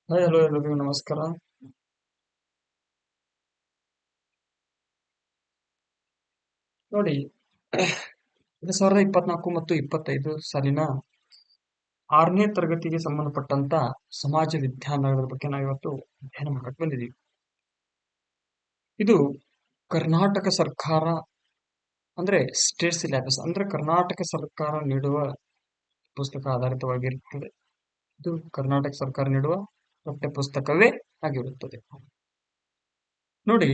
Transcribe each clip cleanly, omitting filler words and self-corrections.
Hi hello ಎಲ್ಲರಿಗೂ ನಮಸ್ಕಾರ. ನೋಡಿ, 2024 ಮತ್ತು 25 ಸಾಲಿನ 6ನೇ ತರಗತಿಗೆ ಸಂಬಂಧಪಟ್ಟಂತ ಸಮಾಜ ವಿಜ್ಞಾನಗಳ ಬಗ್ಗೆ ನಾವು ಇವತ್ತು ಅಧ್ಯಯನ ಮಾಡಕ್ ಬಂದಿದ್ದೀವಿ. ಇದು ಕರ್ನಾಟಕ ಸರ್ಕಾರ ಅಂದ್ರೆ ಸ್ಟೇಟ್ ಸಿಲೆಬಸ್ ಅಂದ್ರೆ ಕರ್ನಾಟಕ ಸರ್ಕಾರ ನೀಡುವ ಪುಸ್ತಕ ಆಧಾರಿತವಾಗಿರುತ್ತದೆ. ಇದು ಕರ್ನಾಟಕ ಸರ್ಕಾರ ನೀಡುವ ಪಠ್ಯ ಪುಸ್ತಕವೇ ಆಗಿರುತ್ತದೆ. ನೋಡಿ,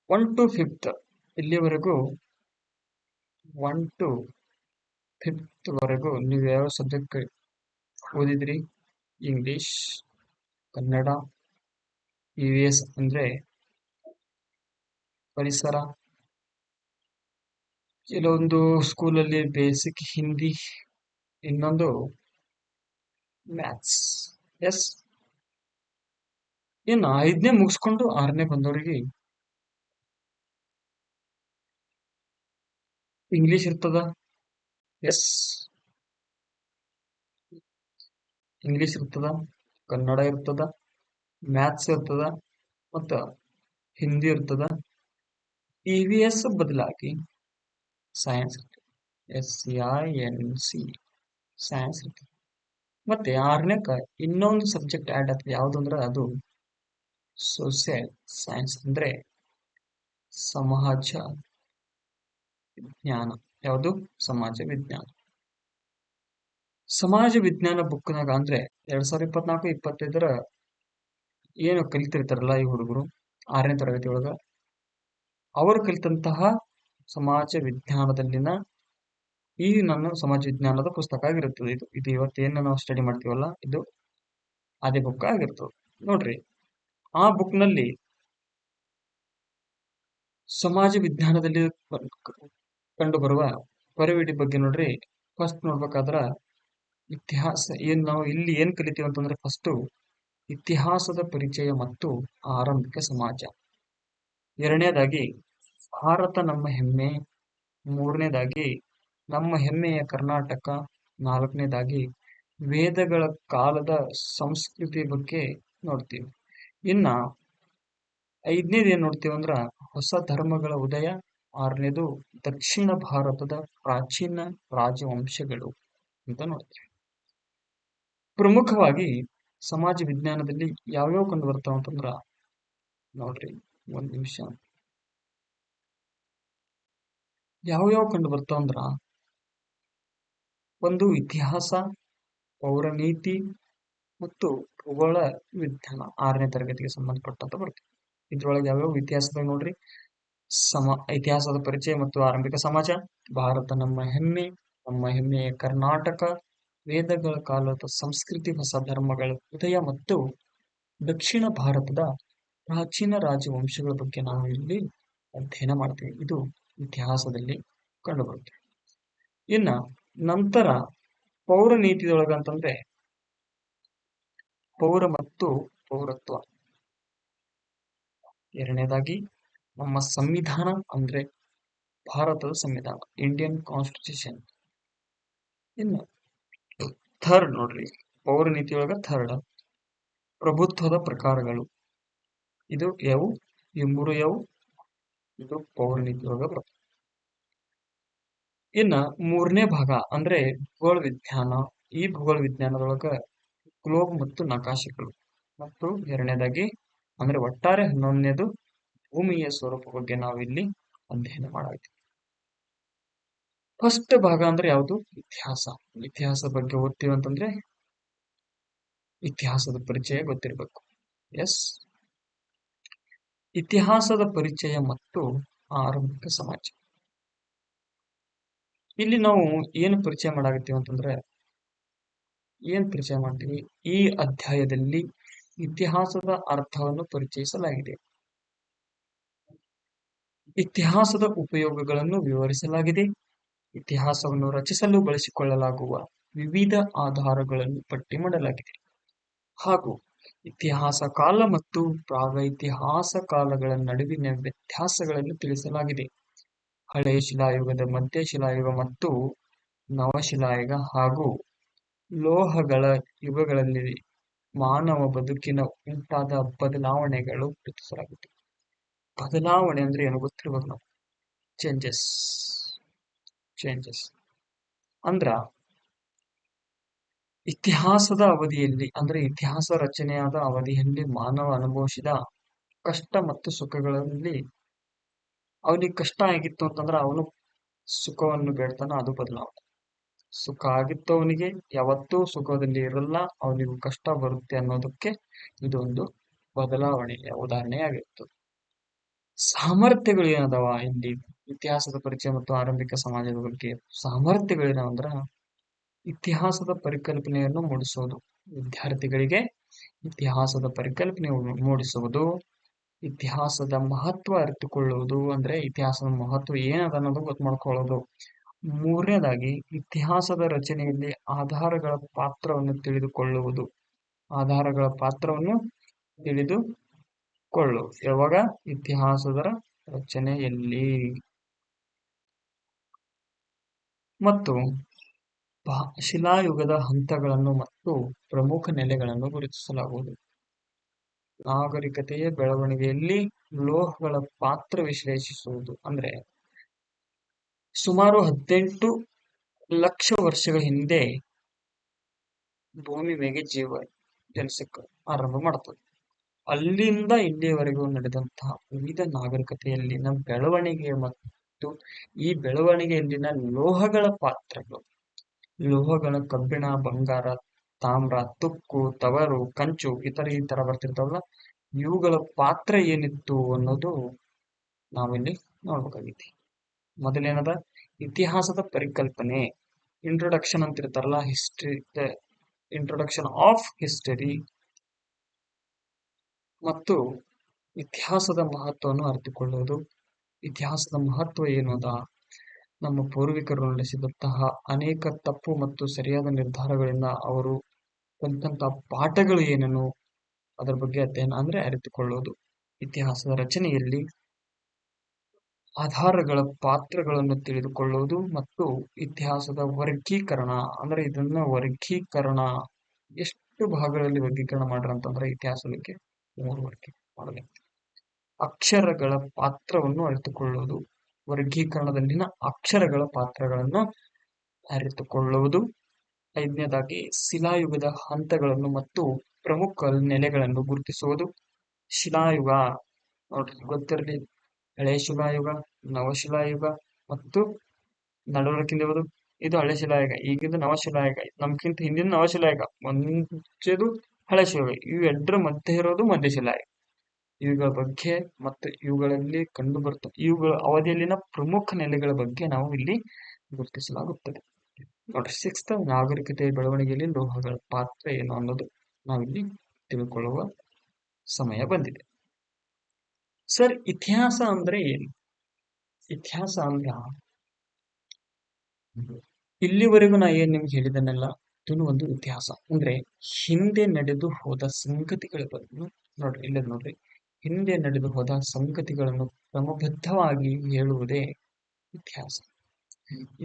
1 to 5th ಇಲ್ಲಿವರೆಗೂ 1 to 5th ವರೆಗೂ ನೀವು ಯಾವ ಸಬ್ಜೆಕ್ಟ್ ಓದಿದ್ರಿ? ಇಂಗ್ಲಿಷ್, ಕನ್ನಡ, EVS ಅಂದ್ರೆ ಪರಿಸರ, ಕೆಲವೊಂದು ಸ್ಕೂಲಲ್ಲಿ ಬೇಸಿಕ್ ಹಿಂದಿ, ಇನ್ನೊಂದು ಮ್ಯಾಥ್ಸ್. ಎಸ್, ಇನ್ನು 5ನೇ ಮುಗಿಸ್ಕೊಂಡು 6ನೇ ಬಂದವರಿಗೆ ಇಂಗ್ಲಿಷ್ ಇರ್ತದ. ಎಸ್, ಇಂಗ್ಲಿಷ್ ಇರ್ತದ, ಕನ್ನಡ ಇರ್ತದ, ಮ್ಯಾಥ್ಸ್ ಇರ್ತದ ಮತ್ತು ಹಿಂದಿ ಇರ್ತದ. EVS ಬದಲಾಗಿ ಸೈನ್ಸ್ ಇರ್ತದೆ. SCINC ಸೈನ್ಸ್ ಇರ್ತದೆ. ಮತ್ತೆ 6ನೇಕ ಇನ್ನೊಂದು ಸಬ್ಜೆಕ್ಟ್ ಆಡ್ ಆಗ್ತದೆ. ಯಾವುದು ಅಂದ್ರೆ ಅದು ಸೋಷಿಯಲ್ ಸೈನ್ಸ್ ಅಂದ್ರೆ ಸಮಾಜ ವಿಜ್ಞಾನ. ಯಾವುದು? ಸಮಾಜ ವಿಜ್ಞಾನ. ಸಮಾಜ ವಿಜ್ಞಾನ ಬುಕ್ನಾಗ ಅಂದ್ರೆ 2024-25 ಏನು ಕಲಿತಿರ್ತಾರಲ್ಲ ಈ ಹುಡುಗರು 6ನೇ ತರಗತಿ ಒಳಗ, ಅವರು ಕಲಿತಂತಹ ಸಮಾಜ ವಿಜ್ಞಾನದಲ್ಲಿನ ಈ ನನ್ನ ಸಮಾಜ ವಿಜ್ಞಾನದ ಪುಸ್ತಕ ಆಗಿರುತ್ತದೆ. ಇದು ಇವತ್ತೇನು ನಾವು ಸ್ಟಡಿ ಮಾಡ್ತೀವಲ್ಲ, ಇದು ಅದೇ ಬುಕ್ ಆಗಿರ್ತದೆ. ನೋಡ್ರಿ, ಆ ಬುಕ್ ನಲ್ಲಿ ಸಮಾಜ ವಿಜ್ಞಾನದಲ್ಲಿ ಕಂಡು ಬರುವ ಪರಿವಿಡಿ ಬಗ್ಗೆ ನೋಡ್ರಿ. ಫಸ್ಟ್ ನೋಡ್ಬೇಕಾದ್ರ ಇತಿಹಾಸ ನಾವು ಇಲ್ಲಿ ಏನ್ ಕಲಿತೀವಿ ಅಂತಂದ್ರೆ ಫಸ್ಟ್ ಇತಿಹಾಸದ ಪರಿಚಯ ಮತ್ತು ಆರಂಭಿಕ ಸಮಾಜ. ಎರಡನೇದಾಗಿ ಭಾರತ ನಮ್ಮ ಹೆಮ್ಮೆ. ಮೂರನೇದಾಗಿ ನಮ್ಮ ಹೆಮ್ಮೆಯ ಕರ್ನಾಟಕ. ನಾಲ್ಕನೇದಾಗಿ ವೇದಗಳ ಕಾಲದ ಸಂಸ್ಕೃತಿ ಬಗ್ಗೆ ನೋಡ್ತೀವಿ. ಇನ್ನ 5ನೇದು ಏನ್ ನೋಡ್ತೀವಿ ಅಂದ್ರ ಹೊಸ ಧರ್ಮಗಳ ಉದಯ. 6ನೇದು ದಕ್ಷಿಣ ಭಾರತದ ಪ್ರಾಚೀನ ರಾಜವಂಶಗಳು ಅಂತ ನೋಡ್ತೀವಿ. ಪ್ರಮುಖವಾಗಿ ಸಮಾಜ ವಿಜ್ಞಾನದಲ್ಲಿ ಯಾವ್ಯಾವ ಕಂಡು ಬರ್ತಾವ ಅಂತಂದ್ರ ನೋಡ್ರಿ, ಒಂದ್ ನಿಮಿಷ. ಯಾವ್ಯಾವ ಕಂಡು ಬರ್ತಾವ ಅಂದ್ರ ಒಂದು ಇತಿಹಾಸ, ಪೌರನೀತಿ ಮತ್ತು ಭೂಗೋಳ ವಿಜ್ಞಾನ 6ನೇ ತರಗತಿಗೆ ಸಂಬಂಧಪಟ್ಟಂತ ಬರ್ತದೆ. ಇದ್ರೊಳಗೆ ಯಾವ್ಯಾವ ಇತಿಹಾಸದಾಗ ನೋಡ್ರಿ, ಇತಿಹಾಸದ ಪರಿಚಯ ಮತ್ತು ಆರಂಭಿಕ ಸಮಾಜ, ಭಾರತ ನಮ್ಮ ಹೆಮ್ಮೆ, ನಮ್ಮ ಹೆಮ್ಮೆಯ ಕರ್ನಾಟಕ, ವೇದಗಳ ಕಾಲದ ಸಂಸ್ಕೃತಿ, ಹೊಸ ಧರ್ಮಗಳ ಉದಯ ಮತ್ತು ದಕ್ಷಿಣ ಭಾರತದ ಪ್ರಾಚೀನ ರಾಜವಂಶಗಳ ಬಗ್ಗೆ ನಾವು ಇಲ್ಲಿ ಅಧ್ಯಯನ ಮಾಡ್ತೀವಿ. ಇದು ಇತಿಹಾಸದಲ್ಲಿ ಕಂಡುಬರುತ್ತೆ. ಇನ್ನ ನಂತರ ಪೌರ ನೀತಿಯೊಳಗಂತಂದ್ರೆ ಪೌರ ಮತ್ತು ಪೌರತ್ವ. ಎರಡನೇದಾಗಿ ನಮ್ಮ ಸಂವಿಧಾನ ಅಂದ್ರೆ ಭಾರತದ ಸಂವಿಧಾನ, ಇಂಡಿಯನ್ ಕಾನ್ಸ್ಟಿಟ್ಯೂಷನ್. ಇನ್ನು ಥರ್ಡ್ ನೋಡ್ರಿ, ಪೌರ ನೀತಿಯೊಳಗ ಥರ್ಡ್ ಪ್ರಭುತ್ವದ ಪ್ರಕಾರಗಳು. ಇದು ಯಾವ ಈ ಮೂರು ಯಾವ ಇದು ಪೌರ ನೀತಿಯೊಳಗ ಬರ್ತದೆ. ಇನ್ನ 3ನೇ ಭಾಗ ಅಂದ್ರೆ ಭೂಗೋಳ ವಿಜ್ಞಾನ. ಈ ಭೂಗೋಳ ವಿಜ್ಞಾನದೊಳಗ ಗ್ಲೋಬ್ ಮತ್ತು ನಕಾಶೆಗಳು. ಮತ್ತು ಎರಡನೇದಾಗಿ ಅಂದ್ರೆ ಒಟ್ಟಾರೆ 11ನೇದು ಭೂಮಿಯ ಸ್ವರೂಪ ಬಗ್ಗೆ ನಾವು ಇಲ್ಲಿ ಅಧ್ಯಯನ ಮಾಡಾಯ್ತೀವಿ. ಫಸ್ಟ್ ಭಾಗ ಅಂದ್ರೆ ಯಾವುದು? ಇತಿಹಾಸ. ಇತಿಹಾಸ ಬಗ್ಗೆ ಓದ್ತೀವಿ ಅಂತಂದ್ರೆ ಇತಿಹಾಸದ ಪರಿಚಯ ಗೊತ್ತಿರಬೇಕು. ಎಸ್, ಇತಿಹಾಸದ ಪರಿಚಯ ಮತ್ತು ಆರಂಭಿಕ ಸಮಾಜ. ಇಲ್ಲಿ ನಾವು ಏನು ಪರಿಚಯ ಮಾಡಾಕತ್ತೀವಿ ಅಂತಂದ್ರೆ ಏನ್ ಪರಿಚಯ ಮಾಡ್ತೀವಿ? ಈ ಅಧ್ಯಾಯದಲ್ಲಿ ಇತಿಹಾಸದ ಅರ್ಥವನ್ನು ಪರಿಚಯಿಸಲಾಗಿದೆ. ಇತಿಹಾಸದ ಉಪಯೋಗಗಳನ್ನು ವಿವರಿಸಲಾಗಿದೆ. ಇತಿಹಾಸವನ್ನು ರಚಿಸಲು ಬಳಸಿಕೊಳ್ಳಲಾಗುವ ವಿವಿಧ ಆಧಾರಗಳನ್ನು ಪಟ್ಟಿ ಮಾಡಲಾಗಿದೆ. ಹಾಗೂ ಇತಿಹಾಸ ಕಾಲ ಮತ್ತು ಪ್ರಾಗೈತಿಹಾಸ ಕಾಲಗಳ ನಡುವಿನ ವ್ಯತ್ಯಾಸಗಳನ್ನು ತಿಳಿಸಲಾಗಿದೆ. ಹಳೆಯ ಶಿಲಾಯುಗದ, ಮಧ್ಯ ಶಿಲಾಯುಗ ಮತ್ತು ನವಶಿಲಾಯುಗ ಹಾಗೂ ಲೋಹಗಳ ಯುಗಗಳಲ್ಲಿ ಮಾನವ ಬದುಕಿನ ಉಂಟಾದ ಬದಲಾವಣೆಗಳು ಗುರುತಿಸಲಾಗುತ್ತದೆ. ಬದಲಾವಣೆ ಅಂದ್ರೆ ಏನು ಗೊತ್ತಿರ್ಬೋದು ನಾವು. ಚೇಂಜಸ್ ಅಂದ್ರ ಇತಿಹಾಸದ ಅವಧಿಯಲ್ಲಿ ಅಂದ್ರೆ ಇತಿಹಾಸ ರಚನೆಯಾದ ಅವಧಿಯಲ್ಲಿ ಮಾನವ ಅನುಭವಿಸಿದ ಕಷ್ಟ ಮತ್ತು ಸುಖಗಳಲ್ಲಿ ಅವನಿಗೆ ಕಷ್ಟ ಆಗಿತ್ತು ಅಂತಂದ್ರೆ ಅವನು ಸುಖವನ್ನು ಬೇಡ್ತಾನ, ಅದು ಬದಲಾವಣೆ. ಸುಖ ಆಗಿತ್ತು ಅವನಿಗೆ ಯಾವತ್ತೂ ಸುಖದಲ್ಲಿ ಇರಲ್ಲ, ಅವನಿಗೂ ಕಷ್ಟ ಬರುತ್ತೆ ಅನ್ನೋದಕ್ಕೆ ಇದೊಂದು ಬದಲಾವಣೆಯ ಉದಾಹರಣೆಯಾಗಿರ್ತದೆ. ಸಾಮರ್ಥ್ಯಗಳು ಏನದಾವ ಇಲ್ಲಿ ಇತಿಹಾಸದ ಪರಿಚಯ ಮತ್ತು ಆರಂಭಿಕ ಸಮಾಜದ ಬಗ್ಗೆ ಸಾಮರ್ಥ್ಯಗಳೇನಂದ್ರ ಇತಿಹಾಸದ ಪರಿಕಲ್ಪನೆಯನ್ನು ಮೂಡಿಸುವುದು, ವಿದ್ಯಾರ್ಥಿಗಳಿಗೆ ಇತಿಹಾಸದ ಪರಿಕಲ್ಪನೆ ಮೂಡಿಸುವುದು, ಇತಿಹಾಸದ ಮಹತ್ವ ಅರಿತುಕೊಳ್ಳುವುದು ಅಂದ್ರೆ ಇತಿಹಾಸದ ಮಹತ್ವ ಏನದ ಅನ್ನೋದು ಗೊತ್ತು ಮಾಡ್ಕೊಳ್ಳೋದು. ಮೂರನೇದಾಗಿ ಇತಿಹಾಸದ ರಚನೆಯಲ್ಲಿ ಆಧಾರಗಳ ಪಾತ್ರವನ್ನು ತಿಳಿದುಕೊಳ್ಳುವುದು. ಆಧಾರಗಳ ಪಾತ್ರವನ್ನು ತಿಳಿದುಕೊಳ್ಳು ಯಾವಾಗ ಇತಿಹಾಸದ ರಚನೆಯಲ್ಲಿ. ಮತ್ತು ಶಿಲಾಯುಗದ ಹಂತಗಳನ್ನು ಮತ್ತು ಪ್ರಮುಖ ನೆಲೆಗಳನ್ನು ಗುರುತಿಸಲಾಗುವುದು. ನಾಗರಿಕತೆಯ ಬೆಳವಣಿಗೆಯಲ್ಲಿ ಲೋಹಗಳ ಪಾತ್ರ ವಿಶ್ಲೇಷಿಸುವುದು ಅಂದ್ರೆ ಸುಮಾರು 18 ಲಕ್ಷ ವರ್ಷಗಳ ಹಿಂದೆ ಭೂಮಿ ಮೇಲೆ ಜೀವ ಜನಿಸಕ್ಕೆ ಆರಂಭ ಮಾಡ್ತದೆ. ಅಲ್ಲಿಂದ ಇಲ್ಲಿಯವರೆಗೂ ನಡೆದಂತಹ ವಿವಿಧ ನಾಗರಿಕತೆಯಲ್ಲಿನ ಬೆಳವಣಿಗೆ ಮತ್ತು ಈ ಬೆಳವಣಿಗೆಯಲ್ಲಿನ ಲೋಹಗಳ ಪಾತ್ರಗಳು, ಲೋಹಗಳ ಕಬ್ಬಿಣ, ಬಂಗಾರ, ತಾಮ್ರ, ತುಕ್ಕು, ತವರು, ಕಂಚು ಈ ತರ ಬರ್ತಿರ್ತಾವಲ್ಲ, ಇವುಗಳ ಪಾತ್ರ ಏನಿತ್ತು ಅನ್ನೋದು ನಾವಿಲ್ಲಿ ನೋಡ್ಬೇಕಾಗೈತಿ. ಮೊದಲೇನದ ಇತಿಹಾಸದ ಪರಿಕಲ್ಪನೆ, ಇಂಟ್ರೊಡಕ್ಷನ್ ಅಂತಿರ್ತಾರಲ್ಲ, ಹಿಸ್ಟ್ರಿ, ಇಂಟ್ರೊಡಕ್ಷನ್ ಆಫ್ ಹಿಸ್ಟರಿ ಮತ್ತು ಇತಿಹಾಸದ ಮಹತ್ವವನ್ನು ಅರಿತುಕೊಳ್ಳುವುದು. ಇತಿಹಾಸದ ಮಹತ್ವ ಏನದ, ನಮ್ಮ ಪೂರ್ವಿಕರು ನಡೆಸಿದಂತಹ ಅನೇಕ ತಪ್ಪು ಮತ್ತು ಸರಿಯಾದ ನಿರ್ಧಾರಗಳಿಂದ ಅವರು ಕಲಿತಂತಹ ಪಾಠಗಳು ಏನೇನು ಅದರ ಬಗ್ಗೆ ಅಧ್ಯಯನ ಅಂದ್ರೆ ಅರಿತುಕೊಳ್ಳುವುದು. ಇತಿಹಾಸದ ರಚನೆಯಲ್ಲಿ ಆಧಾರಗಳ ಪಾತ್ರಗಳನ್ನು ತಿಳಿದುಕೊಳ್ಳುವುದು ಮತ್ತು ಇತಿಹಾಸದ ವರ್ಗೀಕರಣ ಅಂದ್ರೆ ಇದನ್ನ ವರ್ಗೀಕರಣ ಎಷ್ಟು ಭಾಗಗಳಲ್ಲಿ ವರ್ಗೀಕರಣ ಮಾಡ್ರ ಅಂತಂದ್ರೆ ಇತಿಹಾಸಕ್ಕೆ 3 ವರ್ಗೀಕರಣ ಮಾಡಬೇಕು. ಅಕ್ಷರಗಳ ಪಾತ್ರವನ್ನು ಅರಿತುಕೊಳ್ಳುವುದು, ವರ್ಗೀಕರಣದಲ್ಲಿನ ಅಕ್ಷರಗಳ ಪಾತ್ರಗಳನ್ನು ಅರಿತುಕೊಳ್ಳುವುದು. 5ನೇದಾಗಿ ಶಿಲಾಯುಗದ ಹಂತಗಳನ್ನು ಮತ್ತು ಪ್ರಮುಖ ನೆಲೆಗಳನ್ನು ಗುರುತಿಸುವುದು. ಶಿಲಾಯುಗ ನೋಡ್ರಿ ಗೊತ್ತಿರಲಿ, ಹಳೆ ಶಿಲಾಯುಗ, ನವಶಿಲಾಯುಗ ಮತ್ತು ನಡವಳಿಕೆಂದಿರುವುದು. ಇದು ಹಳೆ ಶಿಲಾಯುಗ, ಈಗಿಂದು ನವಶಿಲಾಯುಗ, ನಮ್ಗಿಂತ ಹಿಂದಿನ ನವಶಿಲಾಯುಗ, ಮುಂಚೆದು ಹಳೆ ಶಿಲಾಯುಗ, ಇವೆರಡರ ಮಧ್ಯೆ ಇರೋದು ಮಧ್ಯಶಿಲಾಯುಗ. ಇವುಗಳ ಬಗ್ಗೆ ಮತ್ತು ಇವುಗಳಲ್ಲಿ ಕಂಡು ಬರ್ತದೆ ಇವುಗಳ ಅವಧಿಯಲ್ಲಿನ ಪ್ರಮುಖ ನೆಲೆಗಳ ಬಗ್ಗೆ ನಾವು ಇಲ್ಲಿ ಗುರುತಿಸಲಾಗುತ್ತದೆ. ನೋಡ್ರಿ 6th ನಾಗರಿಕತೆಯ ಬೆಳವಣಿಗೆಯಲ್ಲಿ ಲೋಹಗಳ ಪಾತ್ರ ಏನು ಅನ್ನೋದು ನಾವಿಲ್ಲಿ ತಿಳ್ಕೊಳ್ಳುವ ಸಮಯ ಬಂದಿದೆ. ಸರ್, ಇತಿಹಾಸ ಅಂದ್ರೆ ಏನು? ಇತಿಹಾಸ ಅಂದ್ರ ಇಲ್ಲಿವರೆಗೂ ನಾ ಏನ್ ನಿಮ್ಗೆ ಹೇಳಿದನ್ನೆಲ್ಲ ಇದನ್ನು ಒಂದು ಇತಿಹಾಸ ಅಂದ್ರೆ ಹಿಂದೆ ನಡೆದು ಹೋದ ಸಂಗತಿಗಳನ್ನು ನೋಡ್ರಿ, ಇಲ್ಲದ ನೋಡ್ರಿ, ಹಿಂದೆ ನಡೆದು ಹೋದ ಸಂಗತಿಗಳನ್ನು ಕ್ರಮಬದ್ಧವಾಗಿ ಹೇಳುವುದೇ ಇತಿಹಾಸ.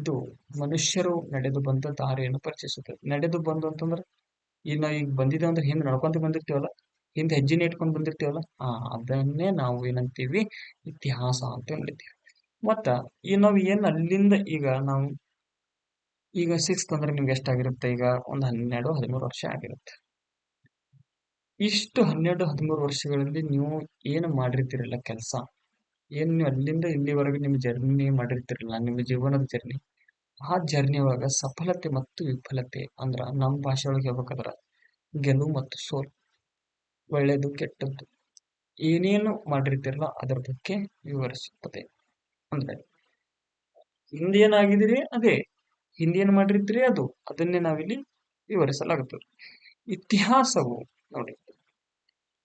ಇದು ಮನುಷ್ಯರು ನಡೆದು ಬಂದ ದಾರಿಯನ್ನು ಪರಿಚಯಿಸುತ್ತದೆ. ನಡೆದು ಬಂದು ಅಂತಂದ್ರೆ ಈಗ ಬಂದಿದೆ ಅಂದ್ರೆ ಹಿಂದೆ ನಡ್ಕೊಂತ ಬಂದಿರ್ತೀವಲ್ಲ, ಹಿಂದೆ ಹೆಜ್ಜೆನೆ ಇಟ್ಕೊಂಡು ಬಂದಿರ್ತೀವಲ್ಲ, ಅದನ್ನೇ ನಾವು ಏನಂತೀವಿ ಇತಿಹಾಸ ಅಂತ ಹೇಳ್ತೀವಿ. ಮತ್ತ ನಾವು ಏನ್ ಅಲ್ಲಿಂದ ಈಗ 6th ಅಂದ್ರೆ ನಿಮ್ಗೆ ಎಷ್ಟಾಗಿರುತ್ತೆ, ಈಗ ಒಂದು 12-13 ವರ್ಷ ಆಗಿರುತ್ತೆ. ಇಷ್ಟು 12-13 ವರ್ಷಗಳಲ್ಲಿ ನೀವು ಏನು ಮಾಡಿರ್ತೀರಲ್ಲ ಕೆಲಸ, ಏನ್ ನೀವು ಅಲ್ಲಿಂದ ಇಲ್ಲಿವರೆಗೆ ನಿಮ್ ಜರ್ನಿ ಮಾಡಿರ್ತಿರಲ್ಲ, ನಿಮ್ಮ ಜೀವನದ ಜರ್ನಿ, ಆ ಜರ್ನಿ ಒಳಗ ಸಫಲತೆ ಮತ್ತು ವಿಫಲತೆ ಅಂದ್ರ ನಮ್ಮ ಭಾಷೆ ಒಳಗೆ ಹೇಳ್ಬೇಕಾದ್ರ ಗೆಲುವು ಮತ್ತು ಸೋಲು, ಒಳ್ಳೇದು ಕೆಟ್ಟದ್ದು, ಏನೇನು ಮಾಡಿರ್ತಿರಲ್ಲ ಅದರ ಬಗ್ಗೆ ವಿವರಿಸುತ್ತದೆ. ಅಂದ್ರೆ ಹಿಂದೇನಾಗಿದ್ದೀರಿ ಅದೇ, ಹಿಂದೇನು ಮಾಡಿರ್ತೀರಿ ಅದನ್ನೇ ನಾವಿಲ್ಲಿ ವಿವರಿಸಲಾಗುತ್ತದೆ. ಇತಿಹಾಸವು ನೋಡಿ,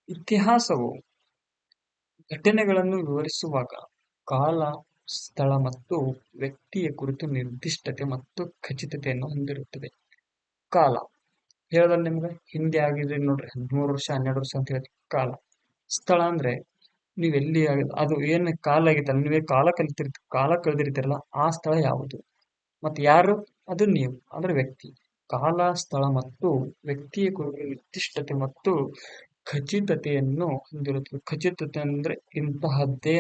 ಇತಿಹಾಸವು ಘಟನೆಗಳನ್ನು ವಿವರಿಸುವಾಗ ಕಾಲ, ಸ್ಥಳ ಮತ್ತು ವ್ಯಕ್ತಿಯ ಕುರಿತು ನಿರ್ದಿಷ್ಟತೆ ಮತ್ತು ಖಚಿತತೆಯನ್ನು ಹೊಂದಿರುತ್ತದೆ. ಕಾಲ ಹೇಳೋದಲ್ಲ ನಿಮ್ಗೆ, ಹಿಂದೆ ಆಗಿದ್ರೆ ನೋಡ್ರಿ 13 ವರ್ಷ 12 ವರ್ಷ ಅಂತ ಹೇಳಿ ಕಾಲ. ಸ್ಥಳ ಅಂದ್ರೆ ನೀವೆಲ್ಲಿ ಅದು ಏನ್ ಕಾಲ ಆಗಿತ್ತಲ್ಲ, ನೀವೇ ಕಾಲ ಕಳೆದಿರ್ತೀರಲ್ಲ ಆ ಸ್ಥಳ ಯಾವುದು, ಮತ್ತೆ ಯಾರು, ಅದು ನೀವು ಅಂದ್ರೆ ವ್ಯಕ್ತಿ. ಕಾಲ, ಸ್ಥಳ ಮತ್ತು ವ್ಯಕ್ತಿಯ ಕುರಿತು ನಿರ್ದಿಷ್ಟತೆ ಮತ್ತು ಖಚಿತತೆಯನ್ನು ಹೊಂದಿರುತ್ತದೆ. ಖಚಿತತೆ ಅಂದ್ರೆ ಇಂತಹದ್ದೇ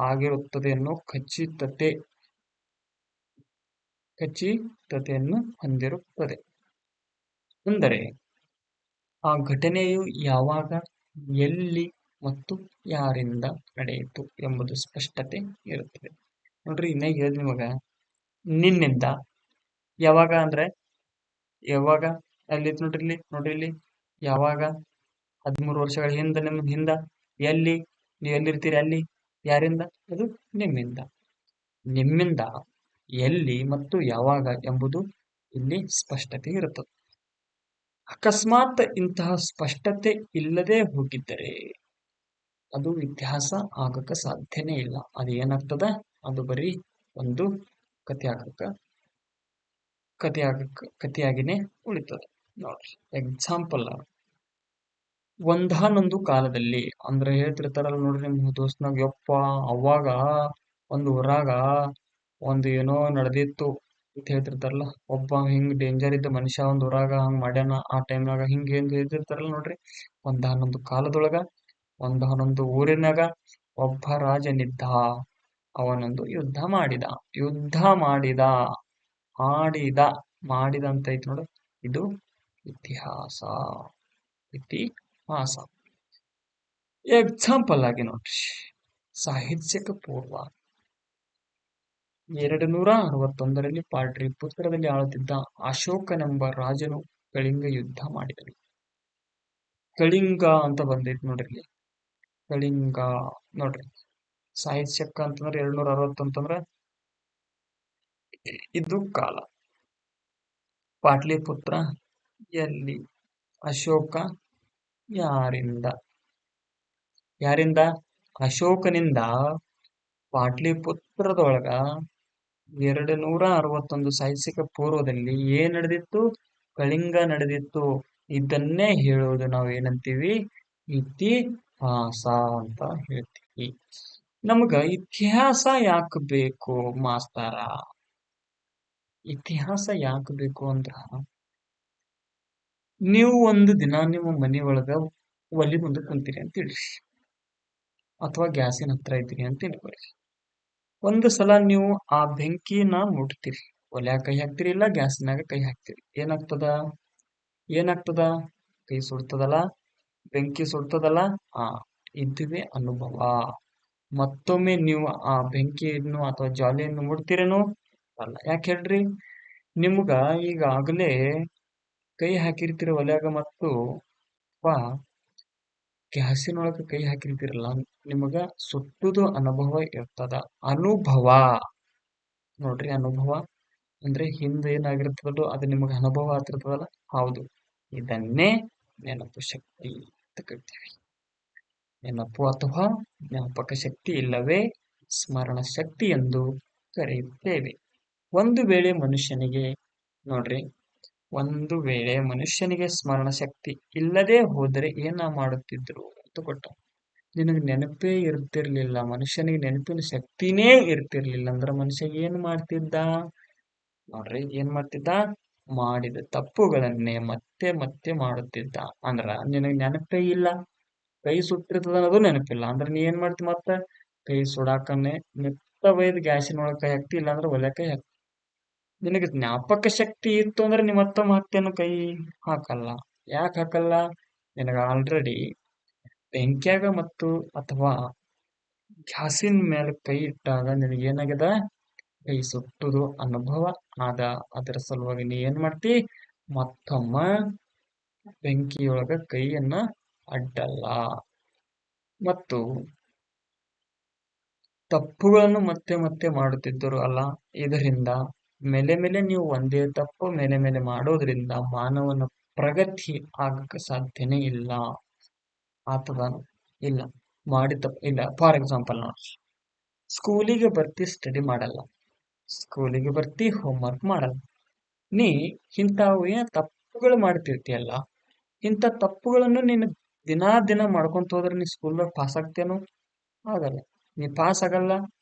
ಆಗಿರುತ್ತದೆ ಅನ್ನೋ ಖಚಿತತೆಯನ್ನು ಹೊಂದಿರುತ್ತದೆ. ಅಂದರೆ ಆ ಘಟನೆಯು ಯಾವಾಗ, ಎಲ್ಲಿ ಮತ್ತು ಯಾರಿಂದ ನಡೆಯಿತು ಎಂಬುದು ಸ್ಪಷ್ಟತೆ ಇರುತ್ತದೆ. ನೋಡ್ರಿ, ಇನ್ನೇ ಹೇಳಿದ್ ನಿಮಗ ನಿನ್ನಿಂದ. ಯಾವಾಗ ಅಂದ್ರೆ ಯಾವಾಗ, ಅಲ್ಲಿ ನೋಡ್ರಿ ಇಲ್ಲಿ ಯಾವಾಗ 13 ವರ್ಷಗಳ ಹಿಂದ, ನಿಮ್ಮ ಹಿಂದ. ಎಲ್ಲಿ, ನೀವು ಎಲ್ಲಿರ್ತೀರಿ ಅಲ್ಲಿ. ಯಾರಿಂದ, ಅದು ನಿಮ್ಮಿಂದ. ನಿಮ್ಮಿಂದ ಎಲ್ಲಿ ಮತ್ತು ಯಾವಾಗ ಎಂಬುದು ಇಲ್ಲಿ ಸ್ಪಷ್ಟತೆ ಇರುತ್ತದೆ. ಅಕಸ್ಮಾತ್ ಇಂತಹ ಸ್ಪಷ್ಟತೆ ಇಲ್ಲದೆ ಹೋಗಿದ್ದರೆ ಅದು ಇತಿಹಾಸ ಆಗಕ್ಕೆ ಸಾಧ್ಯನೇ ಇಲ್ಲ. ಅದು ಏನಾಗ್ತದ, ಅದು ಬರೀ ಒಂದು ಕಥೆಯಾಗಿನೇ ಉಳಿತದ. ನೋಡ್ರಿ, ಎಕ್ಸಾಂಪಲ್, ಒಂದಾನೊಂದು ಕಾಲದಲ್ಲಿ ಅಂದ್ರೆ ಹೇಳ್ತಿರ್ತಾರಲ್ಲ ನೋಡ್ರಿ, ನಿಮ್ ದೋಸ್ತ್ನಾಗ, ಯಪ್ಪ ಅವಾಗ ಒಂದು ಊರಾಗ ಒಂದು ಏನೋ ನಡೆದಿತ್ತು ಅಂತ ಹೇಳ್ತಿರ್ತಾರಲ್ಲ. ಒಬ್ಬ ಹಿಂಗ್ ಡೇಂಜರ್ ಇದ್ದ ಮನುಷ್ಯ ಒಂದ್ ಊರಾಗ ಹಂಗ್ ಮಾಡ್ಯಾನ, ಆ ಟೈಮ್ನಾಗ ಹಿಂಗ್ ಏನ್ ಹೇಳ್ತಿರ್ತಾರಲ್ಲ ನೋಡ್ರಿ. ಒಂದಾನೊಂದು ಕಾಲದೊಳಗ ಒಂದಾನೊಂದು ಊರಿನಾಗ ಒಬ್ಬ ರಾಜನಿದ್ದ. ಅವನೊಂದು ಯುದ್ಧ ಮಾಡಿದ. ಮಾಡಿದ ಅಂತ ಐತಿ ನೋಡು, ಇದು ಇತಿಹಾಸ. ಇತಿಹಾಸ. ಎಕ್ಸಾಂಪಲ್ ಆಗಿ ನೋಡ್ರಿ, ಸಾಹಿತ್ಯಕ ಪೂರ್ವ 261ರಲ್ಲಿ ಪಾಟಲಿಪುತ್ರದಲ್ಲಿ ಆಳುತ್ತಿದ್ದ ಅಶೋಕನೆಂಬ ರಾಜನು ಕಳಿಂಗ ಯುದ್ಧ ಮಾಡಿದನು. ಕಳಿಂಗ ಅಂತ ಬಂದೈತಿ ನೋಡ್ರಿ ಇಲ್ಲಿ. ಕಳಿಂಗ ನೋಡ್ರಿ, ಸಾಹಿತ್ಯಕ ಅಂತಂದ್ರೆ 260 ಅಂತಂದ್ರ ಇದು ಕಾಲ. ಪಾಟಲಿಪುತ್ರ ಎಲ್ಲಿ, ಅಶೋಕ ಯಾರಿಂದ ಅಶೋಕನಿಂದ ಪಾಟಲಿಪುತ್ರದೊಳಗ 261 ಸಾಹಿತ್ಯಿಕ ಪೂರ್ವದಲ್ಲಿ ಏನ್ ನಡೆದಿತ್ತು, ಕಳಿಂಗ ನಡೆದಿತ್ತು. ಇದನ್ನೇ ಹೇಳೋದು ನಾವು ಏನಂತೀವಿ, ಇತಿಹಾಸ ಅಂತ ಹೇಳ್ತೀವಿ. ನಮ್ಗ ಇತಿಹಾಸ ಯಾಕೆ ಬೇಕು ಮಾಸ್ತರ? ಇತಿಹಾಸ ಯಾಕೆ ಬೇಕು ಅಂದ್ರ, ನೀವು ಒಂದು ದಿನ ನಿಮ್ಮ ಮನಿ ಒಳಗ ಒಲಿ ಮುಂದೆ ಕುಂತೀರಿ ಅಂತ ಹೇಳ್ರಿ, ಅಥವಾ ಗ್ಯಾಸಿನ ಹತ್ರ ಇದ್ದೀರಿ ಅಂತ ತಿಳ್ಕೊರಿ. ಒಂದು ಸಲ ನೀವು ಆ ಬೆಂಕಿನ ಮುಟ್ತೀರಿ, ಒಲ್ಯಾಗ ಕೈ ಹಾಕ್ತಿರಿ ಇಲ್ಲ ಗ್ಯಾಸ್ನಾಗ ಕೈ ಹಾಕ್ತಿರಿ. ಏನಾಗ್ತದ, ಕೈ ಸುಡ್ತದಲ್ಲ, ಬೆಂಕಿ ಸುಡ್ತದಲ್ಲ. ಇದುವೇ ಅನುಭವ. ಮತ್ತೊಮ್ಮೆ ನೀವು ಆ ಬೆಂಕಿಯನ್ನು ಅಥವಾ ಜ್ವಾಲೆಯನ್ನು ಮುಟ್ತಿರೇನು ಅಲ್ಲ. ಯಾಕೆ ಹೇಳ್ರಿ, ನಿಮ್ಗ ಈಗಾಗಲೇ ಕೈ ಹಾಕಿರ್ತೀರ ಒಲ್ಯಾಗ ಮತ್ತು ಗ್ಯಾಸಿನೊಳಗ ಕೈ ಹಾಕಿರ್ತಿರಲ್ಲ, ನಿಮಗ ಸುಟ್ಟುದು ಅನುಭವ ಇರ್ತದ. ಅನುಭವ ನೋಡ್ರಿ, ಅನುಭವ ಅಂದ್ರೆ ಹಿಂದೆ ಏನಾಗಿರ್ತದೋ ಅದು ನಿಮಗೆ ಅನುಭವ ಆಗ್ತಿರ್ತದಲ್ಲ. ಹೌದು, ಇದನ್ನೇ ನೆನಪು ಶಕ್ತಿ ಅಂತ ಕರಿತೀವಿ. ನೆನಪು ಅಥವಾ ಜ್ಞಾಪಕ ಶಕ್ತಿ ಇಲ್ಲವೇ ಸ್ಮರಣ ಶಕ್ತಿ ಎಂದು ಕರೆಯುತ್ತೇವೆ. ಒಂದು ವೇಳೆ ಮನುಷ್ಯನಿಗೆ ಸ್ಮರಣ ಶಕ್ತಿ ಇಲ್ಲದೆ ಹೋದರೆ ಏನ ಮಾಡುತ್ತಿದ್ರು ಅಂತ ಕೊಟ್ಟ. ನಿನಗೆ ನೆನಪೇ ಇರ್ತಿರ್ಲಿಲ್ಲ, ಮನುಷ್ಯನಿಗೆ ನೆನಪಿನ ಶಕ್ತಿನೇ ಇರ್ತಿರ್ಲಿಲ್ಲ ಅಂದ್ರೆ ಮನುಷ್ಯ ಏನ್ ಮಾಡ್ತಿದ್ದ ನೋಡ್ರಿ, ಮಾಡಿದ ತಪ್ಪುಗಳನ್ನೇ ಮತ್ತೆ ಮತ್ತೆ ಮಾಡುತ್ತಿದ್ದ. ಅಂದ್ರ ನಿನಗೆ ನೆನಪೇ ಇಲ್ಲ, ಕೈ ಸುಟ್ಟಿರ್ತದ ಅನ್ನೋದು ನೆನಪಿಲ್ಲ ಅಂದ್ರೆ ನೀ ಏನ್ ಮಾಡ್ತಿ, ಮತ್ತ ಕೈ ಸುಡಾಕನೆ ಮೆತ್ತ ಒಯ್ದು ಗ್ಯಾಸಿನೊಳಗೆ ಕೈ ಹಾಕ್ತಿ, ಇಲ್ಲ ಅಂದ್ರೆ ಒಲೆ ಕೈ ಹಾಕ್ತಿ. ನಿನಗೆ ಜ್ಞಾಪಕ ಶಕ್ತಿ ಇತ್ತು ಅಂದ್ರೆ ನೀ ಮತ್ತೊಮ್ಮೆ ಹಾಕ್ತೇನು, ಕೈ ಹಾಕಲ್ಲ. ಯಾಕೆ ಹಾಕಲ್ಲ, ನಿನಗ ಆಲ್ರೆಡಿ ಬೆಂಕಿಯಾಗ ಮತ್ತು ಅಥವಾ ಗ್ಯಾಸಿನ ಮೇಲೆ ಕೈ ಇಟ್ಟಾಗ ನಿನಗೇನಾಗ್ಯದ, ಕೈ ಸುಟ್ಟುದು ಅನುಭವ ಆದ. ಅದರ ಸಲುವಾಗಿ ನೀ ಏನ್ ಮಾಡ್ತಿ, ಮತ್ತೊಮ್ಮ ಬೆಂಕಿಯೊಳಗ ಕೈಯನ್ನ ಅಡ್ಡಲ್ಲ. ಮತ್ತು ತಪ್ಪುಗಳನ್ನು ಮತ್ತೆ ಮತ್ತೆ ಮಾಡುತ್ತಿದ್ದರು ಅಲ್ಲ. ಇದರಿಂದ ಮೇಲೆ ನೀವು ಒಂದೇ ತಪ್ಪು ಮೇಲೆ ಮಾಡೋದ್ರಿಂದ ಮಾನವನ ಪ್ರಗತಿ ಆಗಕ್ಕೆ ಸಾಧ್ಯನೇ ಇಲ್ಲ. ಆತದ ಇಲ್ಲ, ಮಾಡಿ ತಪ್ಪು ಇಲ್ಲ. ಫಾರ್ ಎಕ್ಸಾಂಪಲ್ ನೋಡಿ, ಸ್ಕೂಲಿಗೆ ಬರ್ತಿ, ಸ್ಟಡಿ ಮಾಡಲ್ಲ. ಸ್ಕೂಲಿಗೆ ಬರ್ತಿ, ಹೋಮ್ವರ್ಕ್ ಮಾಡಲ್ಲ. ನೀ ಇಂಥವು ಏನ್ ತಪ್ಪುಗಳು ಮಾಡ್ತಿರ್ತೀಯಲ್ಲ, ಇಂಥ ತಪ್ಪುಗಳನ್ನು ನೀನು ದಿನ ಮಾಡ್ಕೊಂತ ಹೋದ್ರೆ ನೀ ಸ್ಕೂಲ್ದಾಗ ಪಾಸ್ ಆಗ್ತೇನೋ, ಆಗಲ್ಲ. ನೀ ಪಾಸ್ ಆಗಲ್ಲ,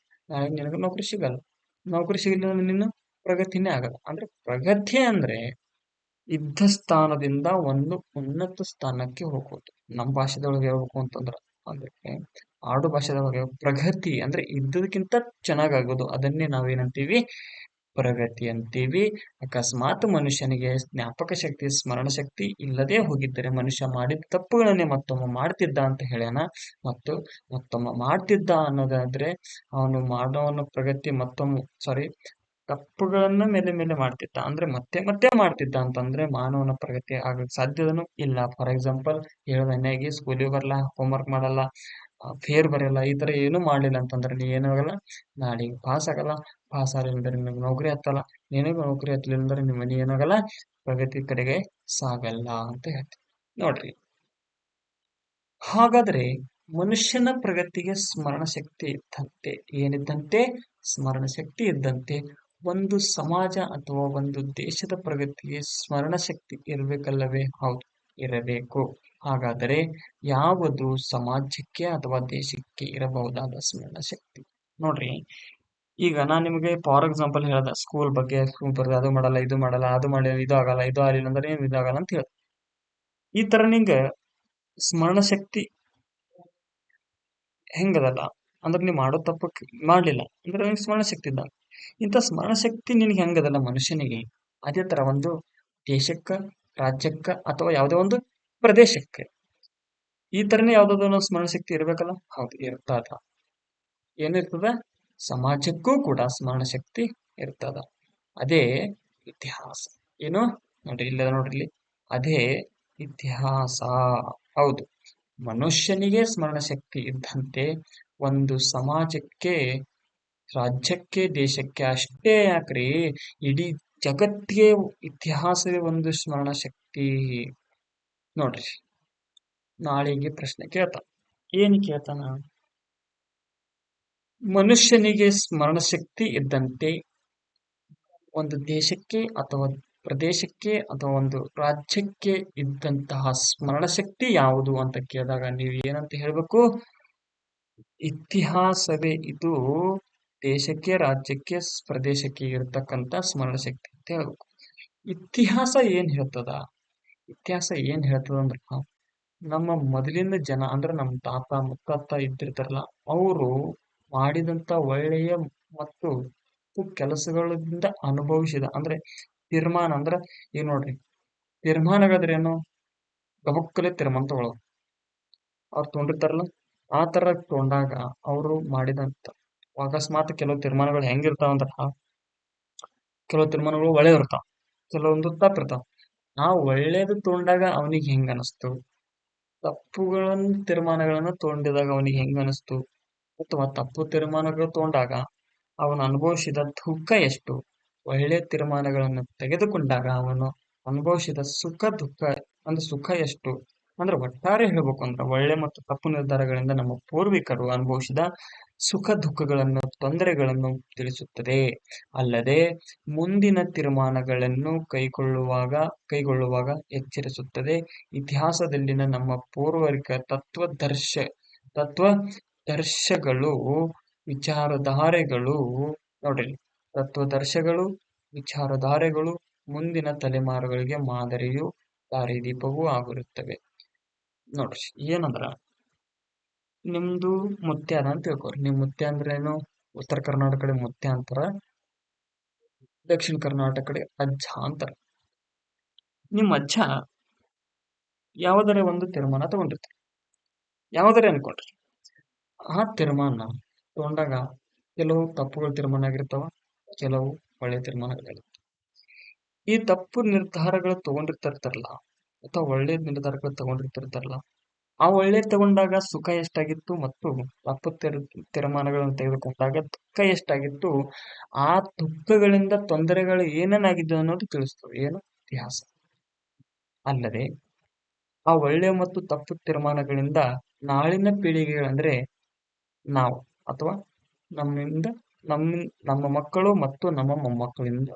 ನಾಳೆ ನಿನಗೆ ನೌಕರಿ ಸಿಗಲ್ಲ. ನೌಕರಿ ಸಿಗಲಿಲ್ಲ, ನಿನ್ನ ಪ್ರಗತಿನೇ ಆಗಲ್ಲ. ಅಂದ್ರೆ ಪ್ರಗತಿ ಅಂದ್ರೆ ಇದ್ದ ಸ್ಥಾನದಿಂದ ಒಂದು ಉನ್ನತ ಸ್ಥಾನಕ್ಕೆ ಹೋಗೋದು. ನಮ್ಮ ಭಾಷೆದೊಳಗೆ ಹೇಳ್ಬೇಕು ಅಂತಂದ್ರ ಅಂದ್ರೆ ಆಡು ಭಾಷೆದೊಳಗೆ ಪ್ರಗತಿ ಅಂದ್ರೆ ಇದ್ದದಕ್ಕಿಂತ ಚೆನ್ನಾಗಾಗೋದು ಅದನ್ನೇ ನಾವೇನಂತೀವಿ ಪ್ರಗತಿ ಅಂತೀವಿ. ಅಕಸ್ಮಾತ್ ಮನುಷ್ಯನಿಗೆ ಜ್ಞಾಪಕ ಶಕ್ತಿ ಸ್ಮರಣ ಶಕ್ತಿ ಇಲ್ಲದೆ ಹೋಗಿದ್ದರೆ ಮನುಷ್ಯ ಮಾಡಿದ ತಪ್ಪುಗಳನ್ನೇ ಮತ್ತೊಮ್ಮೆ ಮಾಡ್ತಿದ್ದ ಅಂತ ಹೇಳ್ಯಾನ. ಮತ್ತು ಮತ್ತೊಮ್ಮೆ ಮಾಡ್ತಿದ್ದ ಅನ್ನೋದಾದ್ರೆ ಅವನು ಮಾಡೋವನ ಪ್ರಗತಿ ಮತ್ತೊಮ್ಮೆ ಸಾರಿ ತಪ್ಪುಗಳನ್ನ ಮೇಲೆ ಮೇಲೆ ಮಾಡ್ತಿದ್ದ ಅಂದ್ರೆ ಮತ್ತೆ ಮತ್ತೆ ಮಾಡ್ತಿದ್ದ ಅಂತಂದ್ರೆ ಮಾನವನ ಪ್ರಗತಿ ಆಗಕ್ ಸಾಧ್ಯದನು ಇಲ್ಲ. ಫಾರ್ ಎಕ್ಸಾಂಪಲ್ ಹೇಳ್ದನ್ಯಾಗಿ ಸ್ಕೂಲಿಗೆ ಬರಲ್ಲ, ಹೋಮ್ವರ್ಕ್ ಮಾಡಲ್ಲ, ಫೇರ್ ಬರೆಯಲ್ಲ, ಈ ತರ ಏನು ಮಾಡ್ಲಿಲ್ಲ ಅಂತಂದ್ರೆ ನೀ ಏನಾಗಲ್ಲ, ನಾಳೆಗೆ ಪಾಸ್ ಆಗಲ್ಲ, ಪಾಸ್ ಆಗಲಿಲ್ಲ ನಿಮಗೆ ನೌಕರಿ ಹತ್ತಲ್ಲ, ನಿನಗೆ ನೌಕರಿ ಹತ್ತಲಿಲ್ಲ ಅಂದ್ರೆ ನಿಮ್ಮ ಮನೆ ಏನಾಗಲ್ಲ, ಪ್ರಗತಿ ಕಡೆಗೆ ಸಾಗಲ್ಲ ಅಂತ ಹೇಳ್ತೀವಿ. ನೋಡ್ರಿ, ಹಾಗಾದ್ರೆ ಮನುಷ್ಯನ ಪ್ರಗತಿಗೆ ಸ್ಮರಣ ಶಕ್ತಿ ಇದ್ದಂತೆ ಏನಿದ್ದಂತೆ ಸ್ಮರಣ ಶಕ್ತಿ ಇದ್ದಂತೆ ಒಂದು ಸಮಾಜ ಅಥವಾ ಒಂದು ದೇಶದ ಪ್ರಗತಿಗೆ ಸ್ಮರಣ ಶಕ್ತಿ ಇರಬೇಕಲ್ಲವೇ? ಹೌದು, ಇರಬೇಕು. ಹಾಗಾದರೆ ಯಾವುದು ಸಮಾಜಕ್ಕೆ ಅಥವಾ ದೇಶಕ್ಕೆ ಇರಬಹುದಾದ ಸ್ಮರಣ ಶಕ್ತಿ? ನೋಡ್ರಿ, ಈಗ ನಾನ್ ನಿಮಗೆ ಫಾರ್ ಎಕ್ಸಾಂಪಲ್ ಹೇಳ್ದ ಸ್ಕೂಲ್ ಬಗ್ಗೆ, ಸ್ಕೂಲ್ ಬರ್ದೆ ಅದು ಮಾಡಲ್ಲ, ಇದು ಮಾಡಲ್ಲ, ಅದು ಮಾಡಿ ಇದು ಆಗಲ್ಲ, ಇದು ಆಗಲಿಲ್ಲ ಅಂದ್ರೆ ಏನು ಇದಾಗಲ್ಲ ಅಂತ ಹೇಳ. ಈ ತರ ನಿಂಗ ಸ್ಮರಣ ಶಕ್ತಿ ಹೆಂಗದಲ್ಲ ಅಂದ್ರೆ ನೀ ಮಾಡೋ ತಪ್ಪಕ್ಕೆ ಮಾಡ್ಲಿಲ್ಲ ಅಂದ್ರೆ ನಿನಗೆ ಸ್ಮರಣ ಶಕ್ತಿ ಇದ್ದ. ಇಂಥ ಸ್ಮರಣ ಶಕ್ತಿ ನಿನಗೆ ಹೆಂಗದಲ್ಲ ಮನುಷ್ಯನಿಗೆ, ಅದೇ ತರ ಒಂದು ದೇಶಕ್ಕ, ರಾಜ್ಯಕ್ಕ ಅಥವಾ ಯಾವುದೋ ಒಂದು ಪ್ರದೇಶಕ್ಕೆ ಈ ತರನೇ ಯಾವ್ದಾದ್ರು ಸ್ಮರಣ ಶಕ್ತಿ ಇರ್ಬೇಕಲ್ಲ. ಹೌದು, ಇರ್ತದ. ಏನಿರ್ತದ? ಸಮಾಜಕ್ಕೂ ಕೂಡ ಸ್ಮರಣ ಶಕ್ತಿ ಇರ್ತದ. ಅದೇ ಇತಿಹಾಸ. ಏನು ನೋಡ್ರಿ, ಇಲ್ಲ ನೋಡ್ರಿ ಇಲ್ಲಿ, ಅದೇ ಇತಿಹಾಸ. ಹೌದು, ಮನುಷ್ಯನಿಗೆ ಸ್ಮರಣ ಶಕ್ತಿ ಇದ್ದಂತೆ ಒಂದು ಸಮಾಜಕ್ಕೆ, ರಾಜ್ಯಕ್ಕೆ, ದೇಶಕ್ಕೆ ಅಷ್ಟೇ ಯಾಕ್ರಿ, ಇಡೀ ಜಗತ್ತಿಗೆ ಇತಿಹಾಸವೇ ಒಂದು ಸ್ಮರಣ ಶಕ್ತಿ. ನೋಡ್ರಿ, ನಾಳೆಗೆ ಪ್ರಶ್ನೆ ಕೇಳ್ತಾನ. ಏನ್ ಕೇಳ್ತಾನ? ಮನುಷ್ಯನಿಗೆ ಸ್ಮರಣ ಶಕ್ತಿ ಇದ್ದಂತೆ ಒಂದು ದೇಶಕ್ಕೆ ಅಥವಾ ಪ್ರದೇಶಕ್ಕೆ ಅಥವಾ ಒಂದು ರಾಜ್ಯಕ್ಕೆ ಇದ್ದಂತಹ ಸ್ಮರಣ ಶಕ್ತಿ ಯಾವುದು ಅಂತ ಕೇಳಿದಾಗ ನೀವು ಏನಂತ ಹೇಳ್ಬೇಕು? ಇತಿಹಾಸವೇ ಇದು ದೇಶಕ್ಕೆ, ರಾಜ್ಯಕ್ಕೆ, ಪ್ರದೇಶಕ್ಕೆ ಇರತಕ್ಕಂತ ಸ್ಮರಣ ಶಕ್ತಿ ಅಂತ ಹೇಳ್ಬೇಕು. ಇತಿಹಾಸ ಏನ್ ಹೇಳ್ತದ? ಇತಿಹಾಸ ಏನ್ ಹೇಳ್ತದ ಅಂದ್ರ ನಮ್ಮ ಮೊದಲಿನ ಜನ ಅಂದ್ರೆ ನಮ್ಮ ತಾತ ಮುತ್ತಾತ ಇದ್ದಿರ್ತಾರಲ್ಲ, ಅವರು ಮಾಡಿದಂತ ಒಳ್ಳೆಯ ಮತ್ತು ಕೆಲಸಗಳಿಂದ ಅನುಭವಿಸಿದ ಅಂದ್ರೆ ತೀರ್ಮಾನ ಅಂದ್ರೆ ಈಗ ನೋಡ್ರಿ, ತೀರ್ಮಾನಗಾದ್ರೇನು? ಗಬಕ್ಕಲೆ ತೀರ್ಮಾನ ತಗೊಳ್ಳೋದು. ಅವ್ರು ತೊಗೊಂಡಿರ್ತಾರಲ್ಲ, ಆ ತರ ತೊಗೊಂಡಾಗ ಅವರು ಮಾಡಿದಂತ ಅಕಸ್ಮಾತ್ ಕೆಲವು ತೀರ್ಮಾನಗಳು ಹೆಂಗಿರ್ತಾವ ಅಂದ್ರ ಕೆಲವು ತೀರ್ಮಾನಗಳು ಒಳ್ಳೆ ಇರ್ತಾವ, ಕೆಲವೊಂದು ತಪ್ಪಿರ್ತಾವ. ಆ ಒಳ್ಳೇದು ತೊಗೊಂಡಾಗ ಅವನಿಗೆ ಹೆಂಗ ಅನಿಸ್ತು, ತೀರ್ಮಾನಗಳನ್ನು ತಗೊಂಡಿದಾಗ ಅವನಿಗೆ ಹೆಂಗ ಅನಿಸ್ತು, ಅಥವಾ ತಪ್ಪು ತೀರ್ಮಾನಗಳು ತಗೊಂಡಾಗ ಅವನು ಅನುಭವಿಸಿದ ದುಃಖ ಎಷ್ಟು, ಒಳ್ಳೆ ತೀರ್ಮಾನಗಳನ್ನು ತೆಗೆದುಕೊಂಡಾಗ ಅವನು ಅನುಭವಿಸಿದ ಸುಖ ದುಃಖ ಅಂದ್ರೆ ಸುಖ ಎಷ್ಟು, ಅಂದ್ರೆ ಒಟ್ಟಾರೆ ಹೇಳ್ಬೇಕು ಅಂದ್ರೆ ಒಳ್ಳೆ ಮತ್ತು ತಪ್ಪು ನಿರ್ಧಾರಗಳಿಂದ ನಮ್ಮ ಪೂರ್ವಿಕರು ಅನುಭವಿಸಿದ ಸುಖ ದುಃಖಗಳನ್ನು, ತೊಂದರೆಗಳನ್ನು ತಿಳಿಸುತ್ತದೆ. ಅಲ್ಲದೆ ಮುಂದಿನ ತೀರ್ಮಾನಗಳನ್ನು ಕೈಗೊಳ್ಳುವಾಗ ಎಚ್ಚರಿಸುತ್ತದೆ. ಇತಿಹಾಸದಲ್ಲಿನ ನಮ್ಮ ಪೂರ್ವಿಕ ತತ್ವದರ್ಶಗಳು, ವಿಚಾರಧಾರೆಗಳು ನೋಡ್ರಿ, ತತ್ವದರ್ಶಗಳು, ವಿಚಾರಧಾರೆಗಳು ಮುಂದಿನ ತಲೆಮಾರುಗಳಿಗೆ ಮಾದರಿಯೂ ದಾರಿದೀಪವೂ ಆಗಿರುತ್ತವೆ. ನೋಡ್ರಿ, ಏನಂದ್ರ ನಿಮ್ದು ಮುತ್ಯ ಅದ ಅಂತ ತಿಳ್ಕೊರಿ. ನಿಮ್ ಮುತ್ಯ ಅಂದ್ರೆ ಏನು? ಉತ್ತರ ಕರ್ನಾಟಕ ಕಡೆ ಮುತ್ಯ ಅಂತಾರ, ದಕ್ಷಿಣ ಕರ್ನಾಟಕ ಕಡೆ ಅಜ್ಜ ಅಂತಾರ. ನಿಮ್ ಅಜ್ಜ ಯಾವುದರ ಒಂದು ತೀರ್ಮಾನ ತಗೊಂಡಿರ್ತಾರೆ, ಯಾವುದರ ಅನ್ಕೊಂಡ್ರಿ. ಆ ತೀರ್ಮಾನ ತಗೊಂಡಾಗ ಕೆಲವು ತಪ್ಪುಗಳ ತೀರ್ಮಾನ ಆಗಿರ್ತಾವ, ಕೆಲವು ಒಳ್ಳೆ ತೀರ್ಮಾನಗಳಿರ್ತಾವ. ಈ ತಪ್ಪು ನಿರ್ಧಾರಗಳು ತಗೊಂಡಿರ್ತಿರ್ತಾರಲ್ಲ ಅಥವಾ ಒಳ್ಳೆ ನಿರ್ಧಾರಗಳು ತಗೊಂಡಿರ್ತಿರ್ತಾರಲ್ಲ, ಆ ಒಳ್ಳೆ ತಗೊಂಡಾಗ ಸುಖ ಎಷ್ಟಾಗಿತ್ತು ಮತ್ತು ತಪ್ಪು ತೀರ್ಮಾನಗಳನ್ನು ತೆಗೆದುಕೊಂಡಾಗ ದುಃಖ ಎಷ್ಟಾಗಿತ್ತು, ಆ ದುಃಖಗಳಿಂದ ತೊಂದರೆಗಳು ಏನೇನಾಗಿದ್ದು ಅನ್ನೋದು ತಿಳಿಸ್ತವೆ. ಏನು? ಇತಿಹಾಸ. ಅಲ್ಲದೆ ಆ ಒಳ್ಳೆ ಮತ್ತು ತಪ್ಪು ತೀರ್ಮಾನಗಳಿಂದ ನಾಳಿನ ಪೀಳಿಗೆಗಳಂದ್ರೆ ನಾವು ಅಥವಾ ನಮ್ಮಿಂದ ನಮ್ಮ ಮಕ್ಕಳು ಮತ್ತು ನಮ್ಮ ಮೊಮ್ಮಕ್ಕಳಿಂದ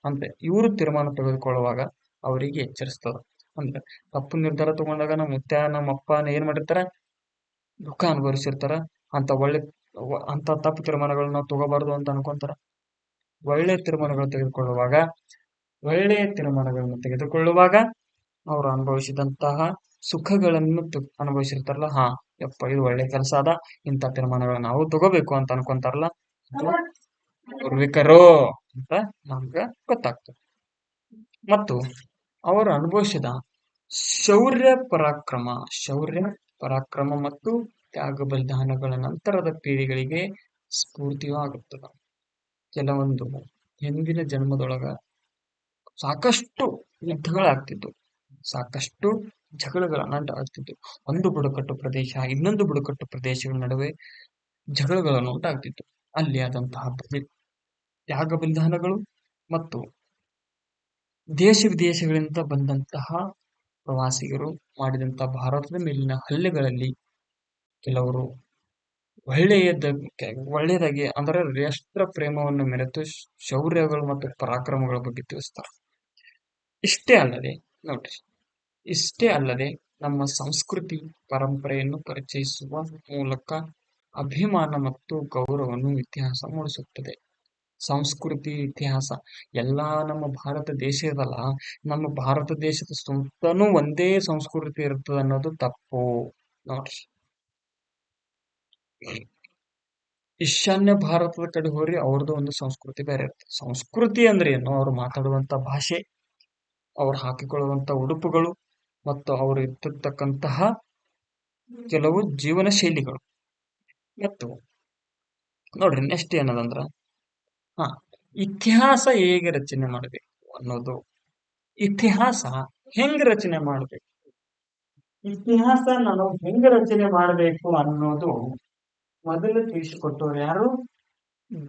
ಅಂದ್ರೆ ಇವರು ತೀರ್ಮಾನ ತೆಗೆದುಕೊಳ್ಳುವಾಗ ಅವರಿಗೆ ಎಚ್ಚರಿಸ್ತದ. ಅಂದ್ರೆ ತಪ್ಪು ನಿರ್ಧಾರ ತಗೊಂಡಾಗ ನಮ್ಮ ಮುತ್ಯ ನಮ್ಮ ಅಪ್ಪನ ಏನ್ ಮಾಡಿರ್ತಾರ, ದುಃಖ ಅನುಭವಿಸಿರ್ತಾರ. ಅಂತ ತಪ್ಪು ತೀರ್ಮಾನಗಳನ್ನ ನಾವು ತಗೋಬಾರ್ದು ಅಂತ ಅನ್ಕೊಂತಾರ. ಒಳ್ಳೆ ತೀರ್ಮಾನಗಳು ತೆಗೆದುಕೊಳ್ಳುವಾಗ ಒಳ್ಳೆಯ ತೀರ್ಮಾನಗಳನ್ನು ತೆಗೆದುಕೊಳ್ಳುವಾಗ ಅವರು ಅನುಭವಿಸಿದಂತಹ ಸುಖಗಳನ್ನು ಅನುಭವಿಸಿರ್ತಾರಲ್ಲ, ಹಾ ಯಪ್ಪ ಇದು ಒಳ್ಳೆ ಕೆಲಸ ಅದ, ಇಂಥ ತೀರ್ಮಾನಗಳನ್ನ ನಾವು ತಗೋಬೇಕು ಅಂತ ಅನ್ಕೊಂತಾರಲ್ಲ, ಅದು ಪೂರ್ವಿಕರು ಅಂತ ನಮ್ಗ ಗೊತ್ತಾಗ್ತದೆ. ಮತ್ತು ಅವರು ಅನುಭವಿಸಿದ ಶೌರ್ಯ ಪರಾಕ್ರಮ ಮತ್ತು ತ್ಯಾಗ ಬಲಿದಾನಗಳ ನಂತರದ ಪೀಳಿಗೆಗಳಿಗೆ ಸ್ಫೂರ್ತಿಯೂ ಆಗುತ್ತದೆ. ಕೆಲವೊಂದು ಹಿಂದಿನ ಜನ್ಮದೊಳಗ ಸಾಕಷ್ಟು ಯುದ್ಧಗಳಾಗ್ತಿದ್ವು, ಸಾಕಷ್ಟು ಜಗಳಗಳನ್ನ ಆಗ್ತಿದ್ವು. ಒಂದು ಬುಡಕಟ್ಟು ಪ್ರದೇಶ ಇನ್ನೊಂದು ಬುಡಕಟ್ಟು ಪ್ರದೇಶಗಳ ನಡುವೆ ಜಗಳಗಳನ್ನು ಉಂಟಾಗ್ತಿತ್ತು. ಅಲ್ಲಿ ಆದಂತಹ ತ್ಯಾಗ ಬಲಿದಾನಗಳು ಮತ್ತು ದೇಶ ವಿದೇಶಗಳಿಂದ ಬಂದಂತಹ ಪ್ರವಾಸಿಗರು ಮಾಡಿದಂತಹ ಭಾರತದ ಮೇಲಿನ ಹಲ್ಲೆಗಳಲ್ಲಿ ಕೆಲವರು ಒಳ್ಳೆಯದಾಗಿ ಅಂದರೆ ರಾಷ್ಟ್ರ ಪ್ರೇಮವನ್ನು ಮೆರೆತು ಶೌರ್ಯಗಳು ಮತ್ತು ಪರಾಕ್ರಮಗಳ ಬಗ್ಗೆ ತಿಳಿಸ್ತಾರೆ. ಇಷ್ಟೇ ಅಲ್ಲದೆ ನಮ್ಮ ಸಂಸ್ಕೃತಿ ಪರಂಪರೆಯನ್ನು ಪರಿಚಯಿಸುವ ಮೂಲಕ ಅಭಿಮಾನ ಮತ್ತು ಗೌರವವನ್ನು ಇತಿಹಾಸ ಮೂಡಿಸುತ್ತದೆ. ಸಂಸ್ಕೃತಿ ಇತಿಹಾಸ ಎಲ್ಲಾ ನಮ್ಮ ಭಾರತ ದೇಶ ಇದಲ್ಲ, ನಮ್ಮ ಭಾರತ ದೇಶದ ಸುತ್ತನೂ ಒಂದೇ ಸಂಸ್ಕೃತಿ ಇರ್ತದೆ ಅನ್ನೋದು ತಪ್ಪು ನೋಡ್ರಿ. ಈಶಾನ್ಯ ಭಾರತದ ಕಡೆ ಹೋಗ್ರಿ, ಅವ್ರದ್ದು ಒಂದು ಸಂಸ್ಕೃತಿ ಬೇರೆ ಇರ್ತದೆ. ಸಂಸ್ಕೃತಿ ಅಂದ್ರೆ ಏನು? ಅವ್ರು ಮಾತಾಡುವಂತ ಭಾಷೆ, ಅವ್ರು ಹಾಕಿಕೊಳ್ಳುವಂತ ಉಡುಪುಗಳು ಮತ್ತು ಅವರು ಇಟ್ಟಿರ್ತಕ್ಕಂತಹ ಕೆಲವು ಜೀವನ ಶೈಲಿಗಳು. ಮತ್ತು ನೋಡ್ರಿ ನೆಕ್ಸ್ಟ್ ಏನದಂದ್ರ ಇತಿಹಾಸ ಹೇಗೆ ರಚನೆ ಮಾಡಬೇಕು ಅನ್ನೋದು. ಇತಿಹಾಸ ಹೆಂಗ್ ರಚನೆ ಮಾಡಬೇಕು, ಇತಿಹಾಸ ನಾವು ಹೆಂಗ್ ರಚನೆ ಮಾಡಬೇಕು ಅನ್ನೋದು ಮೊದಲು ತಿಳಿಸಿಕೊಟ್ಟವ್ರು ಯಾರು?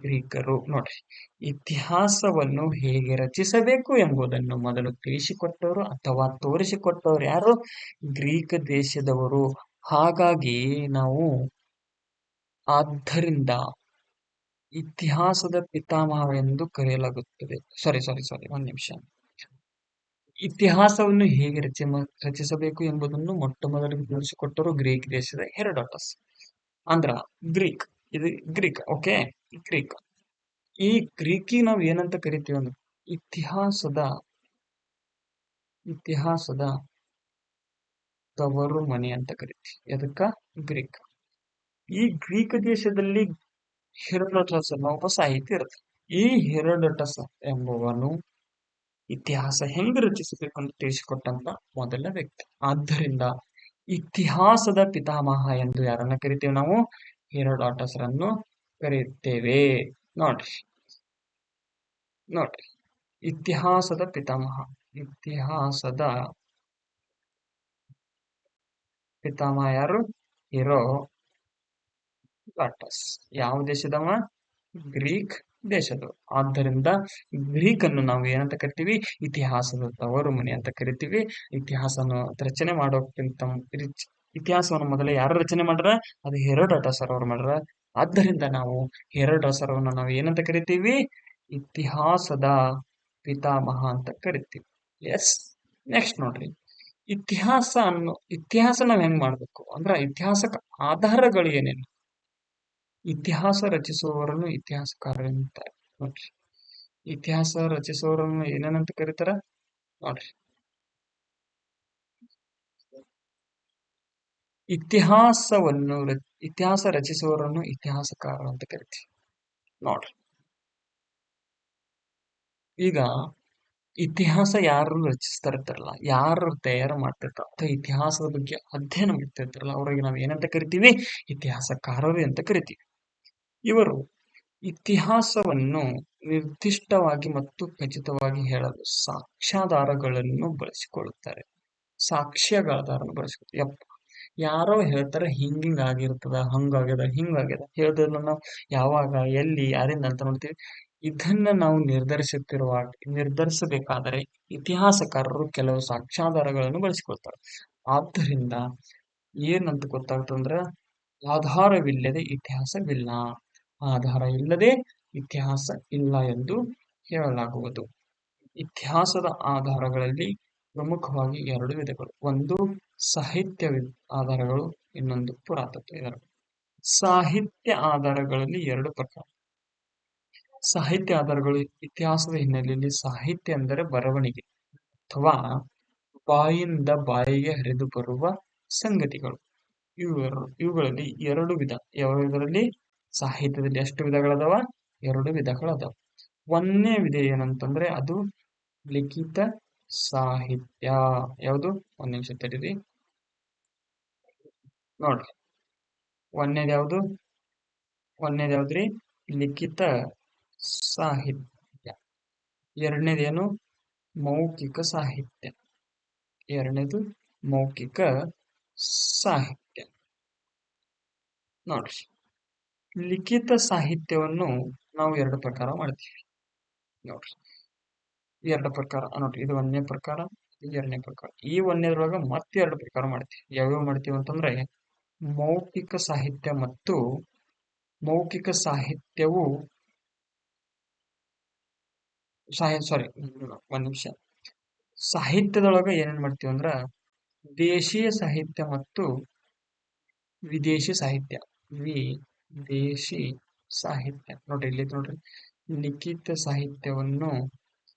ಗ್ರೀಕರು. ನೋಡ್ರಿ, ಇತಿಹಾಸವನ್ನು ಹೇಗೆ ರಚಿಸಬೇಕು ಎಂಬುದನ್ನು ಮೊದಲು ತಿಳಿಸಿಕೊಟ್ಟವರು ಅಥವಾ ತೋರಿಸಿಕೊಟ್ಟವರು ಯಾರು? ಗ್ರೀಕ್ ದೇಶದವರು. ಹಾಗಾಗಿ ನಾವು ಆದ್ದರಿಂದ ಇತಿಹಾಸದ ಪಿತಾಮಹ ಎಂದು ಕರೆಯಲಾಗುತ್ತದೆ. ಸಾರಿ ಒಂದ್ ನಿಮಿಷ. ಇತಿಹಾಸವನ್ನು ಹೇಗೆ ರಚಿಸಬೇಕು ಎಂಬುದನ್ನು ಮೊಟ್ಟ ಮೊದಲಿಗೆ ತಿಳಿಸಿಕೊಟ್ಟರು ಗ್ರೀಕ್ ದೇಶದ ಹೆರೋಡೋಟಸ್. ಅಂದ್ರ ಗ್ರೀಕ್, ಇದು ಗ್ರೀಕ್. Okay, Greek. ಈ ಗ್ರೀಕಿ ನಾವು ಏನಂತ ಕರಿತೀವಿ ಅಂದ್ರೆ ಇತಿಹಾಸದ ತವರು ಮನೆ ಅಂತ ಕರಿತೀವಿ. ಎದಕ್ಕ? ಗ್ರೀಕ್. ಈ ಗ್ರೀಕ್ ದೇಶದಲ್ಲಿ ಹೆರೋಡೋಟಸ್ ಅನ್ನೋ ಒಬ್ಬ ಸಾಹಿತಿ ಇರುತ್ತೆ. ಈ ಹೆರೋಡೋಟಸ್ ಎಂಬುವನು ಇತಿಹಾಸ ಹೆಂಗ್ ರಚಿಸಬೇಕಂತ ತಿಳಿಸಿಕೊಟ್ಟಂತ ಮೊದಲ ವ್ಯಕ್ತಿ. ಆದ್ದರಿಂದ ಇತಿಹಾಸದ ಪಿತಾಮಹ ಎಂದು ಯಾರನ್ನ ಕರಿತೇವೆ ನಾವು? ಹೆರೋಡೋಟಸ್ ರನ್ನು ಕರೆಯುತ್ತೇವೆ. ನೋಡ್ರಿ, ಇತಿಹಾಸದ ಪಿತಾಮಹ ಯಾರು? ಹೆರೋಡೋಟಸ್. ಯಾವ ದೇಶದವ? ಗ್ರೀಕ್ ದೇಶದವರು. ಆದ್ದರಿಂದ ಗ್ರೀಕ್ ಅನ್ನು ನಾವು ಏನಂತ ಕರಿತೀವಿ? ಇತಿಹಾಸದ ತವರು ಮನೆ ಅಂತ ಕರಿತೀವಿ. ಇತಿಹಾಸನ ರಚನೆ ಮಾಡೋಕ್ಕಿಂತ ಇತಿಹಾಸವನ್ನು ಮೊದಲೇ ಯಾರು ರಚನೆ ಮಾಡ್ರ? ಅದು ಹೆರೋಡೋಟಸ್ ಅವ್ರು ಮಾಡ್ರ. ಆದ್ದರಿಂದ ನಾವು ಹೆರೋಡೋಟಸ್ ಅವರನ್ನು ನಾವು ಏನಂತ ಕರಿತೀವಿ? ಇತಿಹಾಸದ ಪಿತಾಮಹ ಅಂತ ಕರಿತೀವಿ. ಎಸ್. ನೆಕ್ಸ್ಟ್ ನೋಡ್ರಿ, ಇತಿಹಾಸ ನಾವ್ ಹೆಂಗ್ ಮಾಡ್ಬೇಕು ಅಂದ್ರ ಇತಿಹಾಸಕ್ಕೆ ಆಧಾರಗಳು ಏನೇನು? ಇತಿಹಾಸ ರಚಿಸುವವರನ್ನು ಇತಿಹಾಸಕಾರ ಅಂತಾರೆ. ನೋಡ್ರಿ, ಇತಿಹಾಸ ರಚಿಸುವವರನ್ನು ಏನೇನಂತ ಕರೀತಾರ ನೋಡ್ರಿ. ಇತಿಹಾಸ ರಚಿಸುವವರನ್ನು ಇತಿಹಾಸಕಾರ ಅಂತ ಕರಿತೀವಿ. ನೋಡ್ರಿ, ಈಗ ಇತಿಹಾಸ ಯಾರು ರಚಿಸ್ತಾ ಇರ್ತಾರಲ್ಲ, ಯಾರು ತಯಾರು ಮಾಡ್ತಿರ್ತಾರ ಅಥವಾ ಇತಿಹಾಸದ ಬಗ್ಗೆ ಅಧ್ಯಯನ ಮಾಡ್ತಿರ್ತಾರಲ್ಲ, ಅವ್ರಿಗೆ ನಾವು ಏನಂತ ಕರಿತೀವಿ? ಇತಿಹಾಸಕಾರರು ಅಂತ ಕರಿತೀವಿ. ಇವರು ಇತಿಹಾಸವನ್ನು ನಿರ್ದಿಷ್ಟವಾಗಿ ಮತ್ತು ಖಚಿತವಾಗಿ ಹೇಳಲು ಸಾಕ್ಷ್ಯಾಧಾರಗಳನ್ನು ಬಳಸಿಕೊಳ್ಳುತ್ತಾರೆ. ಸಾಕ್ಷ್ಯಾಧಾರವನ್ನು ಬಳಸಿಕೊಳ್ಳುತ್ತಾರೆ. ಯಪ್ಪ, ಯಾರೋ ಹೇಳ್ತಾರೆ ಹಿಂಗಿಂಗ್ ಆಗಿರ್ತದ, ಹಂಗಾಗ್ಯದ, ಹಿಂಗಾಗ್ಯದ. ಹೇಳೋದನ್ನ ನಾವು ಯಾವಾಗ, ಎಲ್ಲಿ, ಯಾರಿಂದ ಅಂತ ನೋಡ್ತೀವಿ. ಇದನ್ನ ನಾವು ನಿರ್ಧರಿಸಬೇಕಾದರೆ ಇತಿಹಾಸಕಾರರು ಕೆಲವು ಸಾಕ್ಷ್ಯಾಧಾರಗಳನ್ನು ಬಳಸಿಕೊಳ್ತಾರೆ. ಆದ್ದರಿಂದ ಏನಂತ ಗೊತ್ತಾಗ್ತದಂದ್ರ ಆಧಾರವಿಲ್ಲದೆ ಇತಿಹಾಸವಿಲ್ಲ, ಆಧಾರ ಇಲ್ಲದೆ ಇತಿಹಾಸ ಇಲ್ಲ ಎಂದು ಹೇಳಲಾಗುವುದು. ಇತಿಹಾಸದ ಆಧಾರಗಳಲ್ಲಿ ಪ್ರಮುಖವಾಗಿ ಎರಡು ವಿಧಗಳು. ಒಂದು ಸಾಹಿತ್ಯ ಆಧಾರಗಳು, ಇನ್ನೊಂದು ಪುರಾತತ್ವ. ಸಾಹಿತ್ಯ ಆಧಾರಗಳಲ್ಲಿ ಎರಡು ಪ್ರಕಾರ. ಸಾಹಿತ್ಯ ಆಧಾರಗಳು ಇತಿಹಾಸದ ಹಿನ್ನೆಲೆಯಲ್ಲಿ ಸಾಹಿತ್ಯ ಅಂದರೆ ಬರವಣಿಗೆ ಅಥವಾ ಬಾಯಿಂದ ಬಾಯಿಗೆ ಹರಿದು ಬರುವ ಸಂಗತಿಗಳು. ಇವುಗಳಲ್ಲಿ ಎರಡು ವಿಧ. ಯಾವ ಇದರಲ್ಲಿ ಸಾಹಿತ್ಯದಲ್ಲಿ ಎಷ್ಟು ವಿಧಗಳದಾವ? ಎರಡು ವಿಧಗಳದಾವ. ಒಂದನೇ ವಿಧ ಏನಂತಂದ್ರೆ ಅದು ಲಿಖಿತ ಸಾಹಿತ್ಯ. ಯಾವುದು? ಒಂದ್ ನಿಮಿಷ ತಡೀರಿ ನೋಡ್ರಿ. ಒಂದನೇದು ಯಾವುದು? ಒಂದನೇದು ಯಾವ್ದ್ರಿ? ಲಿಖಿತ ಸಾಹಿತ್ಯ. ಎರಡನೇದೇನು? ಮೌಖಿಕ ಸಾಹಿತ್ಯ. ಎರಡನೇದು ಮೌಖಿಕ ಸಾಹಿತ್ಯ. ನೋಡ್ರಿ, ಲಿಖಿತ ಸಾಹಿತ್ಯವನ್ನು ನಾವು ಎರಡು ಪ್ರಕಾರ ಮಾಡ್ತೀವಿ. ನೋಡ್ರಿ, ಎರಡು ಪ್ರಕಾರ ನೋಡ್ರಿ. ಇದು ಒಂದನೇ ಪ್ರಕಾರ, ಇದು ಎರಡನೇ ಪ್ರಕಾರ. ಈ ಒಂದನೇದ್ರೊಳಗ ಮತ್ತೆ ಎರಡು ಪ್ರಕಾರ ಮಾಡ್ತೀವಿ. ಯಾವ್ಯಾವ ಮಾಡ್ತೀವಿ ಅಂತಂದ್ರೆ ಮೌಖಿಕ ಸಾಹಿತ್ಯ ಮತ್ತು ಮೌಖಿಕ ಸಾಹಿತ್ಯವು ಸಾರಿ, ಒಂದ್ ನಿಮಿಷ. ಸಾಹಿತ್ಯದೊಳಗ ಏನೇನ್ ಮಾಡ್ತೀವಿ ಅಂದ್ರ ದೇಶೀಯ ಸಾಹಿತ್ಯ ಮತ್ತು ವಿದೇಶಿ ಸಾಹಿತ್ಯ. ವಿದೇಶಿ ಸಾಹಿತ್ಯ ನೋಡ್ರಿ, ಇಲ್ಲಿ ನೋಡ್ರಿ, ಲಿಖಿತ ಸಾಹಿತ್ಯವನ್ನು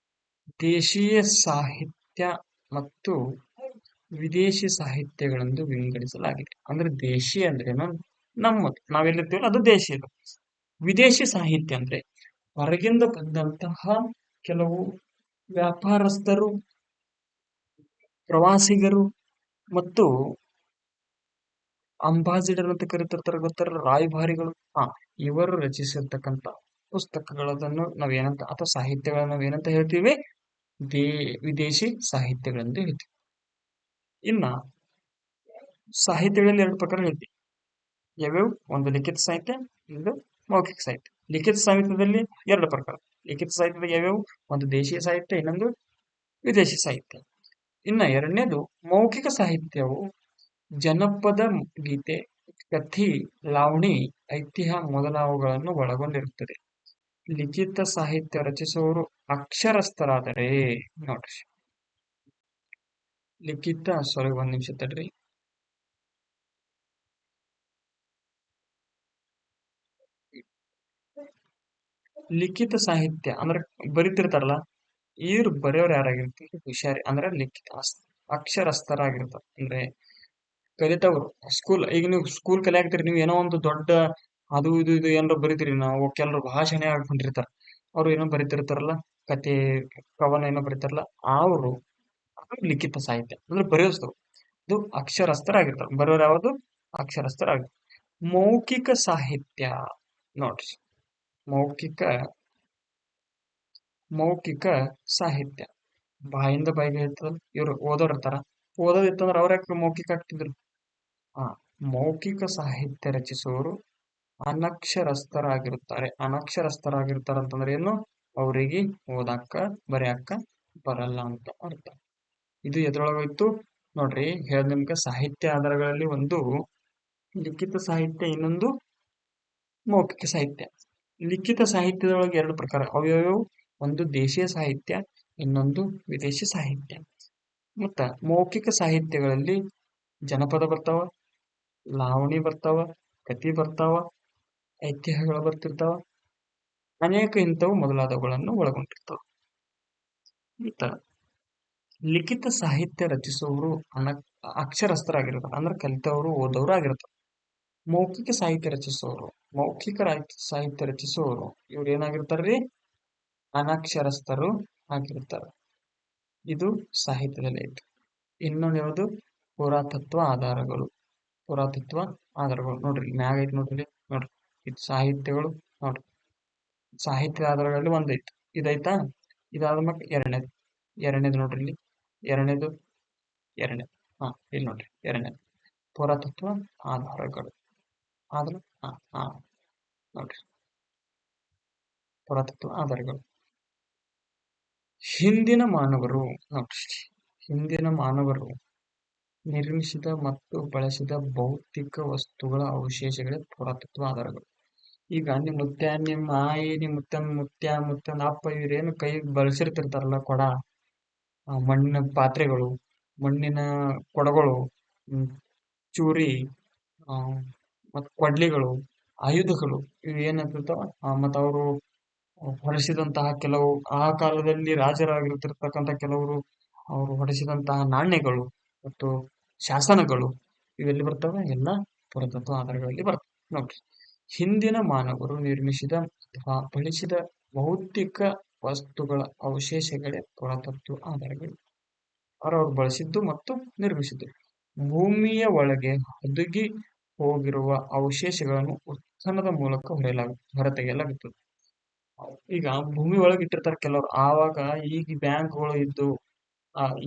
ದೇಶೀಯ ಸಾಹಿತ್ಯ ಮತ್ತು ವಿದೇಶಿ ಸಾಹಿತ್ಯಗಳೆಂದು ವಿಂಗಡಿಸಲಾಗಿದೆ. ಅಂದ್ರೆ ದೇಶಿ ಅಂದ್ರೇನು? ನಮ್ಮದು, ನಾವೆಲ್ಲಿರ್ತೀವಲ್ಲ ಅದು ದೇಶಿಯದು. ವಿದೇಶಿ ಸಾಹಿತ್ಯ ಅಂದ್ರೆ ಹೊರಗಿಂದ ಬಂದಂತಹ ಕೆಲವು ವ್ಯಾಪಾರಸ್ಥರು, ಪ್ರವಾಸಿಗರು ಮತ್ತು ಅಂಬಾಸಿಡರ್ ಅಂತ ಕರೀತಿರ್ತಾರೆ, ಗೊತ್ತಾರ? ರಾಯಭಾರಿಗಳು. ಇವರು ರಚಿಸಿರ್ತಕ್ಕಂಥ ಪುಸ್ತಕಗಳನ್ನು ನಾವೇನಂತ, ಅಥವಾ ಸಾಹಿತ್ಯಗಳನ್ನ ನಾವೇನಂತ ಹೇಳ್ತೀವಿ? ವಿದೇಶಿ ಸಾಹಿತ್ಯಗಳೆಂದು ಹೇಳ್ತೀವಿ. ಇನ್ನ ಸಾಹಿತ್ಯಗಳಲ್ಲಿ ಎರಡು ಪ್ರಕಾರ ಹೇಳ್ತೀವಿ. ಯಾವ್ಯಾವ? ಒಂದು ಲಿಖಿತ ಸಾಹಿತ್ಯ, ಒಂದು ಮೌಖಿಕ ಸಾಹಿತ್ಯ. ಲಿಖಿತ ಸಾಹಿತ್ಯದಲ್ಲಿ ಎರಡು ಪ್ರಕಾರ. ಲಿಖಿತ ಸಾಹಿತ್ಯದ ಯಾವ್ಯಾವು? ಒಂದು ದೇಶೀಯ ಸಾಹಿತ್ಯ, ಇನ್ನೊಂದು ವಿದೇಶಿ ಸಾಹಿತ್ಯ. ಇನ್ನ ಎರಡನೇದು ಮೌಖಿಕ ಸಾಹಿತ್ಯವು ಜನಪದ ಗೀತೆ, ಕಥಿ, ಲಾವಣಿ, ಐತಿಹ್ಯ ಮೊದಲಾದವುಗಳನ್ನು ಒಳಗೊಂಡಿರುತ್ತದೆ. ಲಿಖಿತ ಸಾಹಿತ್ಯ ರಚಿಸುವವರು ಅಕ್ಷರಸ್ಥರಾದರೆ ನೋಡ್ರಿ, ಲಿಖಿತ ಒಂದ್ ನಿಮಿಷ ತಡ್ರಿ. ಲಿಖಿತ ಸಾಹಿತ್ಯ ಅಂದ್ರೆ ಬರಿತಿರ್ತಾರಲ್ಲ, ಇವ್ರು ಬರೆಯೋರು ಯಾರಾಗಿರ್ತಾರೆ? ಹುಷಾರಿ ಅಂದ್ರೆ ಲಿಖಿತ ಅಕ್ಷರಸ್ಥರಾಗಿರ್ತಾರೆ. ಅಂದ್ರೆ ಕಲಿತವ್ರು. ಈಗ ನೀವು ಸ್ಕೂಲ್ ಕಲಿಯಾಕ್ತಿರಿ, ನೀವು ಏನೋ ಒಂದು ದೊಡ್ಡ ಅದು ಇದು ಇದು ಏನಾರ ಬರಿತೀರಿ, ನಾವು ಕೆಲವರು ಭಾಷಣ ಆಗ್ಕೊಂಡಿರ್ತಾರ, ಅವ್ರು ಏನೋ ಬರಿತಿರ್ತಾರಲ್ಲ, ಕತೆ ಕವನ ಏನೋ ಬರೀತಾರಲ್ಲ, ಅವರು ಲಿಖಿತ ಸಾಹಿತ್ಯ ಅಂದ್ರೆ ಬರೆಯೋಸ್ತರು. ಇದು ಅಕ್ಷರಸ್ಥರಾಗಿರ್ತಾರೆ. ಬರೆಯೋರು ಯಾವುದು? ಅಕ್ಷರಸ್ಥರಾಗಿರ್ತಾರೆ. ಮೌಖಿಕ ಸಾಹಿತ್ಯ ನೋಡ್ರಿ, ಮೌಖಿಕ ಸಾಹಿತ್ಯ ಬಾಯಿಂದ ಬಾಯಿಗೆ ಹೇಳ್ತದಲ್ಲ, ಇವ್ರು ಓದೋರ್ ಇರ್ತಾರ. ಓದೋದಿತ್ತಂದ್ರೆ ಅವ್ರ ಯಾಕೆ ಮೌಖಿಕ ಆಗ್ತಿದ್ರು? ಮೌಖಿಕ ಸಾಹಿತ್ಯ ರಚಿಸುವವರು ಅನಕ್ಷರಸ್ಥರಾಗಿರುತ್ತಾರೆ. ಅನಕ್ಷರಸ್ಥರಾಗಿರ್ತಾರ ಅಂತಂದ್ರೆ ಏನು? ಅವರಿಗೆ ಓದಾಕ ಬರೆಯಾಕ ಬರಲ್ಲ ಅಂತ ಅರ್ಥ. ಇದು ಎದ್ರೊಳಗೋಯ್ತು ನೋಡ್ರಿ. ಹೇಳ್ ನಿಮ್ಗೆ ಸಾಹಿತ್ಯ ಆಧಾರಗಳಲ್ಲಿ ಒಂದು ಲಿಖಿತ ಸಾಹಿತ್ಯ, ಇನ್ನೊಂದು ಮೌಖಿಕ ಸಾಹಿತ್ಯ. ಲಿಖಿತ ಸಾಹಿತ್ಯದೊಳಗೆ ಎರಡು ಪ್ರಕಾರ ಅವ್ಯಾವ್ಯಾವು? ಒಂದು ದೇಶೀಯ ಸಾಹಿತ್ಯ, ಇನ್ನೊಂದು ವಿದೇಶಿ ಸಾಹಿತ್ಯ. ಮತ್ತ ಮೌಖಿಕ ಸಾಹಿತ್ಯಗಳಲ್ಲಿ ಜನಪದ ಬರ್ತಾವ, ಲಾವಣಿ ಬರ್ತಾವ, ಕತಿ ಬರ್ತಾವ, ಐತಿಹ್ಯಗಳು ಬರ್ತಿರ್ತಾವ, ಅನೇಕ ಇಂಥವು ಮೊದಲಾದವುಗಳನ್ನು ಒಳಗೊಂಡಿರ್ತಾವ. ಮತ್ತ ಲಿಖಿತ ಸಾಹಿತ್ಯ ರಚಿಸುವವರು ಅಕ್ಷರಸ್ಥರಾಗಿರ್ತಾರೆ, ಅಂದ್ರೆ ಕಲಿತವರು, ಓದೋರು ಆಗಿರ್ತಾರೆ. ಮೌಖಿಕ ಸಾಹಿತ್ಯ ರಚಿಸುವವರು ಇವ್ರು ಏನಾಗಿರ್ತಾರ್ರಿ? ಅನಕ್ಷರಸ್ಥರು ಆಗಿರ್ತಾರೆ. ಇದು ಸಾಹಿತ್ಯದಲ್ಲಿ ಐತಿ. ಇನ್ನೊಂದು ಯಾವುದು? ಪುರಾತತ್ವ ಆಧಾರಗಳು. ನೋಡ್ರಿ, ಮ್ಯಾಗ ಐತಿ ನೋಡ್ರಿ, ನೋಡ್ರಿ ಇದು ಸಾಹಿತ್ಯಗಳು. ನೋಡ್ರಿ, ಸಾಹಿತ್ಯ ಆಧಾರಗಳಲ್ಲಿ ಒಂದೈತಿ, ಇದೈತಾ? ಇದಾದ ಮತ್ತೆ ಎರಡನೇದು ನೋಡ್ರಿ, ಇಲ್ಲಿ ಎರಡನೇದು ಇಲ್ಲಿ ನೋಡ್ರಿ, ಎರಡನೇದು ಪುರಾತತ್ವ ಆಧಾರಗಳು. ಆದ್ರ ನೋಡ್ರಿ, ಪುರಾತತ್ವ ಆಧಾರಗಳು. ಹಿಂದಿನ ಮಾನವರು ನಿರ್ಮಿಸಿದ ಮತ್ತು ಬಳಸಿದ ಭೌತಿಕ ವಸ್ತುಗಳ ಅವಶೇಷಗಳೇ ಪುರಾತತ್ವ ಆಧಾರಗಳು. ಈಗ ನಿಮ್ಮ ಮುತ್ಯ, ನಿಮ್ಮ ಆಯಿ, ನಿಮ್ಮ ಮುತ್ಯನ ಅಪ್ಪ ಇವ್ರೇನು ಕೈ ಬಳಸಿರ್ತಿರ್ತಾರಲ್ಲ, ಕೊಡ, ಮಣ್ಣಿನ ಪಾತ್ರೆಗಳು, ಮಣ್ಣಿನ ಕೊಡಗಳು, ಚೂರಿ, ಮತ್ ಕೊಡ್ಲಿಗಳು, ಆಯುಧಗಳು, ಇವು ಏನಾಗ್ತಿರ್ತಾವ. ಮತ್ತ ಅವರು ಹೊರಡಿಸಿದಂತಹ ಕೆಲವು ಆ ಕಾಲದಲ್ಲಿ ರಾಜರಾಗಿರ್ತಿರ್ತಕ್ಕಂಥ ಕೆಲವರು ಅವರು ಹೊರಡಿಸಿದಂತಹ ನಾಣ್ಯಗಳು ಮತ್ತು ಶಾಸನಗಳು ಇವೆಲ್ಲಿ ಬರ್ತವೆ? ಎಲ್ಲ ಪುರಾತತ್ವ ಆಧಾರಗಳಲ್ಲಿ ಬರ್ತವೆ. ನೋಡ್ರಿ, ಹಿಂದಿನ ಮಾನವರು ನಿರ್ಮಿಸಿದ ಅಥವಾ ಬಳಸಿದ ಭೌತಿಕ ವಸ್ತುಗಳ ಅವಶೇಷಗಳೇ ಪುರಾತತ್ವ ಆಧಾರಗಳು. ಅವ್ರು ಬಳಸಿದ್ದು ಮತ್ತು ನಿರ್ಮಿಸಿದ್ದು. ಭೂಮಿಯ ಒಳಗೆ ಹುದುಗಿ ಹೋಗಿರುವ ಅವಶೇಷಗಳನ್ನು ಉತ್ಖನದ ಮೂಲಕ ಹೊರತೆಗೆಯಲಾಗುತ್ತದೆ. ಈಗ ಭೂಮಿ ಒಳಗೆ ಇಟ್ಟಿರ್ತಾರೆ ಕೆಲವರು. ಆವಾಗ ಈಗ ಬ್ಯಾಂಕ್ಗಳು ಇದ್ದು,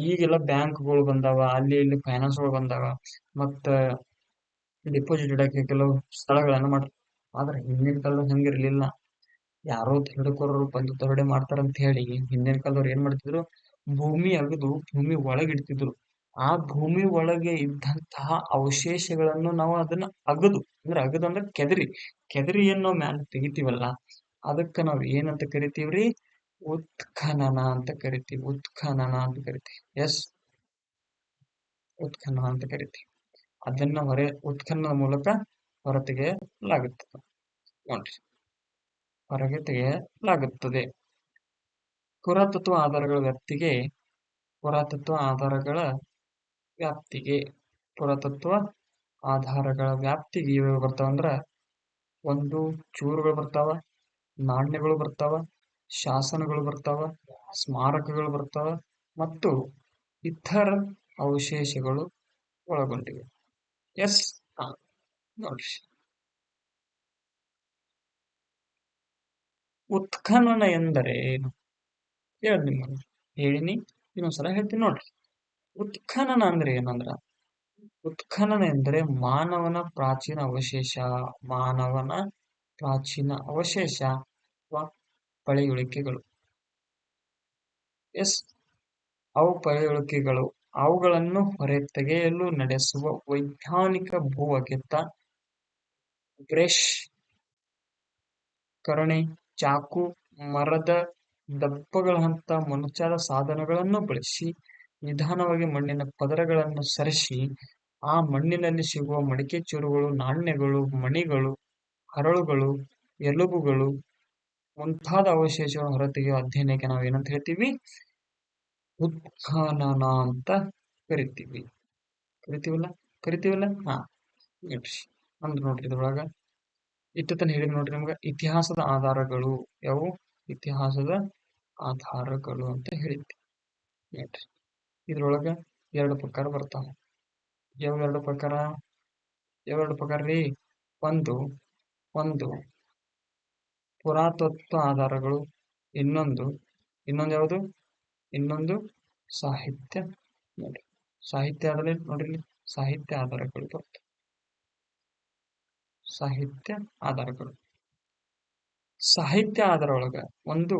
ಈಗೆಲ್ಲ ಬ್ಯಾಂಕ್ಗಳು ಬಂದಾವ, ಅಲ್ಲಿ ಇಲ್ಲಿ ಫೈನಾನ್ಸ್ಗಳು ಬಂದಾವ, ಮತ್ತ ಡಿಪಾಸಿಟ್ ಇಡಕ್ಕೆ ಕೆಲವು ಸ್ಥಳಗಳನ್ನ ಮಾಡ್ತಾರೆ. ಆದ್ರೆ ಹಿಂದಿನ ಕಾಲದಲ್ಲಿ ಹಂಗಿರ್ಲಿಲ್ಲ. ಯಾರೋ ದರೋಡೆಕೋರರು ಬಂದು ದರೋಡೆ ಮಾಡ್ತಾರಂತ ಹೇಳಿ ಹಿಂದಿನ ಕಾಲದವ್ರು ಏನ್ ಮಾಡ್ತಿದ್ರು? ಭೂಮಿ ಅಗದು ಭೂಮಿ ಒಳಗೆ ಇಡ್ತಿದ್ರು. ಆ ಭೂಮಿ ಒಳಗೆ ಇದ್ದಂತಹ ಅವಶೇಷಗಳನ್ನು ನಾವು ಅದನ್ನ ಅಗದು ಅಂದ್ರೆ ಕೆದರಿ ಏನ್ ನಾವು ಮ್ಯಾಲ ತೆಗಿತೀವಲ್ಲ, ಅದಕ್ಕ ನಾವ್ ಏನಂತ ಕರಿತೀವ್ರಿ? ಉತ್ಖನನ ಅಂತ ಕರಿತೀವಿ. ಎಸ್, ಉತ್ಖನನ ಅಂತ ಕರಿತೀವಿ. ಅದನ್ನ ಉತ್ಖನನದ ಮೂಲಕ ಹೊರತೆಗೆಯಲಾಗುತ್ತದೆ. ನೋಡ್ರಿ, ಹೊರಗೆ ತೆಗೆಯಲಾಗುತ್ತದೆ. ಪುರಾತತ್ವ ಆಧಾರಗಳ ವ್ಯಾಪ್ತಿಗೆ ಪುರಾತತ್ವ ಆಧಾರಗಳ ವ್ಯಾಪ್ತಿಗೆ ಇವಾಗ ಬರ್ತಾವಂದ್ರ, ಒಂದು ಚೂರುಗಳು ಬರ್ತಾವ, ನಾಣ್ಯಗಳು ಬರ್ತಾವ, ಶಾಸನಗಳು ಬರ್ತಾವ, ಸ್ಮಾರಕಗಳು ಬರ್ತಾವ ಮತ್ತು ಇತರ ಅವಶೇಷಗಳು ಒಳಗೊಂಡಿವೆ. ಎಸ್, ನೋಡ್ರಿ, ಉತ್ಖನನ ಎಂದರೆ ಏನು ಹೇಳಿ ನಿಮ್ಮನ್ನು ಹೇಳಿನಿ, ಇನ್ನೊಂದ್ಸಲ ಹೇಳ್ತೀನಿ ನೋಡ್ರಿ. ಉತ್ಖನನ ಅಂದ್ರೆ ಏನಂದ್ರ, ಉತ್ಖನನ ಎಂದರೆ ಮಾನವನ ಪ್ರಾಚೀನ ಅವಶೇಷ ಅಥವಾ ಪಳೆಯುಳಿಕೆಗಳು. ಎಸ್, ಪಳೆಯುಳಿಕೆಗಳು ಅವುಗಳನ್ನು ಹೊರತೆಗೆಯಲು ನಡೆಸುವ ವೈಜ್ಞಾನಿಕ ಭೂ ಅಗೆತ, ಬ್ರಷ್, ಕರಣೆ, ಚಾಕು, ಮರದ ದಬ್ಬಗಳಂತ ಮೊನಚಾದ ಸಾಧನಗಳನ್ನು ಬಳಸಿ ನಿಧಾನವಾಗಿ ಮಣ್ಣಿನ ಪದರಗಳನ್ನು ಸರಿಸಿ ಆ ಮಣ್ಣಿನಲ್ಲಿ ಸಿಗುವ ಮಡಿಕೆ ಚೂರುಗಳು, ನಾಣ್ಯಗಳು, ಮಣಿಗಳು, ಹರಳುಗಳು, ಎಲುಬುಗಳು ಮುಂತಾದ ಅವಶೇಷಗಳನ್ನು ಹೊರತೆಗೆಯುವ ಅಧ್ಯಯನಕ್ಕೆ ನಾವು ಏನಂತ ಹೇಳ್ತೀವಿ? ಉತ್ಖನನ ಅಂತ ಕರಿತೀವಲ್ಲ. ನೋಡ್ರಿ, ಇದ್ರೊಳಗ ಇಟ್ಟತನ ಹೇಳಿ ನೋಡ್ರಿ ನಮ್ಗ ಇತಿಹಾಸದ ಆಧಾರಗಳು ಯಾವುವು? ಇತಿಹಾಸದ ಆಧಾರಗಳು ಅಂತ ಹೇಳಿದ್ವಿ. ನೋಡ್ರಿ, ಇದ್ರೊಳಗ ಎರಡು ಪ್ರಕಾರ ಬರ್ತಾವ. ಎರಡು ಪ್ರಕಾರ ರೀ. ಒಂದು ಪುರಾತತ್ವ ಆಧಾರಗಳು, ಇನ್ನೊಂದು ಯಾವುದು? ಇನ್ನೊಂದು ಸಾಹಿತ್ಯ. ನೋಡ್ರಿ, ಸಾಹಿತ್ಯ ಆಧಾರ ನೋಡ್ರಿ, ಸಾಹಿತ್ಯ ಆಧಾರಗಳು ಬರ್ತವೆ. ಸಾಹಿತ್ಯ ಆಧಾರ ಒಳಗ ಒಂದು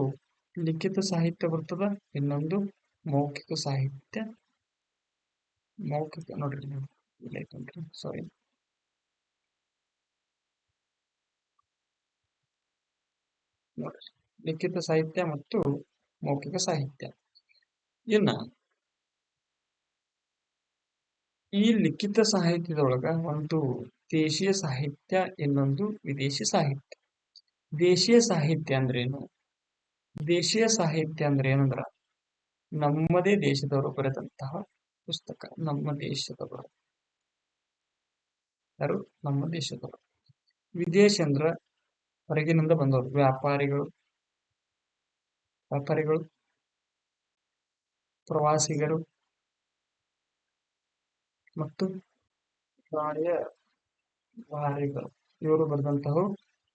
ಲಿಖಿತ ಸಾಹಿತ್ಯ ಬರ್ತದ, ಇನ್ನೊಂದು ಮೌಖಿಕ ಸಾಹಿತ್ಯ. ನೋಡ್ರಿ, ಸಾರಿ, ನೋಡ್ರಿ, ಲಿಖಿತ ಸಾಹಿತ್ಯ ಮತ್ತು ಮೌಖಿಕ ಸಾಹಿತ್ಯ. ಇನ್ನ ಈ ಲಿಖಿತ ಸಾಹಿತ್ಯದೊಳಗ ಒಂದು ದೇಶೀಯ ಸಾಹಿತ್ಯ, ಇನ್ನೊಂದು ವಿದೇಶಿ ಸಾಹಿತ್ಯ. ದೇಶೀಯ ಸಾಹಿತ್ಯ ಅಂದ್ರೇನು? ದೇಶೀಯ ಸಾಹಿತ್ಯ ಅಂದ್ರೆ ಏನಂದ್ರ ನಮ್ಮದೇ ದೇಶದವರು ಬರೆದಂತಹ ಪುಸ್ತಕ. ನಮ್ಮ ದೇಶದವರು. ವಿದೇಶ ಅಂದ್ರ ಹೊರಗಿನಿಂದ ಬಂದವರು, ವ್ಯಾಪಾರಿಗಳು, ಪ್ರವಾಸಿಗರು ಮತ್ತು ರಾಯಭಾರಿಗಳು, ಇವರು ಬರೆದಂತಹ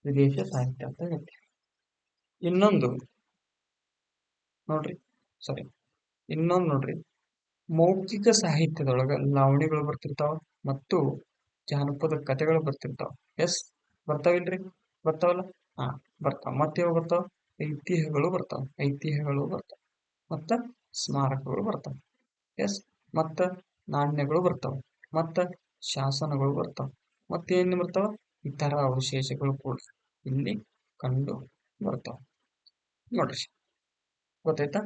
ವಿದೇಶ ಸಾಹಿತ್ಯ ಅಂತ ಹೇಳ್ತೀವಿ. ಇನ್ನೊಂದು ನೋಡ್ರಿ, ಮೌಖಿಕ ಸಾಹಿತ್ಯದೊಳಗ ಲಾವಣಿಗಳು ಬರ್ತಿರ್ತಾವ ಮತ್ತು ಜಾನಪದ ಕಥೆಗಳು ಬರ್ತಿರ್ತಾವ. ಎಸ್, ಬರ್ತಾವಿಲ್ರಿ? ಬರ್ತಾವಲ್ಲ? ಬರ್ತಾವ. ಮತ್ತೆ ಬರ್ತಾವ? ಐತಿಹ್ಯಗಳು ಬರ್ತಾವ ಮತ್ತ ಸ್ಮಾರಕಗಳು ಬರ್ತಾವ. ಎಸ್, ಮತ್ತ ನಾಣ್ಯಗಳು ಬರ್ತಾವ, ಮತ್ತ ಶಾಸನಗಳು ಬರ್ತಾವ, ಮತ್ತೇನು ಬರ್ತಾವ? ಇತರ ಅವಶೇಷಗಳು ಕೂಡ ಇಲ್ಲಿ ಕಂಡು ಬರ್ತಾವ. ನೋಡ್ರಿ, ಗೊತ್ತಾಯ್ತಾ?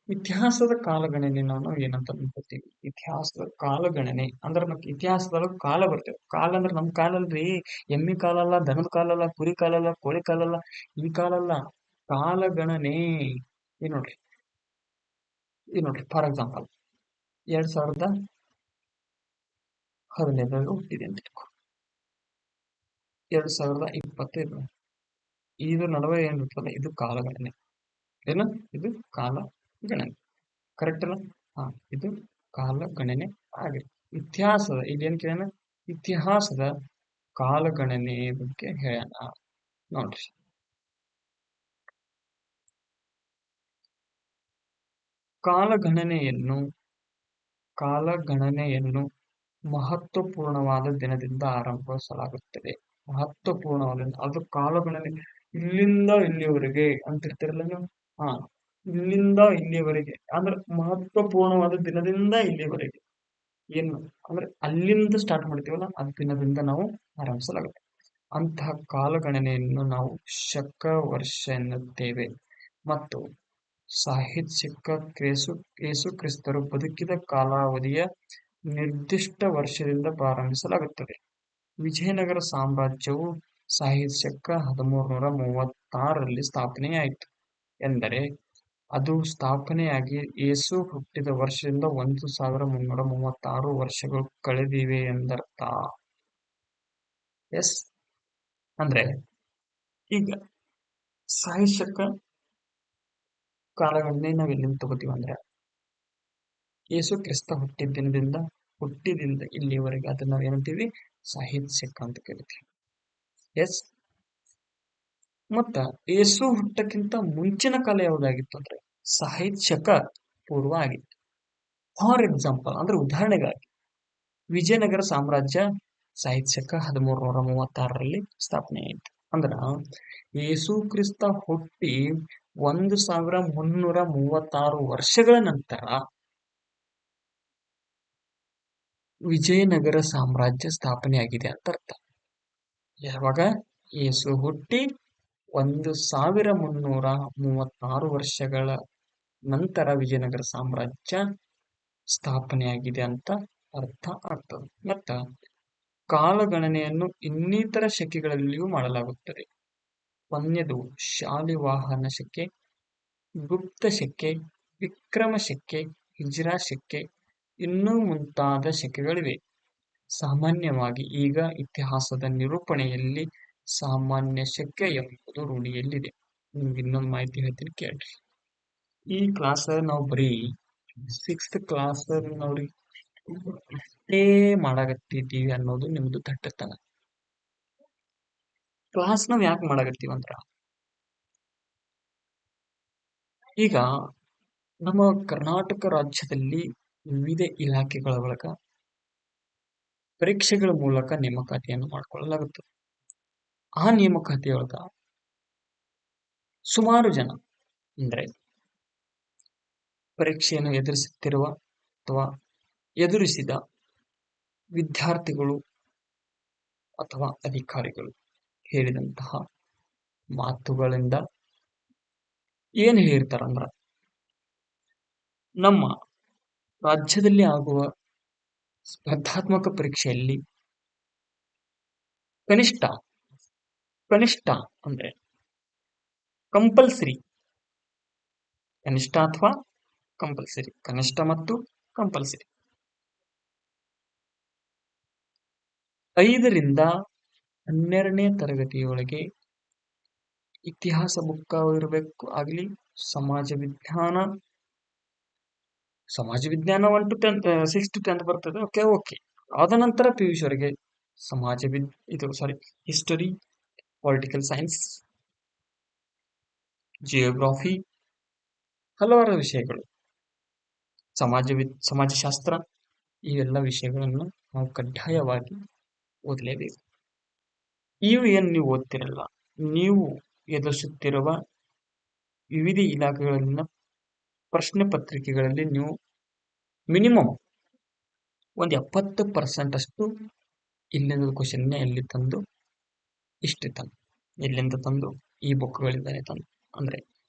ಇತಿಹಾಸದ ಕಾಲಗಣನೆ ನಾವು ಏನಂತ ಅನ್ಕೋತೀವಿ? ಇತಿಹಾಸದ ಕಾಲಗಣನೆ ಅಂದ್ರೆ ಮತ್ತೆ ಇತಿಹಾಸದೊಳಗೆ ಕಾಲ ಬರ್ತೇವೆ. ಕಾಲ ಅಂದ್ರೆ ನಮ್ ಕಾಲ ಅಲ್ರಿ, ಎಮ್ಮಿ ಕಾಲಲ್ಲ, ದನದ ಕಾಲಲ್ಲ, ಕುರಿ ಕಾಲಲ್ಲ, ಕೋಳಿ ಕಾಲಲ್ಲ, ಈ ಕಾಲಲ್ಲ. ಕಾಲಗಣನೆ ಈ ನೋಡ್ರಿ ಫಾರ್ ಎಕ್ಸಾಂಪಲ್ 2015 ಹುಟ್ಟಿದೆ ಅಂತ ಇಟ್ಕೊ. 2025 ಇದು ನಡುವೆ ಏನಿರ್ತದೆ ಇದು ಕಾಲಗಣನೆ. ಏನು ಇದು ಕಾಲಗಣನೆ, ಕರೆಕ್ಟ್ ಅಲ್ಲ? ಹಾ, ಇದು ಕಾಲಗಣನೆ ಆಗಿದೆ. ಇತಿಹಾಸದ ಇಲ್ಲಿ ಏನ್ ಕೇಳೋಣ, ಇತಿಹಾಸದ ಕಾಲಗಣನೆ ಬಗ್ಗೆ ಹೇಳೋಣ ನೋಡ್ರಿ. ಕಾಲಗಣನೆಯನ್ನು ಮಹತ್ವಪೂರ್ಣವಾದ ದಿನದಿಂದ ಆರಂಭಿಸಲಾಗುತ್ತದೆ. ಮಹತ್ವಪೂರ್ಣವಾದ ಅದು ಕಾಲಗಣನೆ ಇಲ್ಲಿಂದ ಇಲ್ಲಿಯವರೆಗೆ ಅಂತಿರ್ತಿರಲ್ಲ ನೀವು. ಹಾ, ಇಲ್ಲಿಂದ ಇಲ್ಲಿಯವರೆಗೆ ಅಂದ್ರೆ ಮಹತ್ವಪೂರ್ಣವಾದ ದಿನದಿಂದ ಇಲ್ಲಿವರೆಗೆ ಏನು ಅಂದ್ರೆ ಅಲ್ಲಿಂದ ಸ್ಟಾರ್ಟ್ ಮಾಡ್ತೀವಲ್ಲ ಆ ದಿನದಿಂದ ನಾವು ಆರಂಭಿಸಲಾಗುತ್ತೆ. ಅಂತಹ ಕಾಲಗಣನೆಯನ್ನು ನಾವು ಶಕ ವರ್ಷ ಎನ್ನುತ್ತೇವೆ. ಮತ್ತು ಸಾಹಿತ್ಯಿಕ ಯೇಸು ಕ್ರಿಸ್ತರು ಬದುಕಿದ ಕಾಲಾವಧಿಯ ನಿರ್ದಿಷ್ಟ ವರ್ಷದಿಂದ ಪ್ರಾರಂಭಿಸಲಾಗುತ್ತದೆ. ವಿಜಯನಗರ ಸಾಮ್ರಾಜ್ಯವು ಸಾಹಿತ್ಯಕ 1336ರಲ್ಲಿ ಸ್ಥಾಪನೆಯಾಯಿತು ಎಂದರೆ ಅದು ಸ್ಥಾಪನೆಯಾಗಿ ಯೇಸು ಹುಟ್ಟಿದ ವರ್ಷದಿಂದ 1336 ವರ್ಷಗಳು ಕಳೆದಿವೆ ಎಂದರ್ಥ. ಎಸ್, ಅಂದ್ರೆ ಈಗ ಸಾಹಿತ್ಯಕ ಕಾಲಗಣನೆ ನಾವ್ ಎಲ್ಲಿಂದ ತಗೋತೀವಿ ಅಂದ್ರೆ ಯೇಸು ಕ್ರಿಸ್ತ ಹುಟ್ಟಿದಿಂದ ಇಲ್ಲಿವರೆಗೆ ಅದನ್ನ ನಾವ್ ಏನಂತೀವಿ, ಸಾಹಿತ್ಯಕ ಅಂತ ಕರಿತೀವಿ. ಎಸ್, ಮತ್ತ ಯೇಸು ಹುಟ್ಟಕ್ಕಿಂತ ಮುಂಚಿನ ಕಾಲ ಯಾವುದಾಗಿತ್ತು ಅಂದ್ರೆ ಸಾಹಿತ್ಯಕ ಪೂರ್ವ ಆಗಿತ್ತು. ಫಾರ್ ಎಕ್ಸಾಂಪಲ್ ಅಂದ್ರೆ ಉದಾಹರಣೆಗಾಗಿ ವಿಜಯನಗರ ಸಾಮ್ರಾಜ್ಯ ಸಾಹಿತ್ಯಕ 1336ರಲ್ಲಿ ಸ್ಥಾಪನೆಯಾಯಿತು. ಅಂದ್ರ ಯೇಸು ಕ್ರಿಸ್ತ ಹುಟ್ಟಿ 1336 ವರ್ಷಗಳ ನಂತರ ವಿಜಯನಗರ ಸಾಮ್ರಾಜ್ಯ ಸ್ಥಾಪನೆಯಾಗಿದೆ ಅಂತ ಅರ್ಥ. ಯಾವಾಗ ಯೇಸು ಹುಟ್ಟಿ 1336 ವರ್ಷಗಳ ನಂತರ ವಿಜಯನಗರ ಸಾಮ್ರಾಜ್ಯ ಸ್ಥಾಪನೆಯಾಗಿದೆ ಅಂತ ಅರ್ಥ ಆಗ್ತದೆ. ಮತ್ತ ಕಾಲಗಣನೆಯನ್ನು ಇನ್ನಿತರ ಶಕೆಗಳಲ್ಲಿಯೂ ಮಾಡಲಾಗುತ್ತದೆ. ಒಂದನೇದು ಶಾಲಿವಾಹನ ಶಕೆ, ಗುಪ್ತ ಶಕೆ, ವಿಕ್ರಮ ಶಕೆ, ಹಿಜ್ರಾ ಶಕೆ, ಇನ್ನೂ ಮುಂತಾದ ಶಕೆಗಳಿವೆ. ಸಾಮಾನ್ಯವಾಗಿ ಈಗ ಇತಿಹಾಸದ ನಿರೂಪಣೆಯಲ್ಲಿ ಸಾಮಾನ್ಯ ಶಕೆ ಎಂಬುದು ರೂಢಿಯಲ್ಲಿದೆ. ನಿಮ್ಗೆ ಇನ್ನೊಂದು ಮಾಹಿತಿ ಹೇಳ್ತೀನಿ ಕೇಳ್ರಿ. ಈ ಕ್ಲಾಸ್ ನಾವು ಬರೀ 6th ಕ್ಲಾಸ್ ನೋಡ್ರಿ ಇಷ್ಟೇ ಮಾಡಾಕತ್ತಿದ್ದೀವಿ ಅನ್ನೋದು ನಿಮ್ದು ತಟ್ಟತನ. ಕ್ಲಾಸ್ ನಾವ್ ಯಾಕೆ ಮಾಡಾಕತ್ತೀವಂದ್ರ ಈಗ ನಮ್ಮ ಕರ್ನಾಟಕ ರಾಜ್ಯದಲ್ಲಿ ವಿವಿಧ ಇಲಾಖೆಗಳ ಒಳಗ ಪರೀಕ್ಷೆಗಳ ಮೂಲಕ ನೇಮಕಾತಿಯನ್ನು ಮಾಡಿಕೊಳ್ಳಲಾಗುತ್ತದೆ. ಆ ನೇಮಕಾತಿಯೊಳಗ ಸುಮಾರು ಜನ ಅಂದ್ರೆ ಪರೀಕ್ಷೆಯನ್ನು ಎದುರಿಸುತ್ತಿರುವ ಅಥವಾ ಎದುರಿಸಿದ ವಿದ್ಯಾರ್ಥಿಗಳು ಅಥವಾ ಅಧಿಕಾರಿಗಳು ಹೇಳಿದಂತಹ ಮಾತುಗಳಿಂದ ಏನ್ ಹೇಳ್ತಾರಂದ್ರ ನಮ್ಮ ರಾಜ್ಯದಲ್ಲಿ ಆಗುವ ಸ್ಪರ್ಧಾತ್ಮಕ ಪರೀಕ್ಷೆಯಲ್ಲಿ ಕನಿಷ್ಠ ಅಂದ್ರೆ ಕಂಪಲ್ಸರಿ, ಕನಿಷ್ಠ ಅಥವಾ ಕಂಪಲ್ಸರಿ, ಕನಿಷ್ಠ ಮತ್ತು ಕಂಪಲ್ಸರಿ 5ರಿಂದ 12ನೇ ತರಗತಿಯೊಳಗೆ ಇತಿಹಾಸ ಬುಕ್ ಇರಬೇಕು ಆಗ್ಲಿ, ಸಮಾಜ ವಿಜ್ಞಾನ 1 to 10 6 to 10 ಬರ್ತದೆ. ಓಕೆ ಅದ ನಂತರ PUC ವರೆಗೆ ಹಿಸ್ಟರಿ, ಪೊಲಿಟಿಕಲ್ ಸೈನ್ಸ್, ಜಿಯೋಗ್ರಫಿ, ಹಲವಾರು ವಿಷಯಗಳು, ಸಮಾಜಶಾಸ್ತ್ರ, ಇವೆಲ್ಲ ವಿಷಯಗಳನ್ನು ನಾವು ಕಡ್ಡಾಯವಾಗಿ ಓದಲೇಬೇಕು. ಇವು ಏನ್ ನೀವು ಓದ್ತಿರಲ್ಲ, ನೀವು ಎದುರಿಸುತ್ತಿರುವ ವಿವಿಧ ಇಲಾಖೆಗಳಲ್ಲಿನ ಪ್ರಶ್ನೆ ಪತ್ರಿಕೆಗಳಲ್ಲಿ ನೀವು ಮಿನಿಮಮ್ ಒಂದು 70% ಅಷ್ಟು ಇಲ್ಲಿಂದ ಕ್ವಶನ್ ಎಲ್ಲಿ ತಂದು ಎಲ್ಲಿಂದ ತಂದು ಈ ಬುಕ್ಗಳಿಂದಾನೆ ತಂದು ಅಂದ್ರೆ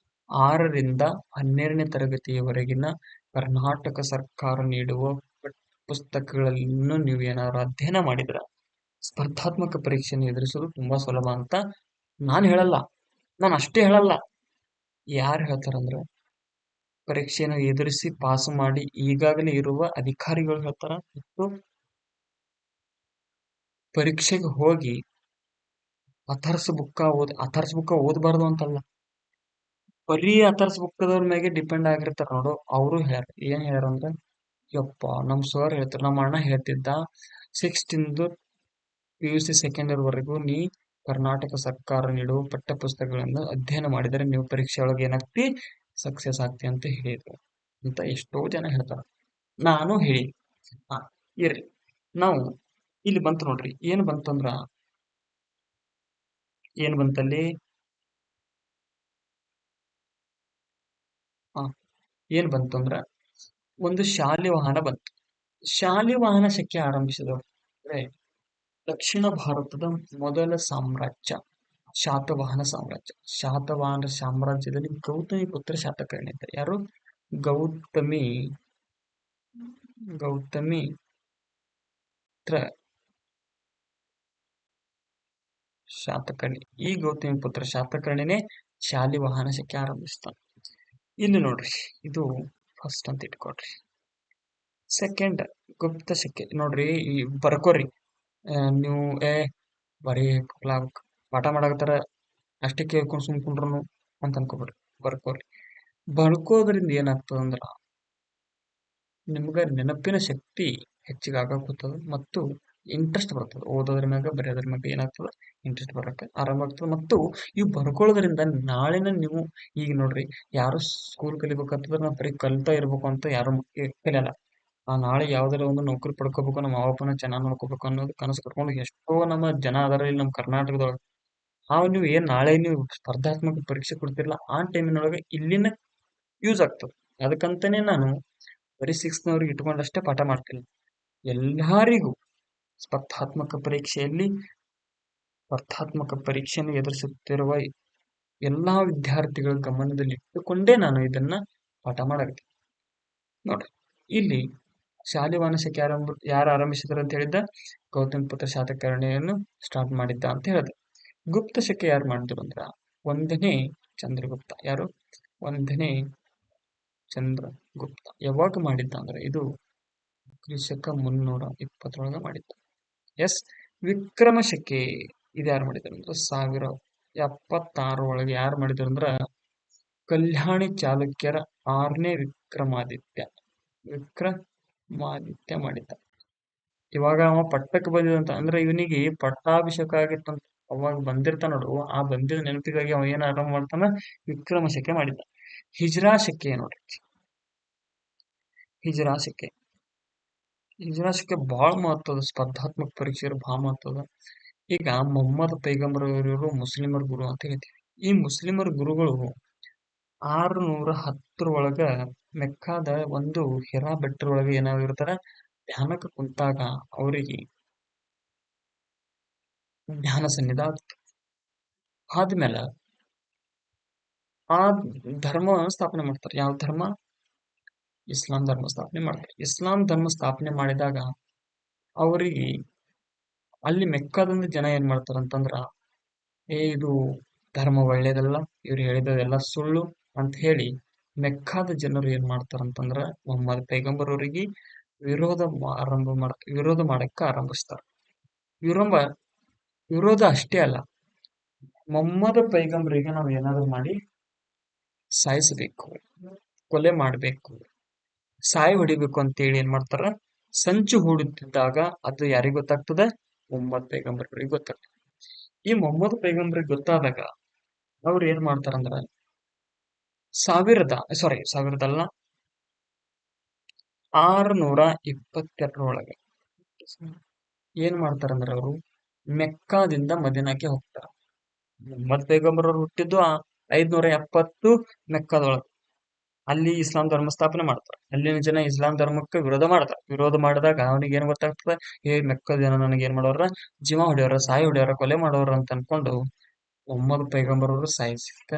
6ರಿಂದ 12ನೇ ತರಗತಿಯವರೆಗಿನ ಕರ್ನಾಟಕ ಸರ್ಕಾರ ನೀಡುವ ಪುಸ್ತಕಗಳನ್ನು ನೀವು ಏನಾದ್ರು ಅಧ್ಯಯನ ಮಾಡಿದ್ರ ಸ್ಪರ್ಧಾತ್ಮಕ ಪರೀಕ್ಷೆಯನ್ನು ಎದುರಿಸೋದು ತುಂಬಾ ಸುಲಭ ಅಂತ ನಾನು ಅಷ್ಟೇ ಹೇಳಲ್ಲ. ಯಾರು ಹೇಳ್ತಾರಂದ್ರ ಪರೀಕ್ಷೆಯನ್ನು ಎದುರಿಸಿ ಪಾಸ್ ಮಾಡಿ ಈಗಾಗಲೇ ಇರುವ ಅಧಿಕಾರಿಗಳು ಹೇಳ್ತಾರ, ಮತ್ತು ಪರೀಕ್ಷೆಗೆ ಹೋಗಿ ಅಥರ್ಸ್ ಬುಕ್ಕ ಓದಬಾರ್ದು ಅಂತಲ್ಲ, ಬರೀ ಅಥರ್ಸ್ ಬುಕ್ಕದವ್ರ ಮ್ಯಾಗೆ ಡಿಪೆಂಡ್ ಆಗಿರ್ತಾರ ನೋಡು. ಅವರು ಹೇಳ್ಯಾರ, ಏನ್ ಹೇಳ್ಯಾರ ಅಂದ್ರ, ಯಪ್ಪ ನಮ್ ಸರ್ ಹೇಳ್ತಾರ, ನಮ್ಮ ಅಣ್ಣ ಹೇಳ್ತಿದ್ದ, 6th PUC ಸೆಕೆಂಡ್ ಇಯರ್ ವರೆಗೂ ನೀ ಕರ್ನಾಟಕ ಸರ್ಕಾರ ನೀಡುವ ಪಠ್ಯ ಪುಸ್ತಕಗಳನ್ನು ಅಧ್ಯಯನ ಮಾಡಿದರೆ ನೀವು ಪರೀಕ್ಷೆ ಒಳಗೆ ಏನಾಗ್ತಿ, ಸಕ್ಸಸ್ ಆಗ್ತಿ ಅಂತ ಹೇಳಿದ್ರು ಅಂತ ಎಷ್ಟೋ ಜನ ಹೇಳ್ತಾರ. ನಾನು ಹೇಳಿ, ಹಾ ಇರ್ಲಿ, ನಾವು ಇಲ್ಲಿ ಬಂತು ನೋಡ್ರಿ, ಏನ್ ಬಂತಂದ್ರ, ಏನ್ ಬಂತಲ್ಲಿ, ಹಾ ಏನ್ ಬಂತಂದ್ರ ಒಂದು ಶಾಲೆ ವಾಹನ ಬಂತು. ಶಾಲೆ ವಾಹನ ಶಕೆ ಆರಂಭಿಸಿದವರು ಅಂದ್ರೆ ದಕ್ಷಿಣ ಭಾರತದ ಮೊದಲ ಸಾಮ್ರಾಜ್ಯ ಶಾತವಾಹನ ಸಾಮ್ರಾಜ್ಯ. ಶಾತವಾಹನ ಸಾಮ್ರಾಜ್ಯದಲ್ಲಿ ಗೌತಮಿ ಪುತ್ರ ಶಾತಕರ್ಣಿ ಇದ್ದ. ಯಾರು? ಗೌತಮಿ ಗೌತಮಿ ಪುತ್ರ ಶಾತಕರ್ಣಿ. ಈ ಗೌತಮಿ ಪುತ್ರ ಶಾತಕರ್ಣಿನೇ ಶಾಲಿವಾಹನ ಶಕೆ ಆರಂಭಿಸ್ತಾನೆ. ಇಲ್ಲಿ ನೋಡ್ರಿ, ಇದು ಫಸ್ಟ್ ಅಂತ ಇಟ್ಕೊಡ್ರಿ. ಸೆಕೆಂಡ್ ಗುಪ್ತ ಶಕೆ ನೋಡ್ರಿ, ಈ ಬರ್ಕೋರಿ. ನೀವು ಬರೀ ಪಾಠ ಮಾಡಾಕತ್ತಾರ ಅಷ್ಟೇ ಕೇಳ್ಕೊಂಡು ಸುಮ್ಕೊಂಡ್ರು ಅಂತ ಅನ್ಕೋಬೇಡ್ರಿ, ಬರ್ಕೋರಿ. ಬರ್ಕೋದ್ರಿಂದ ಏನಾಗ್ತದಂದ್ರ ನಿಮ್ಗ ನೆನಪಿನ ಶಕ್ತಿ ಹೆಚ್ಚಿಗೆ ಆಗಾಕತ್ತದ ಮತ್ತು ಇಂಟ್ರೆಸ್ಟ್ ಬರ್ತದೆ. ಓದೋದ್ರ ಮ್ಯಾಗ ಬರೆಯೋದ್ರ ಮ್ಯಾಗ ಏನಾಗ್ತದ, ಇಂಟ್ರೆಸ್ಟ್ ಬರಕ್ಕೆ ಆರಂಭ ಆಗ್ತದೆ. ಮತ್ತು ಇವು ಬರ್ಕೊಳ್ಳೋದ್ರಿಂದ ನಾಳಿನ ನೀವು, ಈಗ ನೋಡ್ರಿ, ಯಾರು ಸ್ಕೂಲ್ ಕಲಿಬೇಕಂತಂದ್ರೆ ನಾವು ಬರೀ ಕಲಿತಾ ಇರ್ಬೇಕು ಅಂತ ಯಾರು ಕಲಿಯಲ್ಲ. ನಾಳೆ ಯಾವ್ದಾರ ಒಂದು ನೌಕರಿ ಪಡ್ಕೋಬೇಕು, ನಮ್ಮ ಅವಪ್ಪನ ಚೆನ್ನಾಗಿ ನೋಡ್ಕೋಬೇಕು ಅನ್ನೋದು ಕನಸು ಕಟ್ಕೊಂಡು ಎಷ್ಟೋ ನಮ್ಮ ಜನ ಅದರ ಇಲ್ಲಿ ನಮ್ಮ ಕರ್ನಾಟಕದೊಳಗೆ. ನೀವು ಏನ್ ನಾಳೆ ನೀವು ಸ್ಪರ್ಧಾತ್ಮಕ ಪರೀಕ್ಷೆ ಕೊಡ್ತಿರಲ್ಲ, ಆ ಟೈಮಿನೊಳಗೆ ಇಲ್ಲಿನ ಯೂಸ್ ಆಗ್ತದೆ. ಅದಕ್ಕಂತಾನೆ ನಾನು ಬರೀ 6th ಇಟ್ಕೊಂಡಷ್ಟೇ ಪಾಠ ಮಾಡ್ತಿಲ್ಲ. ಎಲ್ಲರಿಗೂ ಸ್ಪರ್ಧಾತ್ಮಕ ಪರೀಕ್ಷೆಯನ್ನು ಎದುರಿಸುತ್ತಿರುವ ಎಲ್ಲಾ ವಿದ್ಯಾರ್ಥಿಗಳ ಗಮನದಲ್ಲಿ ಇಟ್ಟುಕೊಂಡೇ ನಾನು ಇದನ್ನ ಪಾಠ ಮಾಡಾಕತ್ತೀನಿ. ನೋಡ್ರಿ, ಇಲ್ಲಿ ಶಾಲಿವಾಹನ ಶಕೆ ಯಾರು ಆರಂಭಿಸಿದ್ರು ಅಂತ ಹೇಳಿದ್ದ, ಗೌತಮ ಪುತ್ರ ಶಾತಕರ್ಣಿಯನ್ನು ಸ್ಟಾರ್ಟ್ ಮಾಡಿದ್ದ ಅಂತ ಹೇಳಿದ. ಗುಪ್ತ ಶಕೆ ಯಾರು ಮಾಡಿದ್ರು ಅಂದ್ರ 1ನೇ ಚಂದ್ರಗುಪ್ತ. ಯಾರು? 1ನೇ ಚಂದ್ರಗುಪ್ತ. ಯಾವಾಗ ಮಾಡಿದ್ದ ಅಂದ್ರೆ ಇದು ಕ್ರಿಶಕ 320 ಮಾಡಿದ್ದ. ಎಸ್. ವಿಕ್ರಮ ಶಕೆ ಇದು ಯಾರು ಮಾಡಿದ್ರು ಅಂದ್ರೆ 1076 ಒಳಗೆ ಯಾರು ಮಾಡಿದ್ರು ಅಂದ್ರ ಕಲ್ಯಾಣಿ ಚಾಲುಕ್ಯರ 6ನೇ ವಿಕ್ರಮಾದಿತ್ಯ ಮಾಡಿದ್ದ. ಇವಾಗ ಅವ ಪಟ್ಟಕ್ಕೆ ಬಂದಿದಂತ ಅಂದ್ರೆ ಇವನಿಗೆ ಪಟ್ಟಾಭಿಷೇಕ ಆಗಿತ್ತಂತ. ಅವಾಗ ಬಂದಿರ್ತ ನೋಡು, ಆ ಬಂದಿದ ನೆನಪಿಗಾಗಿ ಅವ ಏನ್ ಆರಂಭ ಮಾಡ್ತಾನ, ವಿಕ್ರಮ ಶಕೆ ಮಾಡಿದ್ದ. ಹಿಜ್ರಾ ಶಕೆ ನೋಡ್ರಿ, ಹಿಜ್ರಾ ಶಕೆ ಬಹಳ ಮಹತ್ವದ, ಸ್ಪರ್ಧಾತ್ಮಕ ಪರೀಕ್ಷೆ ಬಹಳ ಮಹತ್ವದ. ಈಗ ಮೊಹಮ್ಮದ್ ಪೈಗಂಬರ್ ಇವರು ಮುಸ್ಲಿಮರ ಗುರು ಅಂತ ಹೇಳ್ತೀವಿ. ಈ ಮುಸ್ಲಿಮರ ಗುರುಗಳು 610 ಒಳಗ ಮೆಕ್ಕಾದ ಒಂದು ಹಿರಾ ಬೆಟ್ಟದೊಳಗೆ ಏನಾಗಿರ್ತಾರ, ಧ್ಯಾನಕ್ಕೆ ಕುಂತಾಗ ಅವರಿಗೆ ಧ್ಯಾನ ಸನ್ನಿಧ ಆಗ್ತದೆ. ಆದ್ಮೇಲೆ ಆ ಧರ್ಮ ಸ್ಥಾಪನೆ ಮಾಡ್ತಾರೆ. ಯಾವ ಧರ್ಮ? ಇಸ್ಲಾಂ ಧರ್ಮ ಸ್ಥಾಪನೆ ಮಾಡ್ತಾರೆ. ಇಸ್ಲಾಂ ಧರ್ಮ ಸ್ಥಾಪನೆ ಮಾಡಿದಾಗ ಅವರಿಗೆ ಅಲ್ಲಿ ಮೆಕ್ಕಾದಿಂದ ಜನ ಏನ್ ಮಾಡ್ತಾರ ಅಂತಂದ್ರ, ಇದು ಧರ್ಮ ಒಳ್ಳೇದಲ್ಲ, ಇವ್ರು ಹೇಳಿದೆಲ್ಲ ಸುಳ್ಳು ಅಂತ ಹೇಳಿ ಮೆಕ್ಕಾದ ಜನರು ಏನ್ ಮಾಡ್ತಾರಂತಂದ್ರ ಮೊಹಮ್ಮದ್ ಪೈಗಂಬರ್ ಅವರಿಗೆ ವಿರೋಧ ಮಾಡಕ್ಕೆ ಆರಂಭಿಸ್ತಾರ. ವಿರೋಧ ಅಷ್ಟೇ ಅಲ್ಲ, ಮೊಹಮ್ಮದ್ ಪೈಗಂಬರಿಗೆ ನಾವು ಏನಾದ್ರು ಮಾಡಿ ಸಾಯಿಸಬೇಕು, ಕೊಲೆ ಮಾಡ್ಬೇಕು, ಸಾಯಿ ಹೊಡಿಬೇಕು ಅಂತೇಳಿ ಏನ್ ಮಾಡ್ತಾರ, ಸಂಚು ಹೂಡುತ್ತಿದ್ದಾಗ ಅದು ಯಾರಿಗ್ ಗೊತ್ತಾಗ್ತದ? ಮೊಹಮ್ಮದ್ ಪೈಗಂಬರ್ಗಳಿಗೆ ಗೊತ್ತಾಗ್ತದೆ. ಈ ಮೊಹಮ್ಮದ್ ಪೈಗಂಬರಿಗೆ ಗೊತ್ತಾದಾಗ ಅವ್ರು ಏನ್ ಮಾಡ್ತಾರಂದ್ರ ಸಾವಿರದಲ್ಲ 622 ಏನ್ ಮಾಡ್ತಾರಂದ್ರ ಅವರು ಮೆಕ್ಕಾದಿಂದ ಮದಿನಾಕ್ಕೆ ಹೋಗ್ತಾರ. ಮೊಹಮ್ಮದ್ ಪೈಗಂಬರ್ ಅವ್ರು ಹುಟ್ಟಿದ್ದು 570 ಮೆಕ್ಕಾದೊಳಗೆ. ಅಲ್ಲಿ ಇಸ್ಲಾಂ ಧರ್ಮ ಸ್ಥಾಪನೆ ಮಾಡ್ತಾರೆ. ಅಲ್ಲಿನ ಜನ ಇಸ್ಲಾಂ ಧರ್ಮಕ್ಕೆ ವಿರೋಧ ಮಾಡಿದಾಗ ಅವನಿಗೆ ಏನ್ ಗೊತ್ತಾಗ್ತದೆ, ಮೆಕ್ಕದ ಜನ ನನಗೆ ಏನ್ ಮಾಡೋರ, ಜೀವ ಹೊಡೆಯೋರ, ಸಾಯಿ ಹೊಡೆಯೋರ, ಕೊಲೆ ಮಾಡೋರ ಅಂತ ಅನ್ಕೊಂಡು ಮೊಹಮ್ಮದ್ ಪೈಗಂಬರ್ ಅವರು ಸಾಯಿಸಿದ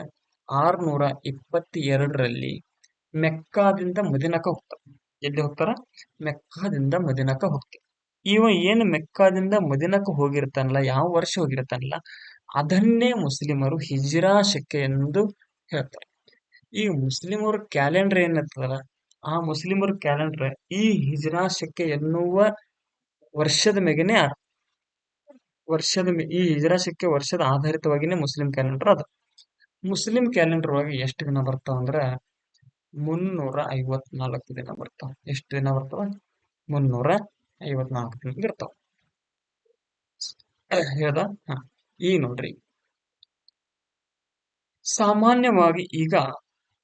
622ರಲ್ಲಿ ಮೆಕ್ಕಾದಿಂದ ಮದಿನಾಕ ಹೋಗ್ತಾರೆ. ಎಲ್ಲಿ ಹೋಗ್ತಾರ? ಮೆಕ್ಕಾದಿಂದ ಮದಿನಾಕ ಹೋಗ್ತಾರೆ. ಇವ ಏನು ಮೆಕ್ಕಾದಿಂದ ಮದಿನಾಕ ಹೋಗಿರ್ತಾನಲ್ಲ, ಯಾವ ವರ್ಷ ಹೋಗಿರ್ತಾನಲ್ಲ, ಅದನ್ನೇ ಮುಸ್ಲಿಮರು ಹಿಜ್ರಾ ಶಕೆ ಎಂದು ಹೇಳ್ತಾರೆ. ಈ ಮುಸ್ಲಿಮರ ಕ್ಯಾಲೆಂಡರ್ ಏನಿರ್ತದಲ್ಲ, ಆ ಮುಸ್ಲಿಮರ ಕ್ಯಾಲೆಂಡರ್ ಈ ಹಿಜ್ರಾ ಶಕೆ ಎನ್ನುವ ವರ್ಷದ ಮೇಗೆನೆ ಈ ಹಿಜ್ರಾ ಶಕೆ ವರ್ಷದ ಆಧಾರಿತವಾಗಿನೇ ಮುಸ್ಲಿಂ ಕ್ಯಾಲೆಂಡರ್ ಅದ. ಮುಸ್ಲಿಂ ಕ್ಯಾಲೆಂಡರ್ ಒಳಗೆ ಎಷ್ಟು ದಿನ ಬರ್ತಾವ ಅಂದ್ರ 354 ದಿನ ಬರ್ತಾವ. ಎಷ್ಟು ದಿನ ಬರ್ತಾವ? 354 ದಿನ ಇರ್ತಾವ. ಹೇಳ್ದ. ಹ, ಈಗ ನೋಡ್ರಿ, ಸಾಮಾನ್ಯವಾಗಿ ಈಗ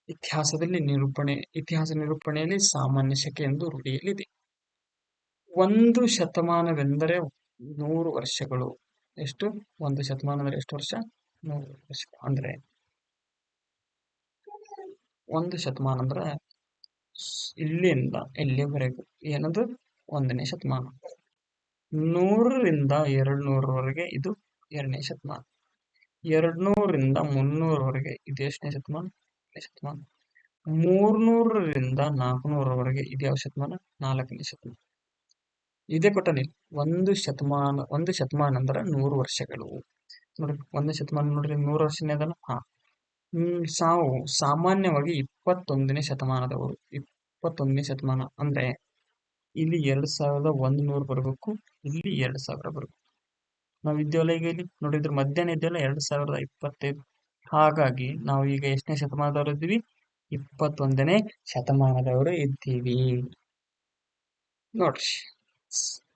ಇತಿಹಾಸ ನಿರೂಪಣೆಯಲ್ಲಿ ಸಾಮಾನ್ಯ ಶಕೆ ಎಂದು ರೂಢಿಯಲ್ಲಿದೆ. ಒಂದು ಶತಮಾನವೆಂದರೆ 100 ವರ್ಷಗಳು. ಎಷ್ಟು? ಒಂದು ಶತಮಾನ ಅಂದ್ರೆ ಎಷ್ಟು ವರ್ಷ? 100 ವರ್ಷ. ಅಂದ್ರೆ ಒಂದು ಶತಮಾನ ಅಂದ್ರ ಇಲ್ಲಿಂದ ಇಲ್ಲಿವರೆಗೂ ಏನದು? 1ನೇ ಶತಮಾನ. 100ರಿಂದ 200ರವರೆಗೆ ಇದು 2ನೇ ಶತಮಾನ. 200ರಿಂದ 300ರವರೆಗೆ ಇದು ಎಷ್ಟನೇ ಶತಮಾನ? 3ನೇ ಶತಮಾನ. 300ರಿಂದ 400ರವರೆಗೆ ಇದು ಯಾವ ಶತಮಾನ? 4ನೇ ಶತಮಾನ. ಇದೇ ಕೊಟ್ಟನಿಲ್ಲ. ಒಂದು ಶತಮಾನ ಅಂದ್ರ 100 ವರ್ಷಗಳು. ನೋಡ್ರಿ, ಒಂದು ಶತಮಾನ ನೋಡ್ರಿ, 100 ವರ್ಷನೇ ಅದಲ್ಲ. ಹಾ. ಸಾಮಾನ್ಯವಾಗಿ 21ನೇ ಶತಮಾನದವರು. 21ನೇ ಶತಮಾನ ಅಂದ್ರೆ ಇಲ್ಲಿ 2100 ಬರಬೇಕು, ಇಲ್ಲಿ 2000 ಬರಬೇಕು. ನಾವು ಇದ್ದೇವಲ್ಲ ಈಗ ಇಲ್ಲಿ ನೋಡಿದ್ರೆ ಮಧ್ಯಾಹ್ನ ಇದೆಯಲ್ಲ 2025. ಹಾಗಾಗಿ ನಾವು ಈಗ ಎಷ್ಟನೇ ಶತಮಾನದವರು ಇದ್ದೀವಿ? 21ನೇ ಶತಮಾನದವರು ಇದ್ದೀವಿ. ನೋಡ್ರಿ,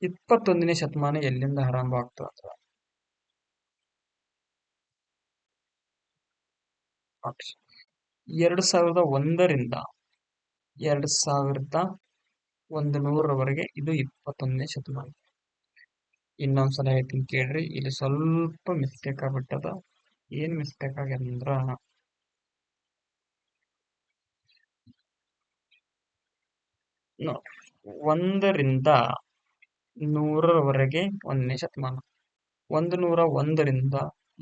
21ನೇ ಶತಮಾನ ಎಲ್ಲಿಂದ ಆರಂಭ ಆಗ್ತದ ಅಂತ ನೋಡ್ರಿ. 2001ರಿಂದ 2100ರವರೆಗೆ ಇದು 21ನೇ ಶತಮಾನ. ಇನ್ನೊಂದ್ಸಲ ಹೇಳ್ತೀನಿ ಕೇಳ್ರಿ, ಇಲ್ಲಿ ಸ್ವಲ್ಪ ಮಿಸ್ಟೇಕ್ ಆಗ್ಬಿಟ್ಟದ. ಏನ್ ಮಿಸ್ಟೇಕ್ ಆಗ್ಯದಂದ್ರ, ನೋಡ್ರಿ, 1ರಿಂದ 100ರವರೆಗೆ 1ನೇ ಶತಮಾನ. 101ರಿಂದ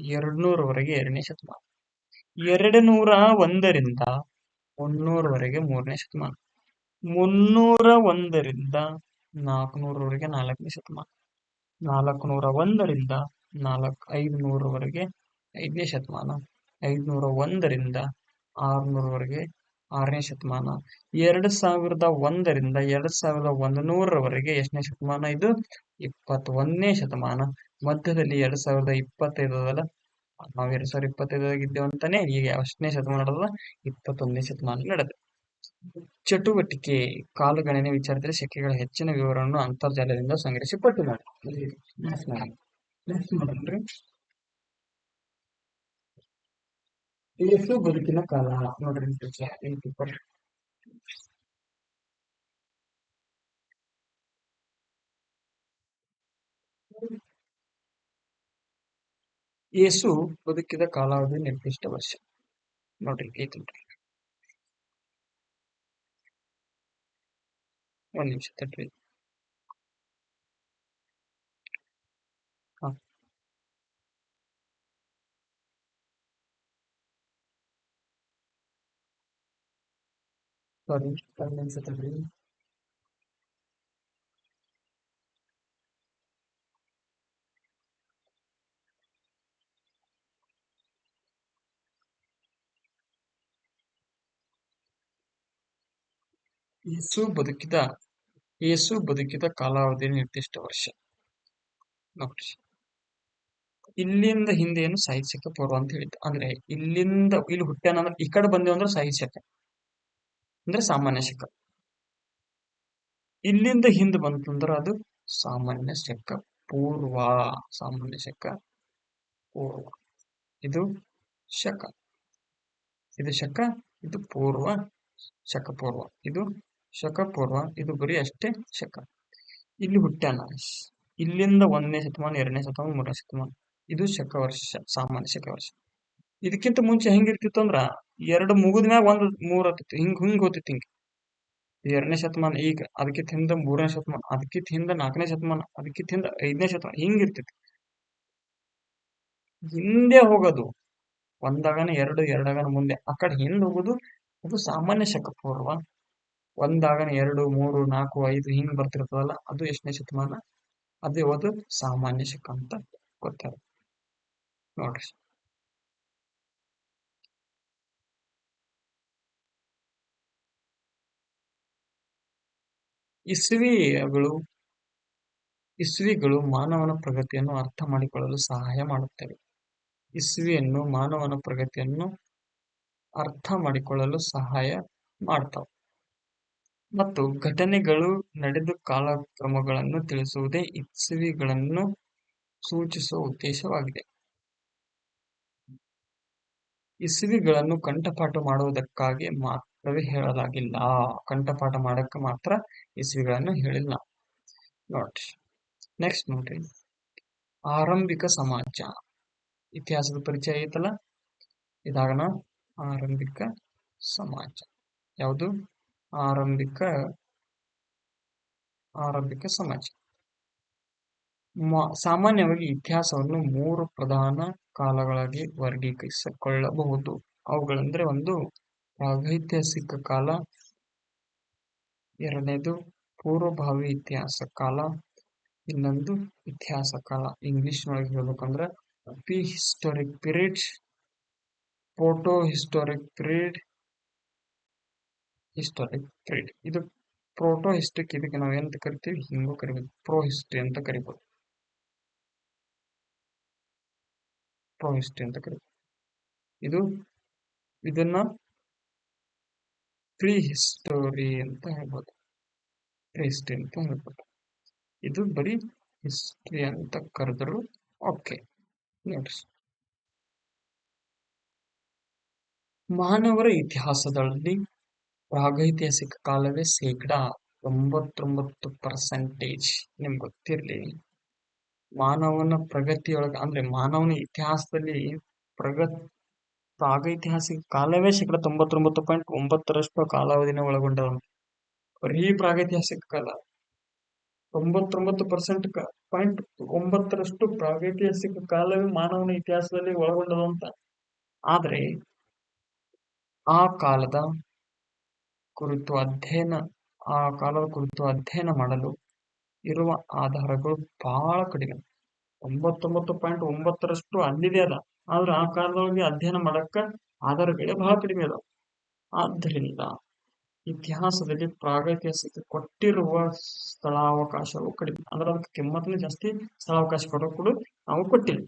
200ರವರೆಗೆ 2ನೇ ಶತಮಾನ. 201ರಿಂದ 300ರವರೆಗೆ 3ನೇ ಶತಮಾನ. 301ರಿಂದ 400ರವರೆಗೆ 4ನೇ ಶತಮಾನ. 401ರಿಂದ 500ರವರೆಗೆ 5ನೇ ಶತಮಾನ. 501ರಿಂದ 600ರವರೆಗೆ 6ನೇ ಶತಮಾನ. 2001ರಿಂದ 2100ರವರೆಗೆ ಎಷ್ಟನೇ ಶತಮಾನ? ಇದು 21ನೇ ಶತಮಾನ. ಮಧ್ಯದಲ್ಲಿ 2025 ಅದಲ್ಲ, ನಾವು 2025 ಇದ್ದೇವಂತಾನೆ. ಈಗ ಎಷ್ಟನೇ ಶತಮಾನ ನಡೆದ? 21ನೇ ಶತಮಾನ ನಡೆದ. ಚಟುವಟಿಕೆ ಕಾಲಗಣನೆ ವಿಚಾರದಲ್ಲಿ ಶಕೆಗಳ ಹೆಚ್ಚಿನ ವಿವರವನ್ನು ಅಂತರ್ಜಾಲದಿಂದ ಸಂಗ್ರಹಿಸಿ ಪಟ್ಟಿ ಮಾಡಿ. Next ಮಾಡಿ. Next ನೋಡ್ರಿ, ಯೇಸು ಬದುಕಿನ ಕಾಲ. ನೋಡ್ರಿ, ಯೇಸು ಬದುಕಿದ ಕಾಲಾವಧಿ ನಿರ್ದಿಷ್ಟ ವರ್ಷ. ನೋಡ್ರಿ, ಐತಿ ನೋಡ್ರಿ. ಒಂದ್ ನಿಮಿಷ ತಡ್ರಿ. ಹಾ, ಸಾರಿ, ಒಂದ್ ನಿಮಿಷ ತಡ್ರಿ. ಯೇಸು ಬದುಕಿದ ಕಾಲಾವಧಿ ನಿರ್ದಿಷ್ಟ ವರ್ಷ. ನೋಡ್ರಿ, ಇಲ್ಲಿಂದ ಹಿಂದೆ ಏನು ಸಾಹಿತ್ಯಕ ಪೂರ್ವ ಅಂತ ಹೇಳಿದ್ದು. ಅಂದ್ರೆ ಇಲ್ಲಿ ಹುಟ್ಟ್ಯಾನ ಅಂದ್ರೆ ಈ ಕಡೆ ಬಂದೇವು ಅಂದ್ರೆ ಸಾಹಿತ್ಯಕ ಅಂದ್ರೆ ಸಾಮಾನ್ಯ ಶಕ. ಇಲ್ಲಿಂದ ಹಿಂದೆ ಬಂತಂದ್ರ ಅದು ಸಾಮಾನ್ಯ ಶಕ ಪೂರ್ವ. ಸಾಮಾನ್ಯ ಶಕ ಪೂರ್ವ. ಇದು ಶಕ, ಇದು ಶಕ, ಇದು ಪೂರ್ವ. ಶಕ ಪೂರ್ವ, ಇದು ಶಕ ಪೂರ್ವ. ಇದು ಬರೀ ಅಷ್ಟೇ ಶಕ. ಇಲ್ಲಿ ಹುಟ್ಟ್ಯಾನ. ಇಲ್ಲಿಂದ 1ನೇ ಶತಮಾನ, 2ನೇ ಶತಮಾನ, 3ನೇ ಶತಮಾನ. ಇದು ಶಕ ವರ್ಷ, ಸಾಮಾನ್ಯ ಶಕ ವರ್ಷ. ಇದಕ್ಕಿಂತ ಮುಂಚೆ ಹೆಂಗಿರ್ತಿತ್ತು ಅಂದ್ರ 2 ಮುಗಿದ್ಮ್ಯಾಗ 1 3 ಆತಿತ್ತು. ಹಿಂಗ್ ಹೋತಿತ್ತು. ಹಿಂಗ 2ನೇ ಶತಮಾನ, ಈಗ ಅದಕ್ಕಿಂತ ಹಿಂದ 3ನೇ ಶತಮಾನ, ಅದಕ್ಕಿಂತ ಹಿಂದ 4ನೇ ಶತಮಾನ, ಅದಕ್ಕಿಂತ ಹಿಂದ 5ನೇ ಶತಮಾನ, ಹಿಂಗಿರ್ತಿತ್ತು. ಹಿಂದೆ ಹೋಗೋದು ಒಂದಾಗನ 2, ಎರಡಾಗನ ಮುಂದೆ, ಆ ಕಡೆ ಹಿಂದೆ ಹೋಗೋದು ಅದು ಸಾಮಾನ್ಯ ಶಕ ಪೂರ್ವ. ಒಂದಾಗನ 2, 3, 4, 5 ಹಿಂಗ್ ಬರ್ತಿರ್ತದಲ್ಲ, ಅದು ಎಷ್ಟನೇ ಶತಮಾನ? ಅದು ಸಾಮಾನ್ಯ ಶಕ ಅಂತ ಗೊತ್ತಾಗ. ನೋಡ್ರಿ, ಇಸ್ವಿಗಳು ಇಸ್ವಿಗಳು ಮಾನವನ ಪ್ರಗತಿಯನ್ನು ಅರ್ಥ ಮಾಡಿಕೊಳ್ಳಲು ಸಹಾಯ ಮಾಡುತ್ತವೆ. ಇಸ್ವಿಯನ್ನು ಮಾನವನ ಪ್ರಗತಿಯನ್ನು ಅರ್ಥ ಮಾಡಿಕೊಳ್ಳಲು ಸಹಾಯ ಮಾಡ್ತಾವೆ. ಮತ್ತು ಘಟನೆಗಳು ನಡೆದ ಕಾಲಕ್ರಮಗಳನ್ನು ತಿಳಿಸುವುದೇ ಇಸ್ವಿಗಳನ್ನು ಸೂಚಿಸುವ ಉದ್ದೇಶವಾಗಿದೆ. ಇಸ್ವಿಗಳನ್ನು ಕಂಠಪಾಠ ಮಾಡುವುದಕ್ಕಾಗಿ ಮಾತ್ರವೇ ಹೇಳಲಾಗಿಲ್ಲ. ಕಂಠಪಾಠ ಮಾಡಕ್ಕೆ ಮಾತ್ರ ಇಸ್ವಿಗಳನ್ನು ಹೇಳಿಲ್ಲ. ನೋಡ್ರಿ ನೆಕ್ಸ್ಟ್ ನೋಡ್ರಿ, ಆರಂಭಿಕ ಸಮಾಜ. ಇತಿಹಾಸದ ಪರಿಚಯ ಐತಲ್ಲ, ಇದಾಗನ ಆರಂಭಿಕ ಸಮಾಜ. ಯಾವುದು? ಆರಂಭಿಕ ಸಮಾಜ. ಸಾಮಾನ್ಯವಾಗಿ ಇತಿಹಾಸವನ್ನು 3 ಪ್ರಧಾನ ಕಾಲಗಳಾಗಿ ವರ್ಗೀಕರಿಸಿಕೊಳ್ಳಬಹುದು. ಅವುಗಳೆಂದರೆ, ಒಂದು ಪ್ರಾಗೈತಿಹಾಸಿಕ ಕಾಲ, ಎರಡನೇದು ಪೂರ್ವಭಾವಿ ಇತಿಹಾಸ ಕಾಲ, ಇನ್ನೊಂದು ಇತಿಹಾಸ ಕಾಲ. ಇಂಗ್ಲಿಷ್ ನೊಳಗೆ ಹೇಳ್ಬೇಕಂದ್ರೆ pre historic period, proto historic period, historic period. ಇದು ಪ್ರೋಟೋ ಹಿಸ್ಟ್ರಿಕ್, ಇದಕ್ಕೆ ನಾವು ಎಂತ ಕರಿತೀವಿ? ಹಿಂಗೂ ಕರಿಬೋದು, ಪ್ರೋ ಹಿಸ್ಟ್ರಿ ಅಂತ ಕರಿಬೋದು. ಪ್ರೋ ಹಿಸ್ಟ್ರಿ ಅಂತ ಕರಿಬೋದು. ಇದನ್ನ ಪ್ರೀ ಹಿಸ್ಟೋರಿ ಅಂತ ಹೇಳ್ಬೋದು. ಪ್ರೀ ಹಿಸ್ಟ್ರಿ ಅಂತ ಹೇಳ್ಬೋದು. ಇದು ಬರೀ ಹಿಸ್ಟ್ರಿ ಅಂತ ಕರೆದ್ರು ಓಕೆ. ನೋಡ್ರಿ, ಮಾನವರ ಇತಿಹಾಸದಲ್ಲಿ ಪ್ರಾಗೈತಿಹಾಸಿಕ ಕಾಲವೇ 99% ನಿಮ್ಗೆ ಗೊತ್ತಿರ್ಲಿ. ಮಾನವನ ಪ್ರಗತಿಯೊಳಗೆ ಅಂದ್ರೆ ಮಾನವನ ಇತಿಹಾಸದಲ್ಲಿ ಪ್ರಾಗೈತಿಹಾಸಿಕ ಕಾಲವೇ 99.9% ಕಾಲಾವಧಿನ ಒಳಗೊಂಡವ. ಬರೀ ಪ್ರಾಗೈತಿಹಾಸಿಕ ಕಾಲ 99.9% ಪ್ರಾಗೈತಿಹಾಸಿಕ ಕಾಲವೇ ಮಾನವನ ಇತಿಹಾಸದಲ್ಲಿ ಒಳಗೊಂಡದಂತ. ಆದ್ರೆ ಆ ಕಾಲದ ಕುರಿತು ಅಧ್ಯಯನ ಮಾಡಲು ಇರುವ ಆಧಾರಗಳು ಬಹಳ ಕಡಿಮೆ. 99.9% ಅಲ್ಲಿದೆ ಅದ, ಆದ್ರೆ ಆ ಕಾಲದೊಳಗೆ ಅಧ್ಯಯನ ಮಾಡಕ್ಕ ಆಧಾರಗಳೇ ಬಹಳ ಕಡಿಮೆ ಅದ. ಆದ್ದರಿಂದ ಇತಿಹಾಸದಲ್ಲಿ ಪ್ರಾಗೈತಿಹಾಸಿಕ ಕೊಟ್ಟಿರುವ ಸ್ಥಳಾವಕಾಶವು ಕಡಿಮೆ, ಅಂದ್ರೆ ಅದಕ್ಕೆ ಕಿಮ್ಮತ್ತನೇ ಜಾಸ್ತಿ, ಸ್ಥಳಾವಕಾಶ ಕೂಡ ನಾವು ಕೊಟ್ಟಿಲ್ಲ.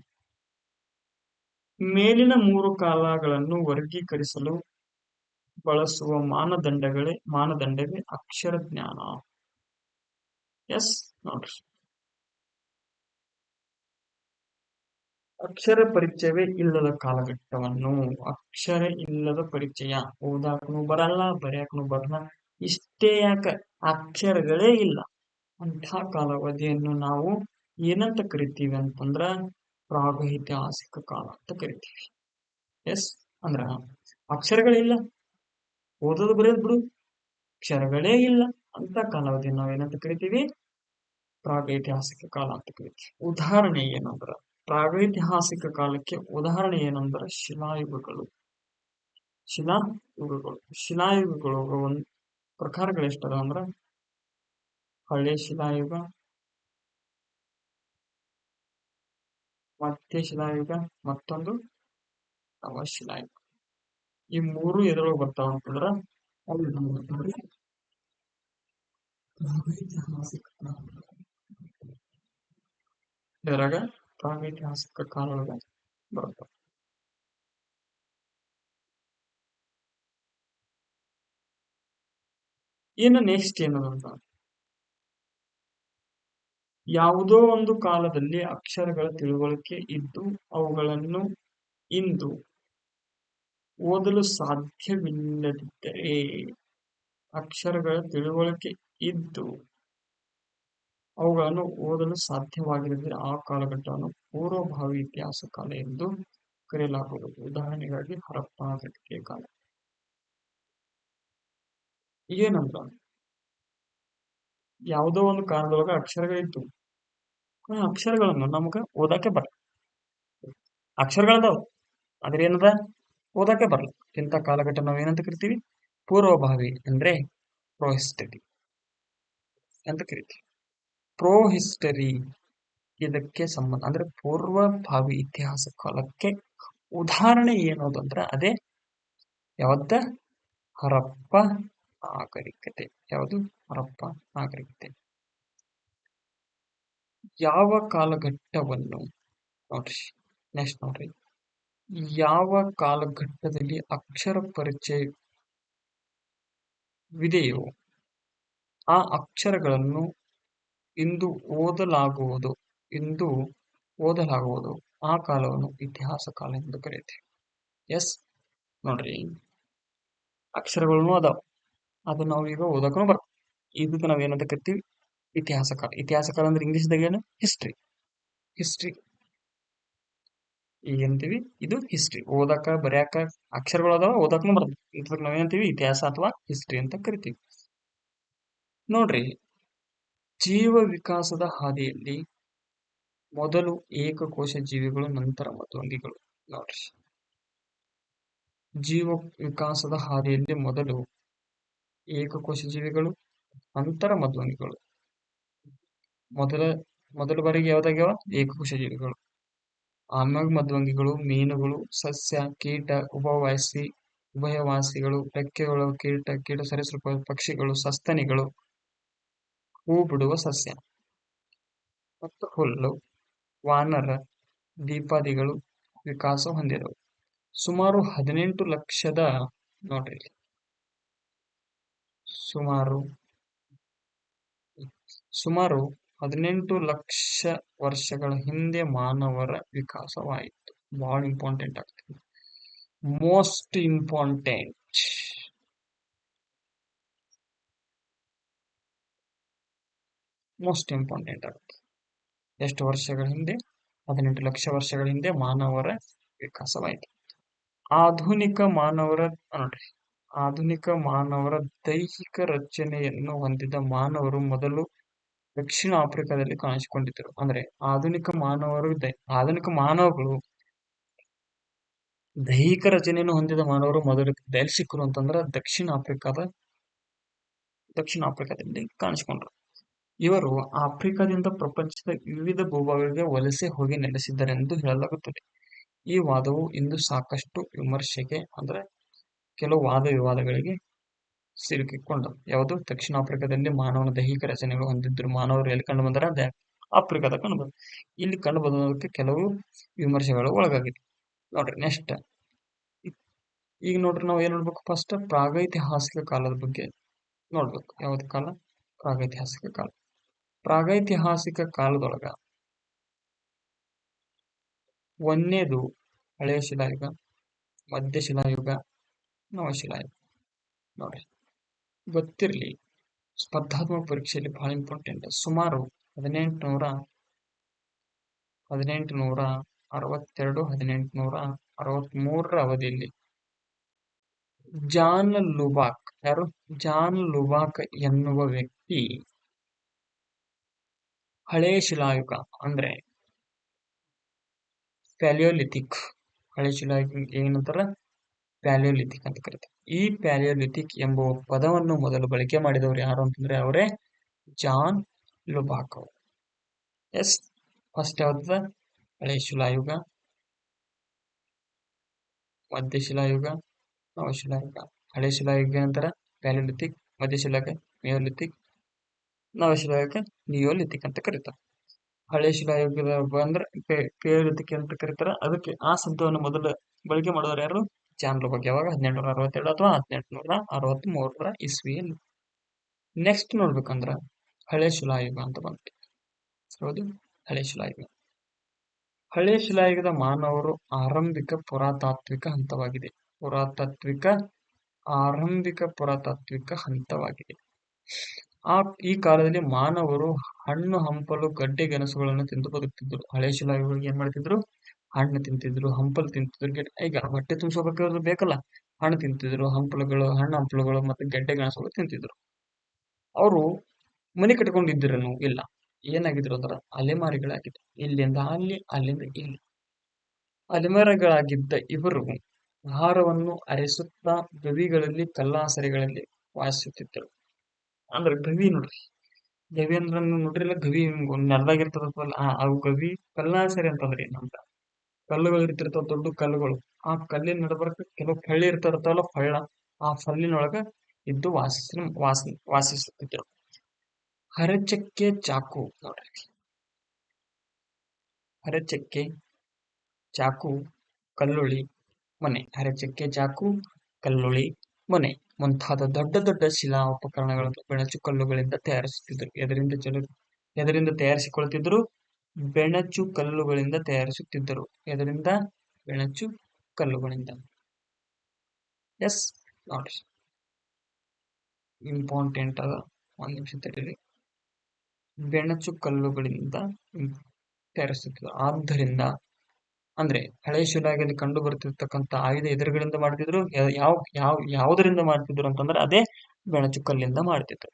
ಮೇಲಿನ 3 ಕಾಲಗಳನ್ನು ವರ್ಗೀಕರಿಸಲು ಬಳಸುವ ಮಾನದಂಡವೇ ಅಕ್ಷರ ಜ್ಞಾನ. ಎಸ್ ನೋಡ್ರಿ, ಅಕ್ಷರ ಪರಿಚಯವೇ ಇಲ್ಲದ ಕಾಲಘಟ್ಟವನ್ನು, ಅಕ್ಷರ ಇಲ್ಲದ ಪರಿಚಯ, ಓದಾಕನು ಬರಲ್ಲ, ಬರೆಯಕನು ಬರಲ್ಲ, ಇಷ್ಟೇ ಯಾಕ ಅಕ್ಷರಗಳೇ ಇಲ್ಲ, ಅಂಥ ಕಾಲಾವಧಿಯನ್ನು ನಾವು ಏನಂತ ಕರಿತೀವಿ ಅಂತಂದ್ರ ಪ್ರಾಗೈತಿಹಾಸಿಕ ಕಾಲ ಅಂತ ಕರಿತೀವಿ. ಎಸ್ ಅಂದ್ರ ಅಕ್ಷರಗಳಿಲ್ಲ, ಓದೋದು ಬರೆಯೋದು ಬಿಡು, ಅಕ್ಷರಗಳೇ ಇಲ್ಲ ಅಂತ ಕಾಲಾವಧಿ ನಾವೇನಂತ ಕರಿತೀವಿ? ಪ್ರಾಗೈತಿಹಾಸಿಕ ಕಾಲ ಅಂತ ಕರಿತೀವಿ. ಉದಾಹರಣೆ ಏನಂದ್ರ, ಪ್ರಾಗೈತಿಹಾಸಿಕ ಕಾಲಕ್ಕೆ ಉದಾಹರಣೆ ಏನಂದ್ರ ಶಿಲಾಯುಗಗಳು. ಶಿಲಾಯುಗಗಳು ಒಂದು ಪ್ರಕಾರಗಳು ಎಷ್ಟದ ಅಂದ್ರ, ಹಳೆ ಶಿಲಾಯುಗ, ಮಧ್ಯ ಶಿಲಾಯುಗ, ಮತ್ತೊಂದು ನವ ಶಿಲಾಯುಗ. ಈ 3 ಎದ್ರೊಳಗೆ ಬರ್ತಾವ ಅಂತಂದ್ರ ಇದ್ರಾಗ ಪ್ರಾಗೈತಿಹಾಸಿಕ ಕಾಲೊಳಗ ಬರ್ತಾವ. ಇನ್ನು ನೆಕ್ಸ್ಟ್ ಏನದಂತ, ಯಾವುದೋ ಒಂದು ಕಾಲದಲ್ಲಿ ಅಕ್ಷರಗಳ ತಿಳುವಳಿಕೆ ಇದ್ದು ಅವುಗಳನ್ನು ಇಂದು ಓದಲು ಸಾಧ್ಯವಿಲ್ಲದಿದ್ದರೆ, ಅಕ್ಷರಗಳ ತಿಳುವಳಿಕೆ ಇದ್ದು ಅವುಗಳನ್ನು ಓದಲು ಸಾಧ್ಯವಾಗಿರದಿದ್ದರೆ ಆ ಕಾಲಘಟ್ಟವನ್ನು ಪೂರ್ವಭಾವಿ ಇತಿಹಾಸ ಕಾಲ ಎಂದು ಕರೆಯಲಾಗುವುದು. ಉದಾಹರಣೆಗಾಗಿ ಹರಪ್ಪ ನಾಗರಿಕತೆಯ ಕಾಲ. ಏನಂದ್ರ, ಯಾವುದೋ ಒಂದು ಕಾಲದೊಳಗ ಅಕ್ಷರಗಳಿದ್ದು ಅಕ್ಷರಗಳನ್ನು ನಮಗ ಓದಾಕೆ ಬರಲ್ಲ, ಅಕ್ಷರಗಳದಾವ ಆದ್ರೆ ಏನದ ಓದಾಕೆ ಬರಲ್ಲ. ಇಂಥ ಕಾಲಘಟ್ಟ ನಾವು ಏನಂತ ಕರಿತೀವಿ? ಪೂರ್ವಭಾವಿ ಅಂದ್ರೆ ಪ್ರೋ ಹಿಸ್ಟರಿ ಅಂತ ಕರಿತೀವಿ. ಪ್ರೋ ಹಿಸ್ಟರಿ ಇದಕ್ಕೆ ಸಂಬಂಧ ಅಂದ್ರೆ ಪೂರ್ವಭಾವಿ ಇತಿಹಾಸ ಕಾಲಕ್ಕೆ ಉದಾಹರಣೆ ಏನೋದಂದ್ರ ಅದೇ ಯಾವತ್ತ ಹರಪ್ಪ ನಾಗರಿಕತೆ. ಯಾವುದು? ಹರಪ್ಪ ನಾಗರಿಕತೆ. ಯಾವ ಕಾಲಘಟ್ಟವನ್ನು ನೋಡ್ರಿ, ನೆಕ್ಸ್ಟ್ ನೋಡ್ರಿ, ಯಾವ ಕಾಲಘಟ್ಟದಲ್ಲಿ ಅಕ್ಷರ ಪರಿಚಯವಿದೆಯೋ ಆ ಅಕ್ಷರಗಳನ್ನು ಇಂದು ಓದಲಾಗುವುದು ಇಂದು ಓದಲಾಗುವುದು ಆ ಕಾಲವನ್ನು ಇತಿಹಾಸ ಕಾಲ ಎಂದು ಕರೆಯುತ್ತೇವೆ. ಎಸ್, ನೋಡ್ರಿ, ಅಕ್ಷರಗಳನ್ನು ಅದಾವ, ಅದು ನಾವು ಈಗ ಓದಕ್ಕೂ ಬರ್ತದೆ. ಇದಕ್ಕೆ ನಾವ್ ಏನಂತ ಕರಿತೀವಿ? ಇತಿಹಾಸ ಕಾಲ. ಇತಿಹಾಸ ಕಾಲ ಅಂದ್ರೆ ಇಂಗ್ಲಿಷ್ದಾಗ ಏನು? ಹಿಸ್ಟ್ರಿ. ಹಿಸ್ಟ್ರಿ ಈಗ ಏನಂತೀವಿ? ಇದು ಹಿಸ್ಟ್ರಿ. ಓದಕ್ಕ ಬರ್ಯಾಕ ಅಕ್ಷರಗಳು ಅದಾವ, ಓದಕ್ಕೂ ಬರ್ತದೆ. ಇದಕ್ಕೆ ನಾವೇನಂತೀವಿ? ಇತಿಹಾಸ ಅಥವಾ ಹಿಸ್ಟ್ರಿ ಅಂತ ಕರಿತೀವಿ. ನೋಡ್ರಿ, ಜೀವ ವಿಕಾಸದ ಹಾದಿಯಲ್ಲಿ ಮೊದಲು ಏಕಕೋಶ ಜೀವಿಗಳು, ನಂತರ ಮಧ್ವಂಗಿಗಳು. ನೋಡ್ರಿ, ಜೀವ ವಿಕಾಸದ ಹಾದಿಯಲ್ಲಿ ಮೊದಲು ಏಕಕೋಶ ಜೀವಿಗಳು, ನಂತರ ಮಧ್ವಂಗಿಗಳು. ಮೊದಲ ಬಾರಿಗೆ ಯಾವ್ದಾಗ್ಯಾವ? ಏಕಕೋಶ ಜೀವಿಗಳು, ಆಮ್ಯಾಗ ಮಧ್ವಂಗಿಗಳು, ಮೀನುಗಳು, ಸಸ್ಯ, ಕೀಟ, ಉಭಯವಾಸಿಗಳು, ರೆಕ್ಕೆಗಳು, ಕೀಟ ಸರೀಸೃಪ, ಪಕ್ಷಿಗಳು, ಸಸ್ತನಿಗಳು, ಹೂ ಬಿಡುವ ಸಸ್ಯ ಮತ್ತು ಹುಲ್ಲು, ವಾನರ, ದೀಪಾದಿಗಳು ವಿಕಾಸ ಹೊಂದಿದವು. ಸುಮಾರು 18 ಲಕ್ಷದ ನೋಡ್ರಿ, ಸುಮಾರು 18 ಲಕ್ಷ ವರ್ಷಗಳ ಹಿಂದೆ ಮಾನವರ ವಿಕಾಸವಾಯಿತು. ಬಹಳ ಇಂಪಾರ್ಟೆಂಟ್ ಆಗ್ತದೆ. ಮೋಸ್ಟ್ ಇಂಪಾರ್ಟೆಂಟ್ ಆಗುತ್ತೆ. ಎಷ್ಟು ವರ್ಷಗಳ ಹಿಂದೆ? 18 ಲಕ್ಷ ವರ್ಷಗಳ ಹಿಂದೆ ಮಾನವರ ವಿಕಾಸವಾಯಿತು. ಆಧುನಿಕ ಮಾನವರ ದೈಹಿಕ ರಚನೆಯನ್ನು ಹೊಂದಿದ ಮಾನವರು ಮೊದಲು ದಕ್ಷಿಣ ಆಫ್ರಿಕಾದಲ್ಲಿ ಕಾಣಿಸಿಕೊಂಡಿದ್ದರು. ಅಂದ್ರೆ ಆಧುನಿಕ ಮಾನವಗಳು ದೈಹಿಕ ರಚನೆಯನ್ನು ಹೊಂದಿದ ಮಾನವರು ಮೊದಲು ಎಲ್ಲಿ ಸಿಕ್ಕರು ಅಂತಂದ್ರೆ ದಕ್ಷಿಣ ಆಫ್ರಿಕಾದಲ್ಲಿ ಕಾಣಿಸಿಕೊಂಡ್ರು. ಇವರು ಆಫ್ರಿಕಾದಿಂದ ಪ್ರಪಂಚದ ವಿವಿಧ ಭೂಭಾಗಗಳಿಗೆ ವಲಸೆ ಹೋಗಿ ನೆಲೆಸಿದ್ದರೆಂದು ಹೇಳಲಾಗುತ್ತದೆ. ಈ ವಾದವು ಇಂದು ಸಾಕಷ್ಟು ವಿಮರ್ಶೆಗೆ, ಅಂದ್ರೆ ಕೆಲವು ವಾದ ವಿವಾದಗಳಿಗೆ ಸಿಲುಕಿಕೊಂಡವು. ಯಾವುದು? ದಕ್ಷಿಣ ಆಫ್ರಿಕಾದಲ್ಲಿ ಮಾನವನ ದೈಹಿಕ ರಚನೆಗಳು ಹೊಂದಿದ್ರು. ಮಾನವರು ಎಲ್ಲಿ ಕಂಡು ಬಂದಾರ? ಆಫ್ರಿಕಾದ ಕಂಡು ಬಂದ. ಇಲ್ಲಿ ಕಂಡು ಬಂದದಕ್ಕೆ ಕೆಲವು ವಿಮರ್ಶೆಗಳು ಒಳಗಾಗಿದೆ. ನೋಡ್ರಿ, ನೆಕ್ಸ್ಟ್ ಈಗ ನೋಡ್ರಿ, ನಾವು ಏನ್ ನೋಡ್ಬೇಕು? ಫಸ್ಟ್ ಪ್ರಾಗೈತಿಹಾಸಿಕ ಕಾಲದ ಬಗ್ಗೆ ನೋಡ್ಬೇಕು. ಯಾವ್ದು ಕಾಲ? ಪ್ರಾಗೈತಿಹಾಸಿಕ ಕಾಲ. ಪ್ರಾಗೈತಿಹಾಸಿಕ ಕಾಲದೊಳಗ ಒಂದನೇದು ಹಳೆಯ ಶಿಲಾಯುಗ, ಮಧ್ಯಶಿಲಾಯುಗ, ನವಶಿಲಾಯುಗ. ನೋಡ್ರಿ, ಗೊತ್ತಿರ್ಲಿ, ಸ್ಪರ್ಧಾತ್ಮಕ ಪರೀಕ್ಷೆಯಲ್ಲಿ ಬಹಳ ಇಂಪಾರ್ಟೆಂಟ್. ಸುಮಾರು 1862 1863 ಅವಧಿಯಲ್ಲಿ ಜಾನ್ ಲುಬಾಕ್ ಎನ್ನುವ ವ್ಯಕ್ತಿ ಹಳೆಯ ಶಿಲಾಯುಗ ಅಂದ್ರೆ ಪ್ಯಾಲಿಯೋಲಿಥಿಕ್, ಹಳೆಯ ಶಿಲಾಯುಗ ಏನಂತಾರ? ಪ್ಯಾಲಿಯೋಲಿಥಿಕ್ ಅಂತ ಕರೀತಾರೆ. ಈ ಪ್ಯಾಲಿಯೋಲಿಥಿಕ್ ಎಂಬ ಪದವನ್ನು ಮೊದಲು ಬಳಕೆ ಮಾಡಿದವರು ಯಾರು ಅಂತಂದ್ರೆ ಅವರೇ ಜಾನ್ ಲುಬಾಕ್ ಅವರು. ಎಸ್, ಫಸ್ಟ್ ಯಾವ್ದ? ಹಳೆಯ ಶಿಲಾಯುಗ, ಮಧ್ಯಶಿಲಾಯುಗ, ನವಶಿಲಾಯುಗ. ಹಳೆಯ ಶಿಲಾಯುಗ ನಂತರ ಪ್ಯಾಲಿಯೋಲಿಥಿಕ್, ಮಧ್ಯಶಿಲಾಯುಗ ನಿಯೋಲಿಥಿಕ್, ನವಶಿಲಾಯುಗ ನಿಯೋಲಿಥಿಕ್ ಅಂತ ಕರೀತಾರೆ. ಹಳೆಯ ಶಿಲಾಯುಗದ ಬಂದ್ರೆ ಪ್ಯಾಲಿಯೋಲಿಥಿಕ್ ಅಂತ ಕರೀತಾರೆ. ಅದಕ್ಕೆ ಆ ಶಬ್ದವನ್ನು ಮೊದಲು ಬಳಕೆ ಮಾಡೋರು ಯಾರು? ಜಾನ್ ಲುಬಾಕ್. ಯಾವಾಗ? 1862 ಅಥವಾ 1863 ಇಸ್ವಿಯಲ್ಲಿ. ನೆಕ್ಸ್ಟ್ ನೋಡ್ಬೇಕಂದ್ರ ಹಳೆ ಶಿಲಾಯುಗ ಅಂತ ಬಂತು. ಹೌದು, ಹಳೆ ಶಿಲಾಯುಗ. ಹಳೆ ಶಿಲಾಯುಗದ ಮಾನವರು ಆರಂಭಿಕ ಪುರಾತಾತ್ವಿಕ ಹಂತವಾಗಿದೆ. ಪುರಾತಾತ್ವಿಕ ಹಂತವಾಗಿದೆ. ಈ ಕಾಲದಲ್ಲಿ ಮಾನವರು ಹಣ್ಣು, ಹಂಪಲು, ಗಡ್ಡೆ ಗೆಣಸುಗಳನ್ನು ತಿಂದು ಬದುಕ್ತಿದ್ರು. ಹಳೆ ಶಿಲಾಯುಗ ಏನ್ ಮಾಡ್ತಿದ್ರು? ಹಣ್ಣು ತಿಂತಿದ್ರು, ಹಂಪಲು ತಿಂತಿದ್ರು. ಈಗ ಹೊಟ್ಟೆ ತುಂಬಿಸೋಬೇಕಾದ್ರೆ ಬೇಕಲ್ಲ, ಹಣ್ಣು ತಿಂತಿದ್ರು, ಹಂಪಲುಗಳು ಮತ್ತೆ ಗೆಡ್ಡೆ ಗೆಣಸುಗಳು ತಿಂತಿದ್ರು. ಅವರು ಮನೆ ಕಟ್ಕೊಂಡಿದ್ರನು? ಇಲ್ಲ. ಏನಾಗಿದ್ರು ಅಂದ್ರೆ ಅಲೆಮಾರಿಗಳಾಗಿದ್ರು. ಇಲ್ಲಿಂದ ಅಲ್ಲಿ, ಅಲ್ಲಿಂದ ಇಲ್ಲಿ ಅಲೆಮಾರಿಗಳಾಗಿದ್ದ ಇವರು ಆಹಾರವನ್ನು ಅರಸುತ್ತಾ ಗವಿಗಳಲ್ಲಿ, ಕಲ್ಲಾಸರೆಗಳಲ್ಲಿ ವಾಸಿಸುತ್ತಿದ್ದರು. ಅಂದ್ರೆ ಗವಿ ನೋಡ್ರಿ, ಗವಿ ಅಂದ್ರೆ ನೋಡ್ರಿಲ್ಲ, ಗವಿ ನೆಲದಾಗಿರ್ತದಲ್ಲ, ಅವು ಗವಿ. ಕಲ್ಲಾಸರೆ ಅಂತಂದ್ರಿ ನಮ್ದ ಕಲ್ಲುಗಳು ಇರ್ತಿರ್ತಾವ, ದೊಡ್ಡ ಕಲ್ಲುಗಳು. ಆ ಕಲ್ಲಿನ ನಡಬರ್ಕ ಕೆಲವು ಫಳ್ಳಿ ಇರ್ತಿರ್ತಾವಲ್ಲ, ಆ ಫಳ್ಳಿನೊಳಗ ಇದ್ದು ವಾಸಿಸುತ್ತಿದ್ದರು. ಹರಚಕ್ಕೆ ಚಾಕು ನೋಡ್ರಿ, ಹರಚಕ್ಕೆ ಚಾಕು ಕಲ್ಲುಳಿ ಮನೆ, ಹರಚಕ್ಕೆ ಚಾಕು ಕಲ್ಲುಳಿ ಮನೆ ಮುಂತಾದ ದೊಡ್ಡ ದೊಡ್ಡ ಶಿಲಾ ಉಪಕರಣಗಳನ್ನು ಬೆಣಚು ಕಲ್ಲುಗಳಿಂದ ತಯಾರಿಸುತ್ತಿದ್ದರು. ಎದರಿಂದ ತಯಾರಿಸಿಕೊಳ್ಳುತ್ತಿದ್ದರು? ಬೆಣಚು ಕಲ್ಲುಗಳಿಂದ ತಯಾರಿಸುತ್ತಿದ್ದರು. ಎದರಿಂದ? ಬೆಣಚು ಕಲ್ಲುಗಳಿಂದ. ಎಸ್, ನೋಡ್ರಿ ಇಂಪಾರ್ಟೆಂಟ್ ಅದ, ಒಂದ್ ನಿಮಿಷ ತಡೀರಿ. ಬೆಣಚು ಕಲ್ಲುಗಳಿಂದ ತಯಾರಿಸುತ್ತಿದ್ದರು. ಆದ್ದರಿಂದ ಅಂದ್ರೆ ಹಳೆ ಶಿಲಾಯುಗದಲ್ಲಿ ಕಂಡು ಬರ್ತಿರ್ತಕ್ಕಂಥ ಆಯುಧ ಎದುರುಗಳಿಂದ ಮಾಡ್ತಿದ್ರು, ಯಾವುದರಿಂದ ಮಾಡ್ತಿದ್ರು ಅಂತಂದ್ರೆ ಅದೇ ಬೆಣಚು ಕಲ್ಲಿಂದ ಮಾಡ್ತಿದ್ರು.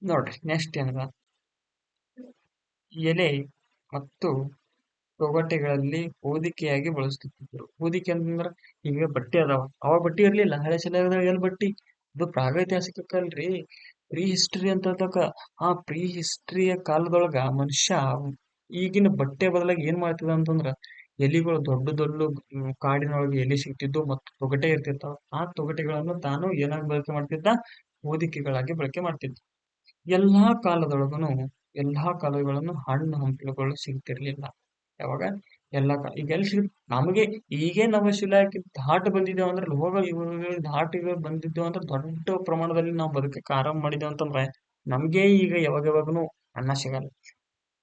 ನೋಡ್ರಿ ನೆಕ್ಸ್ಟ್ ಏನದ, ಎಲೆ ಮತ್ತು ತೊಗಟೆಗಳಲ್ಲಿ ಹೊದಿಕೆಯಾಗಿ ಬಳಸುತ್ತಿದ್ದರು. ಹೊದಿಕೆ ಅಂತಂದ್ರ ಈಗ ಬಟ್ಟೆ ಅದಾವ, ಅವಾಗ ಬಟ್ಟೆ ಇರ್ಲಿಲ್ಲ. ಹಳೆ ಶಿಲಾಯುಗದಾಗ ಎಲ್ಲಿ ಬಟ್ಟಿ? ಇದು ಪ್ರಾಗೈತಿಹಾಸಿಕಲ್ರಿ, ಪ್ರೀ ಹಿಸ್ಟರಿ ಅಂತ. ಆ ಪ್ರೀ ಹಿಸ್ಟರಿಯ ಕಾಲದೊಳಗ ಮನುಷ್ಯ ಈಗಿನ ಬಟ್ಟೆ ಬದಲಾಗಿ ಏನ್ ಮಾಡ್ತಿದ್ದ ಅಂತಂದ್ರ ಎಲಿಗಳು ದೊಡ್ಡ ದೊಡ್ಡ ಕಾಡಿನೊಳಗೆ ಎಲಿ ಸಿಗ್ತಿದ್ದು ಮತ್ತು ತೊಗಟೆ ಇರ್ತಿರ್ತಾವ. ಆ ತೊಗಟೆಗಳನ್ನು ತಾನು ಏನಾಗಿ ಬಳಕೆ ಮಾಡ್ತಿದ್ದ? ಹೊದಿಕೆಗಳಾಗಿ ಬಳಕೆ ಮಾಡ್ತಿದ್ದ. ಎಲ್ಲಾ ಕಾಲಗಳನ್ನು ಹಣ್ಣು ಹಂಪಲುಗಳು ಸಿಗ್ತಿರ್ಲಿಲ್ಲ. ಯಾವಾಗ? ಈಗ ಎಲ್ಲಿ ನಮಗೆ ಈಗೇ ನಾವು ಶಿಲಾಯುಗಕ್ಕೆ ದಾಟ ಬಂದಿದ್ದೇವೆ ಅಂದ್ರೆ, ಲೋಹ ಯುಗಗಳಿಗೆ ದಾಟಿಗೆ ಬಂದಿದ್ದೇವೆ ಅಂದ್ರೆ ದೊಡ್ಡ ಪ್ರಮಾಣದಲ್ಲಿ ನಾವು ಬದುಕಕ್ಕೆ ಆರಂಭ ಮಾಡಿದ್ದೇವೆ ಅಂತಂದ್ರೆ ನಮ್ಗೆ ಈಗ ಯಾವಾಗನು ಅನ್ನ ಸಿಗಲ್ಲ.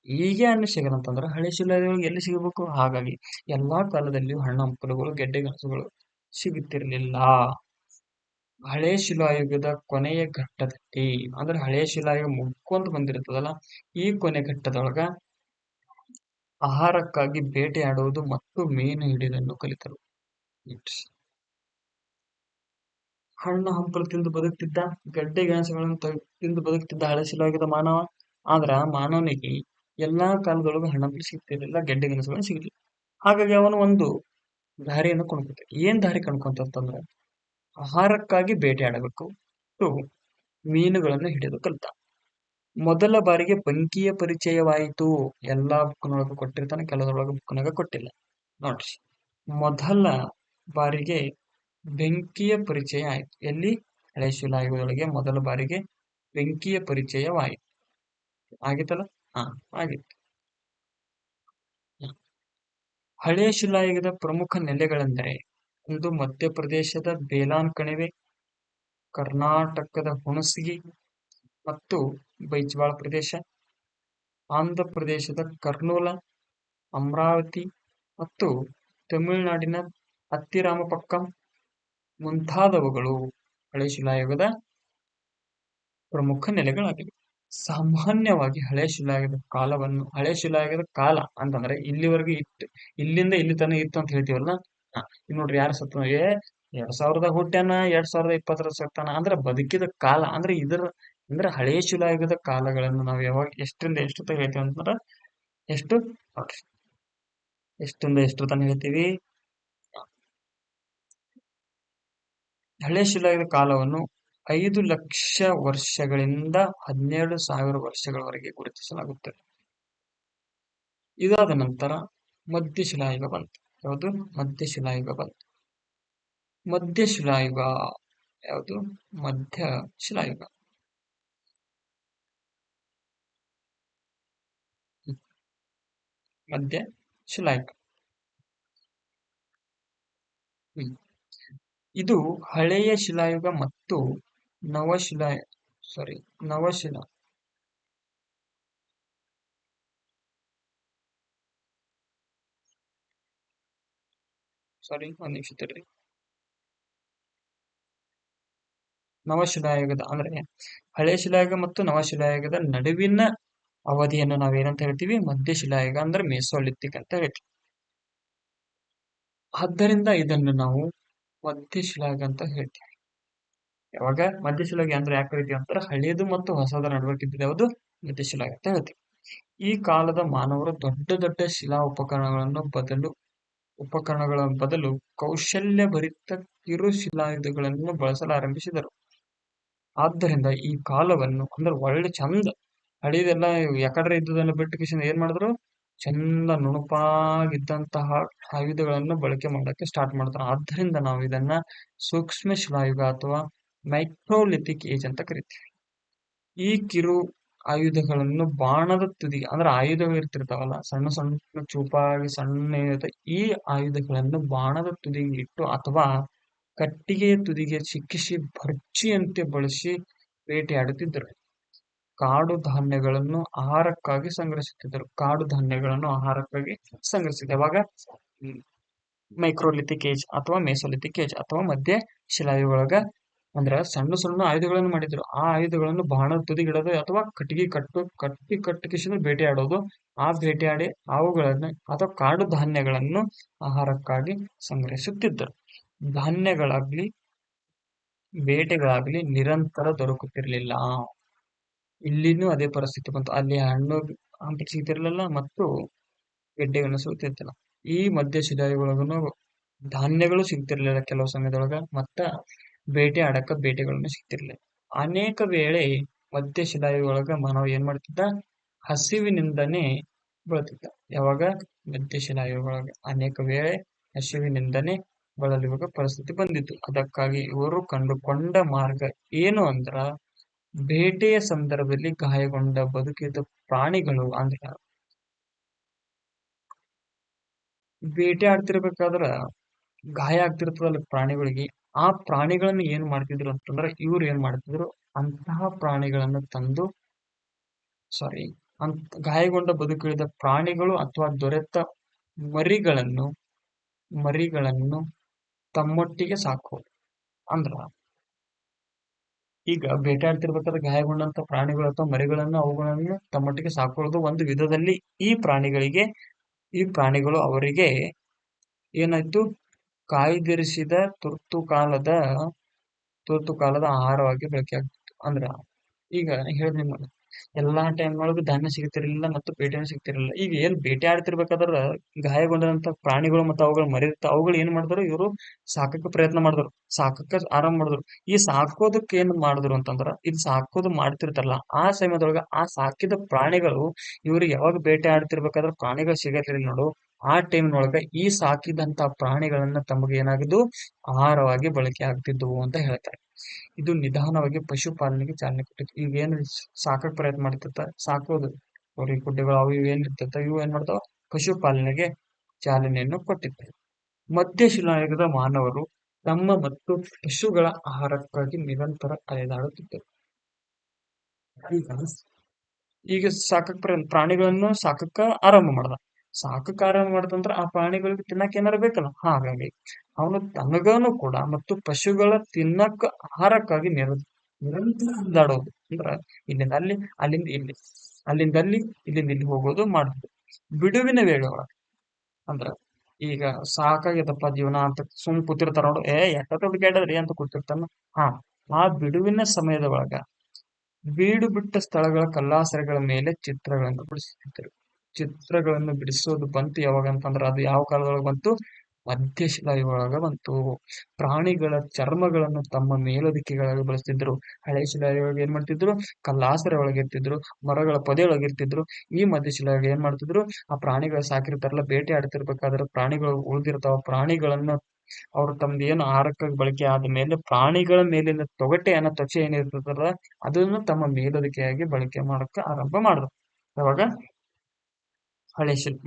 ಈಗೇ ಅನ್ನ ಸಿಗಲ್ಲ ಅಂತಂದ್ರೆ ಹಳೆ ಶಿಲಾಯುಗಗಳಿಗೆ ಎಲ್ಲಿ ಸಿಗಬೇಕು? ಹಾಗಾಗಿ ಎಲ್ಲಾ ಕಾಲದಲ್ಲಿಯೂ ಹಣ್ಣು ಹಂಪಲುಗಳು, ಗೆಡ್ಡೆ ಗೆಣಸುಗಳು ಸಿಗುತ್ತಿರ್ಲಿಲ್ಲ. ಹಳೆ ಶಿಲಾಯುಗದ ಕೊನೆಯ ಘಟ್ಟದಲ್ಲಿ ಅಂದ್ರೆ ಹಳೆ ಶಿಲಾಯುಗ ಮುಗ್ಕೊಂತ ಬಂದಿರ್ತದಲ್ಲ, ಈ ಕೊನೆ ಘಟ್ಟದೊಳಗ ಆಹಾರಕ್ಕಾಗಿ ಬೇಟೆಯಾಡುವುದು ಮತ್ತು ಮೀನು ಹಿಡಿಯುವುದನ್ನು ಕಲಿತರು. ಹಣ್ಣು ಹಂಪಲು ತಿಂದು ಬದುಕ್ತಿದ್ದ, ಗಡ್ಡೆ ಗೆಣಸುಗಳನ್ನು ತಿಂದು ಬದುಕ್ತಿದ್ದ ಹಳೆ ಶಿಲಾಯುಗದ ಮಾನವ. ಆದ್ರ ಮಾನವನಿಗೆ ಎಲ್ಲಾ ಕಾಲದೊಳಗೂ ಹಣ್ಣು ಸಿಗ್ತಿರ್ಲಿಲ್ಲ, ಗೆಡ್ಡೆ ಗೆಣಸುಗಳು ಸಿಗ್ಲಿಲ್ಲ. ಹಾಗಾಗಿ ಅವನು ಒಂದು ದಾರಿಯನ್ನು ಕೊಂಡ್ಕೊತ. ಏನ್ ದಾರಿ ಕೊಂಡ್ಕೊಂತಂದ್ರೆ ಆಹಾರಕ್ಕಾಗಿ ಬೇಟೆಯಾಡಬೇಕು ಮತ್ತು ಮೀನುಗಳನ್ನು ಹಿಡಿದು ಕಲಿತ. ಮೊದಲ ಬಾರಿಗೆ ಬೆಂಕಿಯ ಪರಿಚಯವಾಯಿತು. ಎಲ್ಲಾ ಬುಕ್ನೊಳಗೂ ಕೊಟ್ಟಿರ್ತಾನೆ, ಕೆಲವರೊಳಗೆ ಬುಕ್ನಾಗ ಕೊಟ್ಟಿಲ್ಲ. ನೋಡ್ರಿ, ಮೊದಲ ಬಾರಿಗೆ ಬೆಂಕಿಯ ಪರಿಚಯ ಆಯ್ತು. ಎಲ್ಲಿ? ಹಳೆ ಶಿಲಾಯುಗದೊಳಗೆ ಮೊದಲ ಬಾರಿಗೆ ಬೆಂಕಿಯ ಪರಿಚಯವಾಯಿತು. ಆಗಿತ್ತಲ್ಲ? ಹಾ, ಆಗಿತ್ತು. ಹಳೆ ಶಿಲಾಯುಗದ ಪ್ರಮುಖ ನೆಲೆಗಳೆಂದರೆ ಒಂದು ಮಧ್ಯಪ್ರದೇಶದ ಬೇಲಾನ್ ಕಣಿವೆ, ಕರ್ನಾಟಕದ ಹುಣಸಗಿ ಮತ್ತು ಬೈಜ್ವಾಳ ಪ್ರದೇಶ, ಆಂಧ್ರ ಪ್ರದೇಶದ ಕರ್ನೂಲ, ಅಮರಾವತಿ ಮತ್ತು ತಮಿಳುನಾಡಿನ ಅತ್ತಿರಾಮಪಕ್ಕಂ ಮುಂತಾದವುಗಳು ಹಳೆ ಶಿಲಾಯುಗದ ಪ್ರಮುಖ ನೆಲೆಗಳಾಗಿವೆ. ಸಾಮಾನ್ಯವಾಗಿ ಹಳೆ ಶಿಲಾಯುಗದ ಕಾಲ ಅಂತಂದ್ರೆ ಇಲ್ಲಿವರೆಗೂ ಇತ್ತು, ಇಲ್ಲಿಂದ ಇಲ್ಲಿ ತನಕ ಇತ್ತು ಅಂತ ಹೇಳ್ತೀವಲ್ಲ. ನೋಡ್ರಿ, ಯಾರು ಸತ್ತ 2000 ಹುಟ್ಟ್ಯಾನ, 2020 ಸತ್ತಾನ ಅಂದ್ರೆ ಬದುಕಿದ ಕಾಲ ಅಂದ್ರೆ ಅಂದ್ರೆ ಹಳೆ ಶಿಲಾಯುಗದ ಕಾಲಗಳನ್ನು ನಾವು ಯಾವಾಗ ಎಷ್ಟರಿಂದ ಎಷ್ಟು ತನಕ ಹೇಳ್ತೀವಿ ಅಂತಂದ್ರ ಎಷ್ಟು? ನೋಡ್ರಿ, ಎಷ್ಟರಿಂದ ಎಷ್ಟು ತನಕ ಹೇಳ್ತೀವಿ? ಹಳೆ ಶಿಲಾಯುಗದ ಕಾಲವನ್ನು 5,00,000 ವರ್ಷಗಳಿಂದ 12,000 ವರ್ಷಗಳವರೆಗೆ ಗುರುತಿಸಲಾಗುತ್ತದೆ. ಇದಾದ ನಂತರ ಮಧ್ಯಶಿಲಾಯುಗ ಬಂತು. ಯಾವುದು? ಮಧ್ಯಶಿಲಾಯುಗ ಬಂತು. ಮಧ್ಯಶಿಲಾಯುಗ ಯಾವುದು? ಮಧ್ಯಶಿಲಾಯುಗ. ಮಧ್ಯಶಿಲಾಯುಗ ಇದು ಹಳೆಯ ಶಿಲಾಯುಗ ಮತ್ತು ನವಶಿಲಾ ಒಂದ್ ನಿಮಿಷ ತಡ್ರಿ. ನವಶಿಲಾಯುಗದ ಅಂದ್ರೆ ಹಳೆ ಶಿಲಾಯುಗ ಮತ್ತು ನವಶಿಲಾಯುಗದ ನಡುವಿನ ಅವಧಿಯನ್ನು ನಾವೇನಂತ ಹೇಳ್ತೀವಿ? ಮಧ್ಯಶಿಲಾಯುಗ ಅಂದ್ರೆ ಮೆಸೋಲಿಥಿಕ್ ಅಂತ ಹೇಳ್ತೀವಿ. ಆದ್ದರಿಂದ ಇದನ್ನು ನಾವು ಮಧ್ಯಶಿಲಾಯುಗ ಅಂತ ಹೇಳ್ತೀವಿ. ಯಾವಾಗ? ಮಧ್ಯಶಿಲಾಯುಗ ಅಂದ್ರೆ ಯಾಕೆ ಹೇಳ್ತೀವಿ ಅಂತಾರೆ, ಹಳೆಯದು ಮತ್ತು ಹೊಸದ ನಡುವೆ ಇದ್ದಿದ್ದು ಯಾವುದು? ಮಧ್ಯಶಿಲಾಯುಗ ಅಂತ ಹೇಳ್ತೀವಿ. ಈ ಕಾಲದ ಮಾನವರು ದೊಡ್ಡ ದೊಡ್ಡ ಶಿಲಾ ಉಪಕರಣಗಳ ಬದಲು ಕೌಶಲ್ಯಭರಿತ ಕಿರುಶಿಲಾಯುಧಗಳನ್ನು ಬಳಸಲು ಆರಂಭಿಸಿದರು. ಆದ್ದರಿಂದ ಈ ಕಾಲವನ್ನು ಅಂದ್ರೆ ಒಳ್ಳೆ ಚಂದ ಹಳಿದೆಲ್ಲ ಯಾಕಡ್ರೆ ಇದ್ದುದನ್ನು ಬಿಟ್ಟು ಏನ್ ಮಾಡಿದ್ರು? ಚಂದ ನುಣುಪಾಗಿದ್ದಂತಹ ಆಯುಧಗಳನ್ನು ಬಳಕೆ ಮಾಡಕ್ಕೆ ಸ್ಟಾರ್ಟ್ ಮಾಡ್ತಾರೆ. ಆದ್ದರಿಂದ ನಾವು ಇದನ್ನ ಸೂಕ್ಷ್ಮ ಶಿಲಾಯುಗ ಅಥವಾ ಮೈಕ್ರೋಲಿಥಿಕ್ ಏಜ್ ಅಂತ ಕರಿತೀವಿ. ಈ ಕಿರು ಆಯುಧಗಳನ್ನು ಬಾಣದ ತುದಿ ಅಂದ್ರೆ ಆಯುಧಗಳು ಇರ್ತಿರ್ತಾವಲ್ಲ, ಸಣ್ಣ ಸಣ್ಣ ಚೂಪಾಗಿ ಸಣ್ಣ ಇರುತ್ತೆ, ಈ ಆಯುಧಗಳನ್ನು ಬಾಣದ ತುದಿಗೆ ಇಟ್ಟು ಅಥವಾ ಕಟ್ಟಿಗೆಯ ತುದಿಗೆ ಸಿಕ್ಕಿಸಿ ಭರ್ಜಿಯಂತೆ ಬಳಸಿ ಬೇಟೆಯಾಡುತ್ತಿದ್ದರು. ಕಾಡು ಧಾನ್ಯಗಳನ್ನು ಆಹಾರಕ್ಕಾಗಿ ಸಂಗ್ರಹಿಸುತ್ತಿದ್ದರು. ಕಾಡು ಧಾನ್ಯಗಳನ್ನು ಆಹಾರಕ್ಕಾಗಿ ಸಂಗ್ರಹಿಸಿದ ಯಾವಾಗ ಮೈಕ್ರೋಲಿಥಿಕ್ ಏಜ್ ಅಥವಾ ಮೆಸೋಲಿಥಿಕ್ ಏಜ್ ಅಥವಾ ಮಧ್ಯ ಶಿಲಾಯುಗದೊಳಗ ಅಂದ್ರ ಸಣ್ಣ ಸಣ್ಣ ಆಯುಧಗಳನ್ನು ಮಾಡಿದ್ರು. ಆ ಆಯುಧಗಳನ್ನು ಬಾಣದ ತುದಿಗಿಡೋದು ಅಥವಾ ಕಟ್ಟಿಗೆ ಬೇಟೆಯಾಡೋದು. ಆ ಬೇಟೆಯಾಡಿ ಅವುಗಳನ್ನ ಅಥವಾ ಕಾಡು ಧಾನ್ಯಗಳನ್ನು ಆಹಾರಕ್ಕಾಗಿ ಸಂಗ್ರಹಿಸುತ್ತಿದ್ದರು. ಧಾನ್ಯಗಳಾಗ್ಲಿ ಬೇಟೆಗಳಾಗ್ಲಿ ನಿರಂತರ ದೊರಕುತ್ತಿರಲಿಲ್ಲ. ಇಲ್ಲಿನೂ ಅದೇ ಪರಿಸ್ಥಿತಿ ಬಂತು. ಅಲ್ಲಿ ಹಣ್ಣು ಹಂಪಿ ಸಿಗ್ತಿರ್ಲಿಲ್ಲ ಮತ್ತು ಗೆಡ್ಡೆಗಳನ್ನು ಸಿಗ್ತಿರ್ತಿಲ್ಲ. ಈ ಮಧ್ಯ ಶಿಲಾಯುಗೊಳಗನು ಧಾನ್ಯಗಳು ಸಿಗ್ತಿರ್ಲಿಲ್ಲ ಕೆಲವು ಸಮಯದೊಳಗ, ಮತ್ತ ಬೇಟೆ ಆಡಕ ಬೇಟೆಗಳನ್ನು ಸಿಗ್ತಿರ್ಲಿಲ್ಲ. ಅನೇಕ ವೇಳೆ ಮಧ್ಯ ಶಿಲಾಯುಗೊಳಗ ಮಾನವ ಏನ್ ಮಾಡ್ತಿದ್ದ, ಹಸಿವಿನಿಂದನೇ ಬಳಲ್ತಿದ್ದ. ಯಾವಾಗ ಮಧ್ಯ ಶಿಲಾಯುಗೊಳಗ ಅನೇಕ ವೇಳೆ ಹಸಿವಿನಿಂದನೇ ಬಳಲುವ ಪರಿಸ್ಥಿತಿ ಬಂದಿತ್ತು. ಅದಕ್ಕಾಗಿ ಇವರು ಕಂಡುಕೊಂಡ ಮಾರ್ಗ ಏನು ಅಂದ್ರ, ಬೇಟೆಯ ಸಂದರ್ಭದಲ್ಲಿ ಗಾಯಗೊಂಡ ಬದುಕಿದ ಪ್ರಾಣಿಗಳು ಅಂದ್ರ ಬೇಟೆ ಆಡ್ತಿರ್ಬೇಕಾದ್ರ ಗಾಯ ಆಗ್ತಿರ್ತದಲ್ಲ ಪ್ರಾಣಿಗಳಿಗೆ, ಆ ಪ್ರಾಣಿಗಳನ್ನ ಏನ್ ಮಾಡ್ತಿದ್ರು ಅಂತಂದ್ರ ಇವ್ರು ಏನ್ ಮಾಡ್ತಿದ್ರು, ಅಂತಹ ಪ್ರಾಣಿಗಳನ್ನ ತಂದು ಗಾಯಗೊಂಡ ಬದುಕುಳಿದ ಪ್ರಾಣಿಗಳು ಅಥವಾ ದೊರೆತ ಮರಿಗಳನ್ನು ತಮ್ಮೊಟ್ಟಿಗೆ ಸಾಕೋದು. ಅಂದ್ರ ಈಗ ಬೇಟೆಯಾಡ್ತಿರ್ಬೇಕಾದ್ರೆ ಗಾಯಗೊಂಡಂತ ಪ್ರಾಣಿಗಳು ಅಥವಾ ಮರಿಗಳನ್ನು ಅವುಗಳನ್ನು ತಮ್ಮೊಟ್ಟಿಗೆ ಸಾಕೊಳ್ಳೋದು ಒಂದು ವಿಧದಲ್ಲಿ ಈ ಪ್ರಾಣಿಗಳು ಅವರಿಗೆ ಏನಾಯ್ತು, ಕಾಯ್ದಿರಿಸಿದ ತುರ್ತು ಕಾಲದ ಆಹಾರವಾಗಿ ಬಳಕೆ ಆಗ್ತಿತ್ತು. ಅಂದ್ರ ಈಗ ಹೇಳಿದ ಎಲ್ಲಾ ಟೈಮ್ ಒಳಗೂ ಧಾನ್ಯ ಸಿಗ್ತಿರ್ಲಿಲ್ಲ ಮತ್ತು ಬೇಟೆನೂ ಸಿಗ್ತಿರ್ಲಿಲ್ಲ. ಈಗ ಏನ್ ಬೇಟೆ ಆಡ್ತಿರ್ಬೇಕಾದ್ರ ಗಾಯಗೊಂಡಂತ ಪ್ರಾಣಿಗಳು ಮತ್ತು ಅವುಗಳು ಅವುಗಳು ಏನ್ ಮಾಡಿದ್ರು, ಇವರು ಸಾಕಕ್ಕೆ ಪ್ರಯತ್ನ ಮಾಡಿದ್ರು, ಸಾಕಕ್ಕೆ ಆರಂಭ ಮಾಡಿದ್ರು. ಈ ಸಾಕೋದಕ್ಕೆ ಏನ್ ಮಾಡಿದ್ರು ಅಂತಂದ್ರ, ಇದು ಸಾಕೋದು ಮಾಡ್ತಿರ್ತಾರಲ್ಲ ಆ ಸಮಯದೊಳಗ ಆ ಸಾಕಿದ ಪ್ರಾಣಿಗಳು ಇವ್ರಿಗೆ ಯಾವಾಗ ಬೇಟೆ ಆಡ್ತಿರ್ಬೇಕಾದ್ರೆ ಪ್ರಾಣಿಗಳು ಸಿಗಲಿಲ್ಲ ನೋಡು, ಆ ಟೈಮ್ನೊಳಗ ಈ ಸಾಕಿದಂತ ಪ್ರಾಣಿಗಳನ್ನ ತಮಗೆ ಏನಾಗಿದ್ದು ಆಹಾರವಾಗಿ ಬಳಕೆ ಆಗ್ತಿದ್ವು ಅಂತ ಹೇಳ್ತಾರೆ. ಇದು ನಿಧಾನವಾಗಿ ಪಶುಪಾಲನೆಗೆ ಚಾಲನೆ ಕೊಟ್ಟಿತ್ತು. ಈಗ ಏನು ಸಾಕಕ್ ಪ್ರಯತ್ನ ಮಾಡ್ತಿರ್ತ, ಸಾಕೋದು ಹೋರಿ ಗುಡ್ಡೆಗಳು ಅವು ಇವು ಏನ್ ಇರ್ತಿರ್ತಾವ, ಇವು ಏನ್ ಮಾಡ್ತಾವ, ಪಶುಪಾಲನೆಗೆ ಚಾಲನೆಯನ್ನು ಕೊಟ್ಟಿತ್ತು. ಮಧ್ಯಶಿಲಾಯುಗದ ಮಾನವರು ತಮ್ಮ ಮತ್ತು ಪಶುಗಳ ಆಹಾರಕ್ಕಾಗಿ ನಿರಂತರ ಅಲೆದಾಡುತ್ತಿದ್ದರು. ಈಗ ಪ್ರಾಣಿಗಳನ್ನು ಸಾಕಕ್ಕ ಆರಂಭ ಮಾಡ್ದಂದ್ರ ಆ ಪ್ರಾಣಿಗಳಿಗೆ ತಿನ್ನಕ್ ಏನಾರ ಬೇಕಲ್ಲ. ಹಾಗಾಗಿ ಅವನು ತನಗನು ಕೂಡ ಮತ್ತು ಪಶುಗಳ ತಿನ್ನಕ್ಕ ಆಹಾರಕ್ಕಾಗಿ ನಿರಂತರ ಅಲೆದಾಡೋದು. ಅಂದ್ರ ಇಲ್ಲಿಂದ ಅಲ್ಲಿ, ಅಲ್ಲಿಂದ ಇಲ್ಲಿ, ಇಲ್ಲಿಂದ ಇಲ್ಲಿ ಹೋಗೋದು ಮಾಡುದು. ಬಿಡುವಿನ ವೇಳೆ ಒಳಗ ಅಂದ್ರ ಈಗ ಸಾಕಾಗೈತಪ್ಪ ಜೀವನ ಅಂತ ಕೂತಿರ್ತಾರ ನೋಡು, ಎಷ್ಟ ಹುಡುಕಾಡದ್ರಿ ಅಂತ ಕೂತಿರ್ತಾನ. ಆ ಬಿಡುವಿನ ಸಮಯದ ಒಳಗ ಬೀಡು ಬಿಟ್ಟ ಸ್ಥಳಗಳ ಕಲ್ಲಾಸರೆಗಳ ಮೇಲೆ ಚಿತ್ರಗಳನ್ನು ಬಿಡಿಸುತ್ತಿದ್ದರು. ಚಿತ್ರಗಳನ್ನು ಬಿಡಿಸೋದು ಬಂತು ಯಾವಾಗ ಅಂತಂದ್ರ, ಅದು ಯಾವ ಕಾಲದೊಳಗೆ ಬಂತು, ಮಧ್ಯಶಿಲಾಯುಗದೊಳಗ ಬಂತು. ಪ್ರಾಣಿಗಳ ಚರ್ಮಗಳನ್ನು ತಮ್ಮ ಮೇಲೊದಿಕೆಗಳಾಗಿ ಬಳಸ್ತಿದ್ರು. ಹಳೆ ಶಿಲಾಯುಗ ಏನ್ ಮಾಡ್ತಿದ್ರು, ಕಲ್ಲಾಸರೆ ಒಳಗಿರ್ತಿದ್ರು, ಮರಗಳ ಪೊದೆ ಒಳಗಿರ್ತಿದ್ರು. ಈ ಮಧ್ಯಶಿಲಾಯುಗ ಏನ್ ಮಾಡ್ತಿದ್ರು, ಆ ಪ್ರಾಣಿಗಳು ಸಾಕಿರ್ತಾರಲ್ಲ, ಬೇಟೆ ಆಡ್ತಿರ್ಬೇಕಾದ್ರೆ ಪ್ರಾಣಿಗಳು ಉಳಿದಿರ್ತಾವ, ಪ್ರಾಣಿಗಳನ್ನು ಅವ್ರು ತಮ್ದು ಏನು ಆಹಾರಕ್ಕಾಗಿ ಬಳಕೆ ಆದ್ಮೇಲೆ ಪ್ರಾಣಿಗಳ ಮೇಲಿನ ತ್ವಚೆ ಏನಿರ್ತದಲ್ಲ ಅದನ್ನು ತಮ್ಮ ಮೇಲೊದಿಕೆಯಾಗಿ ಬಳಕೆ ಮಾಡಕ್ಕ ಆರಂಭ ಮಾಡಿದ್ರು. ಯಾವಾಗ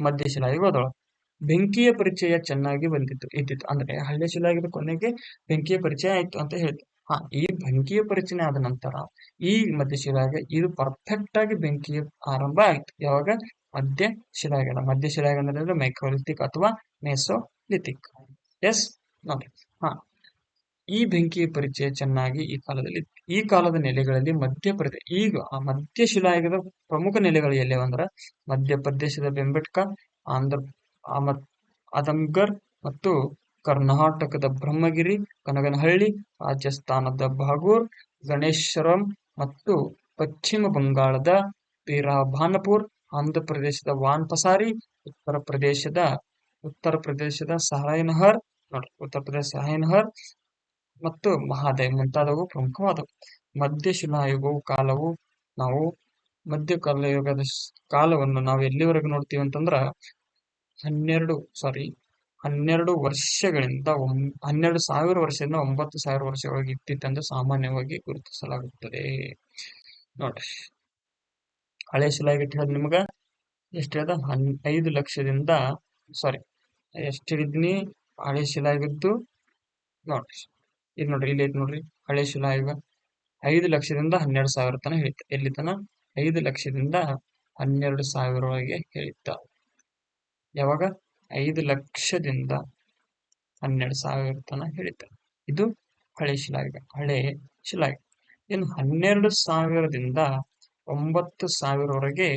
ಮಧ್ಯ ಶಿಲಾಯುಗದೊಳಗೆ ಬೆಂಕಿಯ ಪರಿಚಯ ಚೆನ್ನಾಗಿ ಇದ್ದಿತ್ತು. ಅಂದ್ರೆ ಹಳೆ ಶಿಲಾಯುಗದ ಕೊನೆಗೆ ಬೆಂಕಿಯ ಪರಿಚಯ ಆಯ್ತು ಅಂತ ಹೇಳ್ತು. ಈ ಬೆಂಕಿಯ ಪರಿಚಯ ಆದ ನಂತರ ಈ ಮಧ್ಯ ಶಿಲಾಯುಗ ಇದು ಪರ್ಫೆಕ್ಟ್ ಆಗಿ ಬೆಂಕಿಯ ಆರಂಭ ಆಯ್ತು. ಯಾವಾಗ ಮಧ್ಯ ಶಿಲಾಯುಗ ಅಂದ್ರೆ ಮೈಕ್ರೋಲಿಥಿಕ್ ಅಥವಾ ಮೆಸೋಲಿಥಿಕ್. ಎಸ್ ನೋಡಿ. ಈ ಬೆಂಕಿಯ ಪರಿಚಯ ಚೆನ್ನಾಗಿ ಈ ಕಾಲದ ನೆಲೆಗಳಲ್ಲಿ ಈಗ ಮಧ್ಯ ಶಿಲಾಯುಗದ ಪ್ರಮುಖ ನೆಲೆಗಳು ಎಲ್ಲವಂದ್ರ ಮಧ್ಯಪ್ರದೇಶದ ಬೆಂಬೆಟ್ಕ, ಆದಮ್ಗರ್ ಮತ್ತು ಕರ್ನಾಟಕದ ಬ್ರಹ್ಮಗಿರಿ, ಕನಗನಹಳ್ಳಿ, ರಾಜಸ್ಥಾನದ ಬಾಗೂರ್, ಗಣೇಶ್ವರಂ ಮತ್ತು ಪಶ್ಚಿಮ ಬಂಗಾಳದ ಪೀರಾಭಾನಪುರ್, ಆಂಧ್ರ ಪ್ರದೇಶದ ವಾನ್ಪಸಾರಿ, ಉತ್ತರ ಪ್ರದೇಶದ ಸಹಾಯನಹರ್ ಮತ್ತು ಮಹಾದೇವ್ ಮುಂತಾದವು ಪ್ರಮುಖವಾದವು. ಮಧ್ಯಕಾಲಯುಗದ ಕಾಲವನ್ನು ನಾವು ಎಲ್ಲಿವರೆಗೂ ನೋಡ್ತೀವಿ ಅಂತಂದ್ರ 12 ವರ್ಷಗಳಿಂದ 12,000 ವರ್ಷದಿಂದ 9,000 ವರ್ಷಗಳಿಗೆ ಇತ್ತಿತ್ತೆಂದು ಸಾಮಾನ್ಯವಾಗಿ ಗುರುತಿಸಲಾಗುತ್ತದೆ. ನೋಡ್ರಿ, ಹಳೆ ಶಿಲಾಯುಗ ಹೇಳಿದ್ ನಿಮ್ಗ ಎಷ್ಟು ಹೇಳ್ದ? 5 ಲಕ್ಷದಿಂದ ಸಾರಿ ಎಷ್ಟು ಹೇಳಿದ್ನಿ? ಹಳೆ ಶಿಲಾಯುಗದ್ದು ನೋಡ್ರಿ, ಇದು ನೋಡ್ರಿ, ಇಲ್ಲಿ ಐತಿ ನೋಡ್ರಿ ಹಳೆ ಶಿಲಾಯುಗ 5 ಲಕ್ಷದಿಂದ 12,000 ತನ ಹೇಳಿತ್ತ. ಎಲ್ಲಿ ತನ? 5 ಲಕ್ಷದಿಂದ 12,000 ಒಳಗೆ ಹೇಳಿತ್ತ. ಯಾವಾಗ? 5 ಲಕ್ಷದಿಂದ 12,000 ತನ ಹೇಳಿತ್ತ. ಇದು ಹಳೆ ಶಿಲಾಯುಗ. ಹಳೆ ಶಿಲಾಯುಗ. ಇನ್ನು 12,000ದಿಂದ 9,000ವರೆಗೆ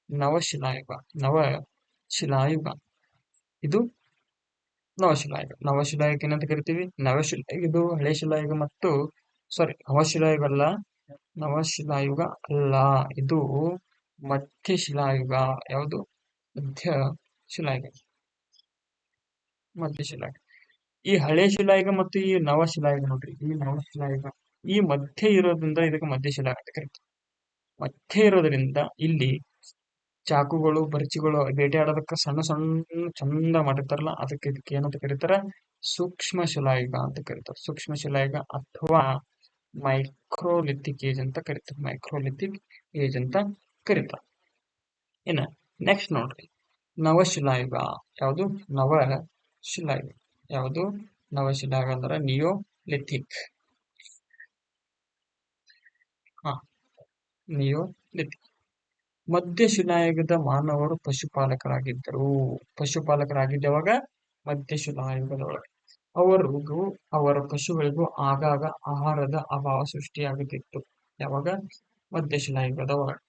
ನವಶಿಲಾಯುಗ. ನವಶಿಲಾಯುಗ. ಇದು ನವಶಿಲಾಯುಗ. ನವಶಿಲಾಯುಗ ಏನಂತ ಕರಿತೀವಿ? ಇದು ಹಳೆ ಶಿಲಾಯುಗ ಮತ್ತು ನವಶಿಲಾಯುಗ ಅಲ್ಲ. ನವಶಿಲಾಯುಗ ಅಲ್ಲ, ಇದು ಮಧ್ಯಶಿಲಾಯುಗ. ಯಾವುದು? ಮಧ್ಯಶಿಲಾಯುಗ. ಮಧ್ಯಶಿಲಾಯುಗ. ಈ ಹಳೆ ಶಿಲಾಯುಗ ಮತ್ತು ಈ ನವಶಿಲಾಯುಗ ನೋಡ್ರಿ, ಈ ನವಶಿಲಾಯುಗ ಈ ಮಧ್ಯೆ ಇರೋದ್ರಿಂದ ಇದಕ್ಕೆ ಮಧ್ಯಶಿಲಾಯುಗ ಅಂತ ಕರಿತೀವಿ. ಮಧ್ಯೆ ಇರೋದ್ರಿಂದ ಇಲ್ಲಿ ಚಾಕುಗಳು, ಬರ್ಚಿಗಳು ಬೇಟೆಯಾಡೋದಕ್ಕೆ ಸಣ್ಣ ಸಣ್ಣ ಚಂದ ಮಾಡಿರ್ತಾರಲ್ಲ, ಇದಕ್ಕೆ ಏನಂತ ಕರೀತಾರ? ಸೂಕ್ಷ್ಮ ಶಿಲಾಯುಗ ಅಂತ ಕರೀತಾರೆ. ಸೂಕ್ಷ್ಮ ಶಿಲಾಯುಗ ಅಥವಾ ಮೈಕ್ರೋಲಿಥಿಕ್ ಏಜ್ ಅಂತ ಕರೀತಾರೆ. ಮೈಕ್ರೋಲಿಥಿಕ್ ಏಜ್ ಅಂತ ಕರೀತಾರೆ. ಇನ್ನ ನೆಕ್ಸ್ಟ್ ನೋಡ್ರಿ, ನವಶಿಲಾಯುಗ. ಯಾವುದು? ನವಶಿಲಾಯುಗ. ಯಾವುದು? ನವಶಿಲಾಯುಗ ಅಂದ್ರೆ ನಿಯೋಲಿಥಿಕ್. ನಿಯೋಲಿಥಿಕ್. ಮಧ್ಯಶಿಲಾಯುಗದ ಮಾನವರು ಪಶುಪಾಲಕರಾಗಿದ್ದರು. ಪಶುಪಾಲಕರಾಗಿದ್ದವಾಗ ಮಧ್ಯಶಿಲಾಯುಗದೊಳಗೆ ಅವರ ಪಶುಗಳಿಗೂ ಆಗಾಗ ಆಹಾರದ ಅಭಾವ ಸೃಷ್ಟಿಯಾಗುತ್ತಿತ್ತು. ಯಾವಾಗ? ಮಧ್ಯಶಿಲಾಯುಗದ ಒಳಗೆ.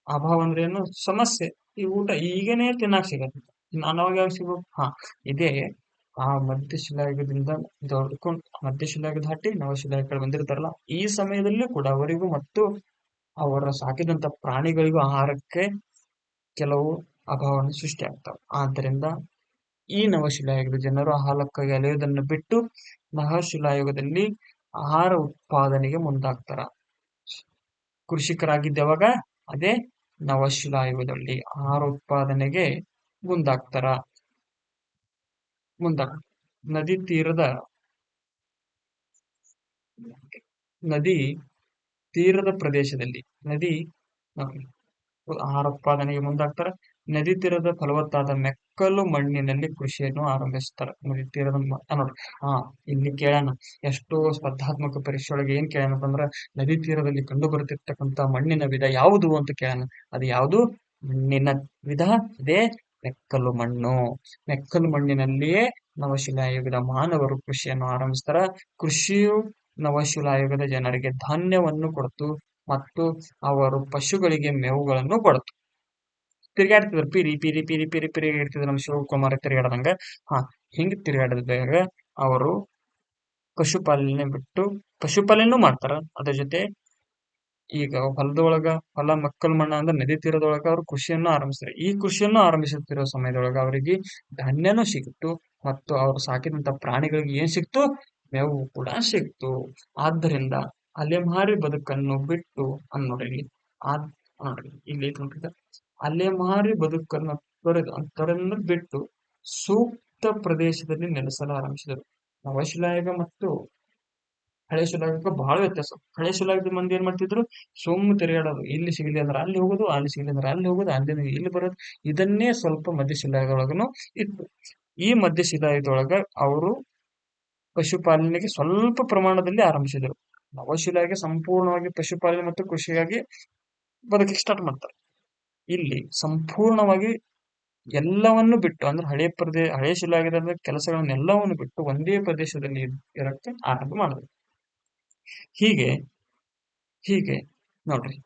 ಅಭಾವ ಅಂದ್ರೆ ಏನು? ಸಮಸ್ಯೆ. ಈ ಊಟ ಈಗನೇ ತಿನ್ನಾಕ್ ಸಿಗತ್ತೆ, ನಾನು ಅವಾಗ ಯಾವಾಗ ಸಿಗ್ಬೇಕು? ಇದೇ ಆ ಮಧ್ಯಶಿಲಾಯುಗದಿಂದ ಮಧ್ಯಶಿಲಾಯುಗ ದಾಟಿ ನವಶಿಲಾಯುಗ ಬಂದಿರ್ತಾರಲ್ಲ, ಈ ಸಮಯದಲ್ಲೂ ಕೂಡ ಅವರಿಗೂ ಮತ್ತು ಅವರ ಸಾಕಿದಂತ ಪ್ರಾಣಿಗಳಿಗೂ ಆಹಾರಕ್ಕೆ ಕೆಲವು ಅಭಾವವನ್ನು ಸೃಷ್ಟಿಯಾಗ್ತವೆ. ಆದ್ದರಿಂದ ಈ ನವಶಿಲಾಯುಗದ ಜನರು ಹಾಲಕ್ಕಾಗಿ ಅಲೆಯುವುದನ್ನು ಬಿಟ್ಟು ನವಶಿಲಾಯುಗದಲ್ಲಿ ಆಹಾರ ಉತ್ಪಾದನೆಗೆ ಮುಂದಾಗ್ತಾರ. ಕೃಷಿಕರಾಗಿದ್ದವಾಗ ಅದೇ ನವಶಿಲಾಯುಗದಲ್ಲಿ ಆಹಾರ ಉತ್ಪಾದನೆಗೆ ಮುಂದಾಗ್ತಾರ. ನದಿ ತೀರದ ಪ್ರದೇಶದಲ್ಲಿ ಆಹಾರ ಉತ್ಪಾದನೆಗೆ ಮುಂದಾಗ್ತಾರ. ನದಿ ತೀರದ ಫಲವತ್ತಾದ ಮೆಕ್ಕಲು ಮಣ್ಣಿನಲ್ಲಿ ಕೃಷಿಯನ್ನು ಆರಂಭಿಸ್ತಾರ. ನದಿ ತೀರದ ನೋಡ್ರಿ, ಇಲ್ಲಿ ಕೇಳೋಣ, ಎಷ್ಟೋ ಸ್ಪರ್ಧಾತ್ಮಕ ಪರೀಕ್ಷೆ ಒಳಗೆ ಏನ್ ಕೇಳೋಣಪ್ಪ ಅಂದ್ರ, ನದಿ ತೀರದಲ್ಲಿ ಕಂಡು ಬರುತ್ತಿರ್ತಕ್ಕಂಥ ಮಣ್ಣಿನ ವಿಧ ಯಾವುದು ಅಂತ ಕೇಳೋಣ. ಅದು ಯಾವುದು? ಮಣ್ಣಿನ ವಿಧ ಅದೇ ಮೆಕ್ಕಲು ಮಣ್ಣು. ಮೆಕ್ಕಲು ಮಣ್ಣಿನಲ್ಲಿಯೇ ನವಶಿಲಾಯುಗದ ಮಾನವರು ಕೃಷಿಯನ್ನು ಆರಂಭಿಸ್ತಾರ. ಕೃಷಿಯು ನವಶಿಲಾಯುಗದ ಜನರಿಗೆ ಧಾನ್ಯವನ್ನು ಕೊಡ್ತು ಮತ್ತು ಅವರು ಪಶುಗಳಿಗೆ ಮೇವುಗಳನ್ನು ಕೊಡ್ತು. ತಿರುಗಾಡ್ತಿದ್ರು, ಪಿರಿ ಪಿರಿ ಪಿರಿ ಪಿರಿ ಪಿರಿ ಇಡ್ತಿದ್ರು ನಮ್ಮ ಶಿವಕುಮಾರ ತಿರುಗಾಡದಂಗ. ಹಿಂಗ್ ತಿರುಗಾಡಿದಾಗ ಅವರು ಪಶುಪಾಲನೆ ಮಾಡ್ತಾರ. ಅದ್ರ ಜೊತೆ ಈಗ ಹೊಲ ಮಕ್ಕಳ ಮಣ್ಣ ಅಂದ್ರೆ ನದಿ ತೀರದೊಳಗ ಅವರು ಕೃಷಿಯನ್ನು ಆರಂಭಿಸ್ತಾರೆ. ಈ ಕೃಷಿಯನ್ನು ಆರಂಭಿಸುತ್ತಿರುವ ಸಮಯದೊಳಗ ಅವರಿಗೆ ಧಾನ್ಯನೂ ಸಿಕ್ತು ಮತ್ತು ಅವರು ಸಾಕಿದಂತ ಪ್ರಾಣಿಗಳಿಗೆ ಏನ್ ಸಿಕ್ತು? ಮೇವು ಕೂಡ ಸಿಕ್ತು. ಆದ್ದರಿಂದ ಅಲೆಮಾರಿ ಬದುಕನ್ನು ಬಿಟ್ಟು ನೋಡ್ರಿ, ಇಲ್ಲಿ ಅಲೆಮಾರಿ ಬದುಕನ್ನು ತೊರೆದು ಬಿಟ್ಟು ಸೂಕ್ತ ಪ್ರದೇಶದಲ್ಲಿ ನೆಲೆಸಲು ಆರಂಭಿಸಿದರು. ನವಶಿಲಾಯುಗ ಮತ್ತು ಹಳೆ ಶಿಲಾಯುಗಕ್ಕೆ ಬಹಳ ವ್ಯತ್ಯಾಸ. ಹಳೆ ಶಿಲಾಯುಗದ ಮಂದಿ ಏನ್ ಮಾಡ್ತಿದ್ರು? ಸುಮ್ಮ ತಿರುಗಾಡೋದು, ಇಲ್ಲಿ ಸಿಗಲಿ ಅಂದ್ರೆ ಅಲ್ಲಿ ಹೋಗೋದು, ಅಲ್ಲಿ ಸಿಗಲಿ ಅಂದ್ರೆ ಅಲ್ಲಿ ಹೋಗೋದು, ಅಲ್ಲಿ ಇಲ್ಲಿ ಬರೋದು. ಇದನ್ನೇ ಸ್ವಲ್ಪ ಮಧ್ಯಶಿಲಾಯುಗದೊಳಗನು ಇತ್ತು. ಈ ಮಧ್ಯಶಿಲಾಯುಗದೊಳಗ ಅವರು ಪಶುಪಾಲನೆಗೆ ಸ್ವಲ್ಪ ಪ್ರಮಾಣದಲ್ಲಿ ಆರಂಭಿಸಿದರು. ನವಶಿಲಾಯುಗ ಸಂಪೂರ್ಣವಾಗಿ ಪಶುಪಾಲನೆ ಮತ್ತು ಕೃಷಿಯಾಗಿ ಬದುಕಕ್ಕೆ ಸ್ಟಾರ್ಟ್ ಮಾಡ್ತಾರೆ. ಇಲ್ಲಿ ಸಂಪೂರ್ಣವಾಗಿ ಎಲ್ಲವನ್ನು ಬಿಟ್ಟು ಅಂದ್ರೆ ಹಳೆ ಶಿಲಾಯುಗದ ಕೆಲಸಗಳನ್ನೆಲ್ಲವನ್ನು ಬಿಟ್ಟು ಒಂದೇ ಪ್ರದೇಶದಲ್ಲಿ ಇರಕ್ಕೆ ಆರಂಭ ಮಾಡಿದ್ರು. ಹೀಗೆ ನೋಡ್ರಿ,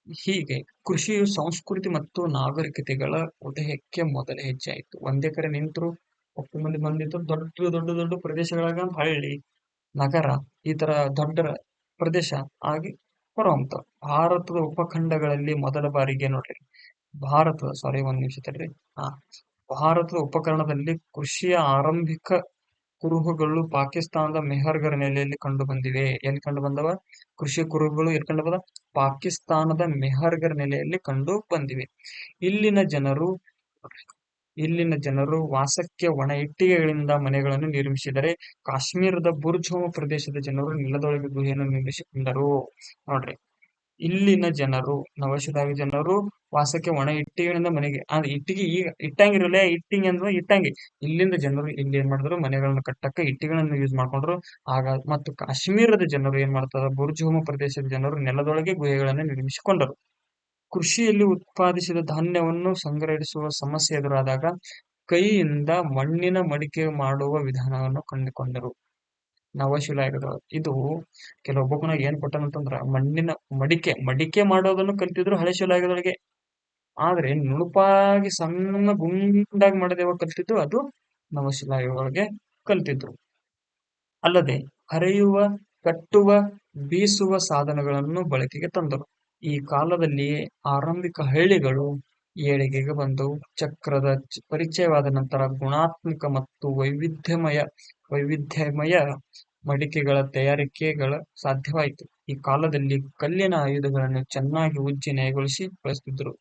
ಹೀಗೆ ಕೃಷಿಯು ಸಂಸ್ಕೃತಿ ಮತ್ತು ನಾಗರಿಕತೆಗಳ ಉದಯಕ್ಕೆ ಮೊದಲ ಹೆಜ್ಜೆ ಆಯ್ತು. ಒಂದೇ ಕಡೆ ನಿಂತರು ಮಂದಿ ಬಂದಿತ್ತು. ದೊಡ್ಡ ಪ್ರದೇಶಗಳಾಗ ಹಳ್ಳಿ, ನಗರ ಈ ತರ ದೊಡ್ಡ ಪ್ರದೇಶ ಆಗಿ ಹೊರಹೊಮ್ಮತಾವ. ಭಾರತದ ಉಪಖಂಡಗಳಲ್ಲಿ ಮೊದಲ ಬಾರಿಗೆ ನೋಡ್ರಿ, ಒಂದ್ ನಿಮಿಷ ತಡ್ರಿ. ಭಾರತದ ಉಪಕರಣದಲ್ಲಿ ಕೃಷಿಯ ಆರಂಭಿಕ ಕುರುಹುಗಳು ಪಾಕಿಸ್ತಾನದ ಮೆಹರ್ಗರ್ ನೆಲೆಯಲ್ಲಿ ಕಂಡು ಬಂದಿವೆ. ಎಲ್ಲಿ ಕಂಡು ಬಂದವ? ಕೃಷಿ ಕುರುಹುಗಳು ಎಲ್ಲಿ ಕಂಡು ಬಂದ? ಪಾಕಿಸ್ತಾನದ ಮೆಹರ್ಗರ್ ನೆಲೆಯಲ್ಲಿ ಕಂಡು ಬಂದಿವೆ. ಇಲ್ಲಿನ ಇಲ್ಲಿನ ಜನರು ವಾಸಕ್ಕೆ ಒಣ ಇಟ್ಟಿಗೆಗಳಿಂದ ಮನೆಗಳನ್ನು ನಿರ್ಮಿಸಿದರೆ, ಕಾಶ್ಮೀರದ ಬುರ್ಜೋಮ ಪ್ರದೇಶದ ಜನರು ನೆಲದೊಳಗೆ ಗುಹೆಯನ್ನು ನಿರ್ಮಿಸಿಕೊಂಡರು. ನೋಡ್ರಿ, ಇಲ್ಲಿನ ಜನರು, ನವಶಿಲಾಯುಗ ಜನರು ವಾಸಕ್ಕೆ ಒಣ ಇಟ್ಟಿಗೆಗಳಿಂದ ಮನೆಗೆ, ಇಟ್ಟಿಗೆ ಈಗ ಇಟ್ಟಂಗಿರಲ್ಲ, ಇಟ್ಟಿಗೆ ಅಂದ್ರೆ ಇಟ್ಟಂಗಿ. ಇಲ್ಲಿಂದ ಜನರು ಇಲ್ಲಿ ಏನ್ ಮಾಡಿದ್ರು, ಮನೆಗಳನ್ನು ಕಟ್ಟಕ್ಕ ಇಟ್ಟಿಗೆಗಳನ್ನು ಯೂಸ್ ಮಾಡ್ಕೊಂಡ್ರು. ಆಗ ಮತ್ತು ಕಾಶ್ಮೀರದ ಜನರು ಏನ್ ಮಾಡ್ತಾರೆ, ಬುರ್ಜೋಮ ಪ್ರದೇಶದ ಜನರು ನೆಲದೊಳಗೆ ಗುಹೆಗಳನ್ನು ನಿರ್ಮಿಸಿಕೊಂಡರು. ಕೃಷಿಯಲ್ಲಿ ಉತ್ಪಾದಿಸಿದ ಧಾನ್ಯವನ್ನು ಸಂಗ್ರಹಿಸುವ ಸಮಸ್ಯೆ ಎದುರಾದಾಗ ಕೈಯಿಂದ ಮಣ್ಣಿನ ಮಡಿಕೆ ಮಾಡುವ ವಿಧಾನವನ್ನು ಕಂಡುಕೊಂಡರು. ನವಶಿಲಾಯುಗದೊಳಗೆ ಇದು ಕೆಲವೊಬ್ಬನ ಏನ್ ಕೊಟ್ಟನಂತಂದ್ರ, ಮಣ್ಣಿನ ಮಡಿಕೆ ಮಾಡೋದನ್ನು ಕಲ್ತಿದ್ರು ಹಳೆ ಶಿಲಾಯುಗದೊಳಗೆ. ಆದ್ರೆ ನುಣುಪಾಗಿ ಸಣ್ಣ ಗುಂಡಾಗಿ ಮಾಡೋದು ಯಾವಾಗ ಕಲ್ತಿದ್ದು, ಅದು ನವಶಿಲಾಯುಗದೊಳಗೆ ಕಲ್ತಿದ್ರು. ಅಲ್ಲದೆ ಹರೆಯುವ, ಕಟ್ಟುವ, ಬೀಸುವ ಸಾಧನಗಳನ್ನು ಬಳಕೆಗೆ ತಂದರು. ಈ ಕಾಲದಲ್ಲಿಯೇ ಆರಂಭಿಕ ಹಳ್ಳಿಗಳು ಏಳಿಗೆಗೆ ಬಂದವು. ಚಕ್ರದ ಪರಿಚಯವಾದ ನಂತರ ಗುಣಾತ್ಮಕ ಮತ್ತು ವೈವಿಧ್ಯಮಯ ಮಡಿಕೆಗಳ ತಯಾರಿಕೆಗಳ ಸಾಧ್ಯವಾಯಿತು. ಈ ಕಾಲದಲ್ಲಿ ಕಲ್ಲಿನ ಆಯುಧಗಳನ್ನು ಚೆನ್ನಾಗಿ ಉಜ್ಜಿ ನಯಗೊಳಿಸಿ ಬಳಸ್ತಿದ್ರು.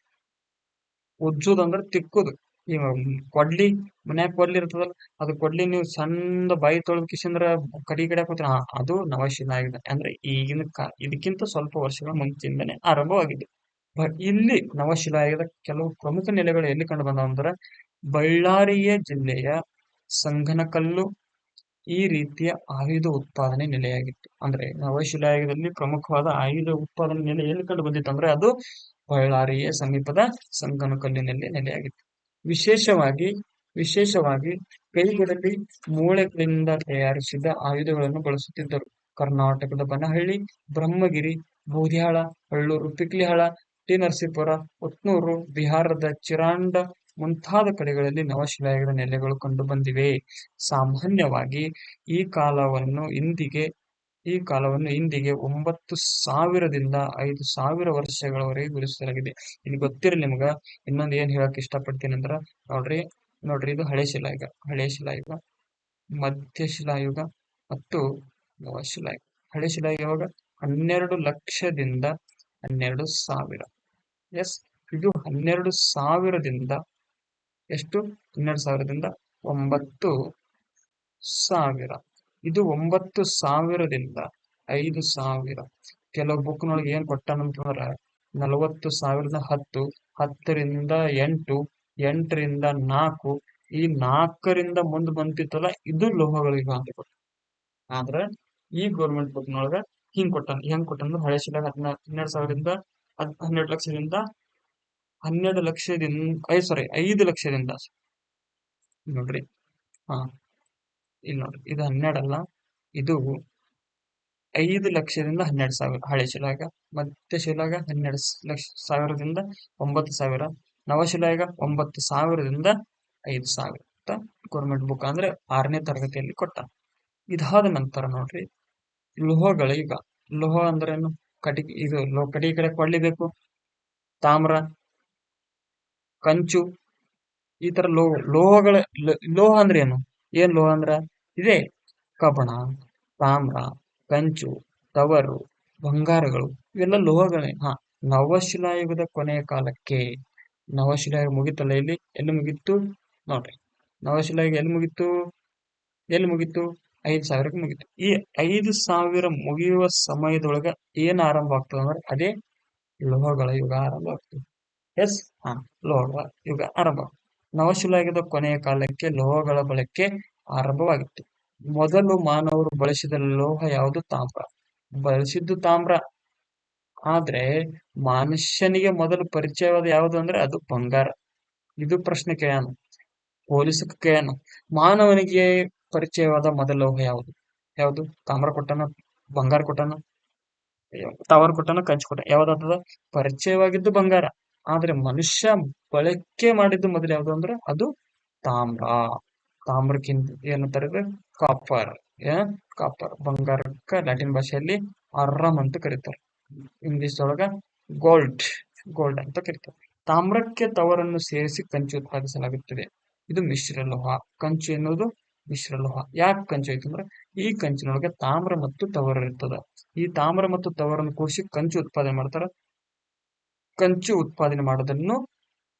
ಉಜ್ಜುದಂದ್ರೆ ತಿಕ್ಕುದು. ಈಗ ಕೊಡ್ಲಿ, ಮನ್ಯಾಗ ಕೊಡ್ಲಿ ಇರ್ತದಲ್ಲ, ಅದು ಕೊಡ್ಲಿ ನೀವು ಸಣ್ಣ ಬಾಯಿ ತೊಳೆದ ಕಿಶಂದ್ರ ಕಡಿ ಕೂತ್ರ, ಅದು ನವಶಿಲಾಯುಗ. ಅಂದ್ರೆ ಈಗಿನ ಇದಕ್ಕಿಂತ ಸ್ವಲ್ಪ ವರ್ಷಗಳ ಮುಂಚಿಂದನೇ ಆರಂಭವಾಗಿದೆ. ಇಲ್ಲಿ ನವಶಿಲಾಯುಗದ ಕೆಲವು ಪ್ರಮುಖ ನೆಲೆಗಳು ಎಲ್ಲಿ ಕಂಡು ಬಂದವು ಅಂದ್ರೆ, ಬಳ್ಳಾರಿಯ ಜಿಲ್ಲೆಯ ಸಂಗನಕಲ್ಲು ಈ ರೀತಿಯ ಆಯುಧ ಉತ್ಪಾದನೆ ನೆಲೆಯಾಗಿತ್ತು. ಅಂದ್ರೆ ನವಶಿಲಾಯುಗದಲ್ಲಿ ಪ್ರಮುಖವಾದ ಆಯುಧ ಉತ್ಪಾದನೆ ನೆಲೆ ಎಲ್ಲಿ ಕಂಡು ಬಂದಿತ್ತು ಅಂದ್ರೆ, ಅದು ಬಳ್ಳಾರಿಯ ಸಮೀಪದ ಸಂಗನಕಲ್ಲಿನಲ್ಲಿ ನೆಲೆಯಾಗಿತ್ತು. ವಿಶೇಷವಾಗಿ ಕೈಗಳಲ್ಲಿ ಮೂಳೆಗಳಿಂದ ತಯಾರಿಸಿದ ಆಯುಧಗಳನ್ನು ಬಳಸುತ್ತಿದ್ದರು. ಕರ್ನಾಟಕದ ಬನಹಳ್ಳಿ, ಬ್ರಹ್ಮಗಿರಿ, ಬೂದ್ಯಾಳ, ಹಳ್ಳೂರು, ಪಿಕ್ಲಿಹಾಳ, ಟಿ. ನರಸೀಪುರ, ಉತ್ನೂರು, ಬಿಹಾರದ ಚಿರಾಂಡ ಮುಂತಾದ ಕಡೆಗಳಲ್ಲಿ ನವಶಿಲಾಯುಗದ ನೆಲೆಗಳು ಕಂಡು ಬಂದಿವೆ. ಸಾಮಾನ್ಯವಾಗಿ ಈ ಕಾಲವನ್ನು ಇಂದಿಗೆ 9,000ದಿಂದ 5,000 ವರ್ಷಗಳವರೆಗೆ ಗುರುತಿಸಲಾಗಿದೆ. ಇಲ್ಲಿ ಗೊತ್ತಿರಲಿ ನಿಮ್ಗ, ಇನ್ನೊಂದು ಏನ್ ಹೇಳಕ್ ಇಷ್ಟಪಡ್ತೀನಿ ಅಂದ್ರ, ನೋಡ್ರಿ ಇದು ಹಳೆ ಶಿಲಾಯುಗ, ಮಧ್ಯಶಿಲಾಯುಗ ಮತ್ತು ನವಶಿಲಾಯುಗ. ಹಳೆ ಶಿಲಾಯುಗ ಯಾವಾಗ? 12,00,000ದಿಂದ 12,000. ಎಸ್, ಇದು 12,000ದಿಂದ ಎಷ್ಟು? 12,000ದಿಂದ 9,000. ಇದು 9,000ದಿಂದ 5,000. ಕೆಲವು ಬುಕ್ನೊಳಗೆ ಏನ್ ಕೊಟ್ಟಾನಂತಂದ್ರ 40,000ರಿಂದ 10, 10ರಿಂದ 8, 8ರಿಂದ 4, ಈ 4ರಿಂದ ಮುಂದೆ ಬಂದಿತ್ತಲ್ಲ, ಇದು ಲೋಹಗಳಿಗೆ ಅಂತ ಕೊಟ್ಟ. ಆದ್ರ ಈ ಗೌರ್ಮೆಂಟ್ ಬುಕ್ನೊಳಗ ಹೆಂಗ್ ಕೊಟ್ಟಾನ ಹಳೆ ಶಿಲಾಗ 12,000ರಿಂದ 12,00,000ದಿಂದ 5,00,000ದಿಂದ ನೋಡ್ರಿ. ಇಲ್ಲಿ ನೋಡ್ರಿ, ಇದು 12 ಅಲ್ಲ, ಇದು 5,00,000ದಿಂದ 12,000 ಹಳೆ ಶಿಲಾಗ. ಮಧ್ಯಶಿಲಾಗ 12,000ದಿಂದ 9,000. ನವಶಿಲಾಗ 9,000ದಿಂದ 5,000 ಅಂತ ಗೌರ್ಮೆಂಟ್ ಬುಕ್ ಅಂದ್ರೆ 6ನೇ ತರಗತಿಯಲ್ಲಿ ಕೊಟ್ಟ. ಇದಾದ ನಂತರ ನೋಡ್ರಿ, ಲೋಹಗಳ ಯುಗ. ಲೋಹ ಅಂದ್ರೇನು? ಕಟ್ಟಿಗೆ ಕಡೆ ಕೊಡ್ಲಿಬೇಕು, ತಾಮ್ರ, ಕಂಚು, ಈ ತರ ಲೋಹಗಳ ಲೋಹ ಅಂದ್ರೆ ಏನು? ಏನ್ ಲೋಹ ಅಂದ್ರ ಇದೇ ಕಬ್ಬಣ, ತಾಮ್ರ, ಕಂಚು, ತವರು, ಬಂಗಾರಗಳು, ಇವೆಲ್ಲ ಲೋಹಗಳೇ. ನವಶಿಲಾಯುಗದ ಕೊನೆಯ ಕಾಲಕ್ಕೆ, ನವಶಿಲಾಯುಗ ಮುಗಿತಲ್ಲ, ಎಲ್ಲಿ ಮುಗೀತು ನೋಡ್ರಿ. ನವಶಿಲಾಯುಗ ಎಲ್ಲಿ ಮುಗೀತು? 5,000ಕ್ಕೆ ಮುಗೀತು. ಈ 5,000 ಮುಗಿಯುವ ಸಮಯದೊಳಗ ಏನ್ ಆರಂಭ ಆಗ್ತದೆ ಅಂದ್ರೆ, ಅದೇ ಲೋಹಗಳ ಯುಗ ಆರಂಭ ಆಗ್ತದೆ. ಎಸ್, ಲೋಹಗಳ ಯುಗ ಆರಂಭ. ನವಶಿಲಾಯುಗದ ಕೊನೆಯ ಕಾಲಕ್ಕೆ ಲೋಹಗಳ ಬಳಕೆ ಆರಂಭವಾಗಿತ್ತು. ಮೊದಲು ಮಾನವರು ಬಳಸಿದ ಲೋಹ ಯಾವುದು? ತಾಮ್ರ. ಬಳಸಿದ್ದು ತಾಮ್ರ. ಆದ್ರೆ ಮನುಷ್ಯನಿಗೆ ಮೊದಲು ಪರಿಚಯವಾದ ಯಾವುದು ಅಂದ್ರೆ ಅದು ಬಂಗಾರ. ಇದು ಪ್ರಶ್ನೆ ಕೇಳೋಣ, ಹೋಲಿಸಕ್ಕೆ ಕೇಳೋಣ. ಮಾನವನಿಗೆ ಪರಿಚಯವಾದ ಮೊದಲ ಲೋಹ ಯಾವುದು? ತಾಮ್ರ ಕೊಟ್ಟನ, ಬಂಗಾರ ಕೊಟ್ಟನ, ತವರ್ ಕೊಟ್ಟನ, ಕಂಚು ಕೊಟ್ಟ. ಯಾವ್ದಾದ ಪರಿಚಯವಾಗಿದ್ದು ಬಂಗಾರ. ಆದ್ರೆ ಮನುಷ್ಯ ಬಳಕೆ ಮಾಡಿದ್ದು ಮೊದಲು ಯಾವುದು ಅಂದ್ರೆ ಅದು ತಾಮ್ರ. ತಾಮ್ರಕ್ಕಿಂತ ಏನಂತಾರೆ? ಕಾಪರ್. ಬಂಗಾರಕ್ಕ ಲ್ಯಾಟಿನ್ ಭಾಷೆಯಲ್ಲಿ ಅರ್ರಮ್ ಅಂತ ಕರೀತಾರೆ. ಇಂಗ್ಲಿಷ್ ಒಳಗ ಗೋಲ್ಡ್ ಅಂತ ಕರೀತಾರೆ. ತಾಮ್ರಕ್ಕೆ ತವರನ್ನು ಸೇರಿಸಿ ಕಂಚು ಉತ್ಪಾದಿಸಲಾಗುತ್ತದೆ. ಇದು ಮಿಶ್ರಲೋಹ. ಕಂಚು ಎನ್ನುವುದು ಮಿಶ್ರಲೋಹ. ಯಾಕೆ ಕಂಚು ಐತಂದ್ರೆ, ಈ ಕಂಚಿನೊಳಗೆ ತಾಮ್ರ ಮತ್ತು ತವರು ಇರ್ತದ. ಈ ತಾಮ್ರ ಮತ್ತು ತವರನ್ನು ಕೂಡಿಸಿ ಕಂಚು ಉತ್ಪಾದನೆ ಮಾಡ್ತಾರ. ಕಂಚು ಉತ್ಪಾದನೆ ಮಾಡೋದನ್ನು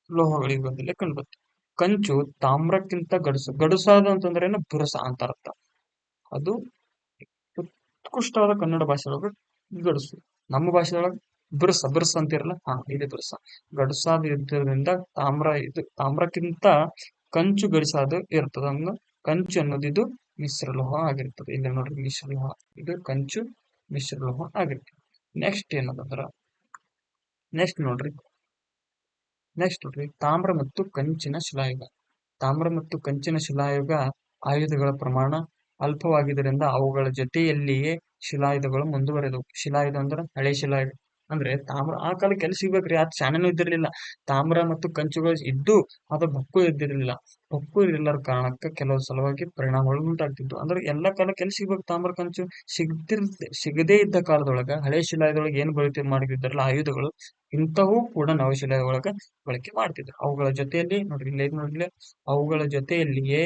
ಲೋಹಗಳ ಯುಗದಲ್ಲೇ ಕಂಡುಬರುತ್ತೆ. ಕಂಚು ತಾಮ್ರಕ್ಕಿಂತ ಗಡುಸಾದ ಅಂತಂದ್ರೆ ಏನು ಬಿರುಸ ಅಂತ ಅರ್ಥ. ಅದು ಉತ್ಕೃಷ್ಟವಾದ ಕನ್ನಡ ಭಾಷೆಯೊಳಗೆ ಗಡುಸು. ನಮ್ಮ ಭಾಷೆಯೊಳಗೆ ಬಿರುಸ ಅಂತಿರಲ್ಲ, ಇದೆ ಬಿರುಸ. ಗಡುಸಾದ ಇದ್ದಿದ್ದರಿಂದ ತಾಮ್ರಕ್ಕಿಂತ ಕಂಚು ಗಡುಸಾದ ಇರ್ತದ. ಹಂಗ ಕಂಚು ಅನ್ನೋದು ಇದು ಮಿಶ್ರಲೋಹ ಆಗಿರ್ತದೆ. ಇಲ್ಲಿ ನೋಡ್ರಿ ಮಿಶ್ರಲೋಹ, ಇದು ಕಂಚು ಮಿಶ್ರಲೋಹ ಆಗಿರ್ತದೆ. ನೆಕ್ಸ್ಟ್ ಏನದಂದ್ರ ನೆಕ್ಸ್ಟ್ ನೋಡ್ರಿ ತಾಮ್ರ ಮತ್ತು ಕಂಚಿನ ಶಿಲಾಯುಗ. ತಾಮ್ರ ಮತ್ತು ಕಂಚಿನ ಶಿಲಾಯುಗ ಆಯುಧಗಳ ಪ್ರಮಾಣ ಅಲ್ಪವಾಗಿದ್ದರಿಂದ ಅವುಗಳ ಜೊತೆಯಲ್ಲಿಯೇ ಶಿಲಾಯುಧಗಳು ಮುಂದುವರೆದವು. ಶಿಲಾಯುಧ ಅಂದ್ರೆ ಹಳೆ ಶಿಲಾಯುಧ. ಅಂದ್ರೆ ತಾಮ್ರ ಆ ಕಾಲಕ್ಕೆ ಎಲ್ಲಿ ಸಿಗ್ಬೇಕ್ರಿ, ಅದು ಶಾನೆನೂ ಇದ್ದಿರ್ಲಿಲ್ಲ. ತಾಮ್ರ ಮತ್ತು ಕಂಚುಗಳು ಇದ್ದು ಅದು ಭಕ್ಕು ಇದ್ದಿರ್ಲಿಲ್ಲ. ಭಕ್ಕು ಇರಲಾರ ಕಾರಣಕ್ಕೆ ಕೆಲವು ಸಲುವಾಗಿ ಪರಿಣಾಮಗಳು ಉಂಟಾಗ್ತಿದ್ವು. ಅಂದ್ರೆ ಎಲ್ಲ ಕಾಲಕ್ಕೆ ಎಲ್ಲಿ ಸಿಗ್ಬೇಕು ತಾಮ್ರ ಕಂಚು, ಸಿಗದೇ ಇದ್ದ ಕಾಲದೊಳಗ ಹಳೆ ಶಿಲಾಯುಧದೊಳಗೆ ಏನ್ ಬಳಕೆ ಮಾಡಿದ್ರಲ್ಲ ಆಯುಧಗಳು, ಇಂಥವು ಕೂಡ ನವಶಿಲಾಯುಧದೊಳಗ ಬಳಕೆ ಮಾಡ್ತಿದ್ರು. ಅವುಗಳ ಜೊತೆಯಲ್ಲಿ ನೋಡ್ರಿ ಅವುಗಳ ಜೊತೆಯಲ್ಲಿಯೇ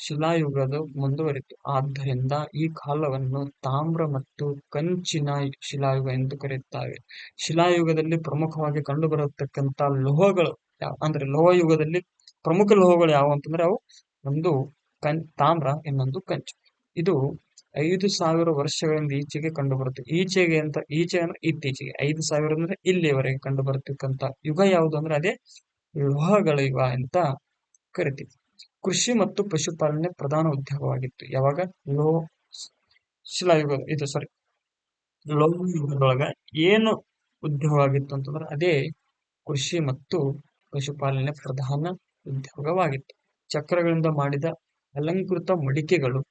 ಶಿಲಾಯುಗದ ಮುಂದುವರಿತು. ಆದ್ದರಿಂದ ಈ ಕಾಲವನ್ನು ತಾಮ್ರ ಮತ್ತು ಕಂಚಿನ ಶಿಲಾಯುಗ ಎಂದು ಕರೆಯುತ್ತಾರೆ. ಶಿಲಾಯುಗದಲ್ಲಿ ಪ್ರಮುಖವಾಗಿ ಕಂಡುಬರತಕ್ಕಂತ ಲೋಹಗಳು ಅಂದ್ರೆ ಲೋಹ ಯುಗದಲ್ಲಿ ಪ್ರಮುಖ ಲೋಹಗಳು ಯಾವ ಅಂತಂದ್ರೆ ಅವು ಒಂದು ತಾಮ್ರ, ಇನ್ನೊಂದು ಕಂಚು. ಇದು 5,000 ವರ್ಷಗಳಿಂದ ಈಚೆಗೆ ಕಂಡುಬರುತ್ತೆ. ಈಚೆಗೆ ಅಂದ್ರೆ ಇತ್ತೀಚೆಗೆ. 5,000 ಅಂದ್ರೆ ಇಲ್ಲಿಯವರೆಗೆ ಕಂಡು ಬರತಕ್ಕಂತ ಯುಗ ಯಾವುದು ಅಂದ್ರೆ ಅದೇ ಲೋಹಗಳ ಯುಗ ಅಂತ ಕರಿತೀವಿ. ಕೃಷಿ ಮತ್ತು ಪಶುಪಾಲನೆ ಪ್ರಧಾನ ಉದ್ಯೋಗವಾಗಿತ್ತು. ಯಾವಾಗ ಶಿಲಾಯುಗ ಲೋಹ ಯುಗದೊಳಗ ಏನು ಉದ್ಯೋಗ ಆಗಿತ್ತು ಅಂತಂದ್ರೆ ಅದೇ ಕೃಷಿ ಮತ್ತು ಪಶುಪಾಲನೆ ಪ್ರಧಾನ ಉದ್ಯೋಗವಾಗಿತ್ತು. ಚಕ್ರಗಳಿಂದ ಮಾಡಿದ ಅಲಂಕೃತ ಮಡಿಕೆಗಳು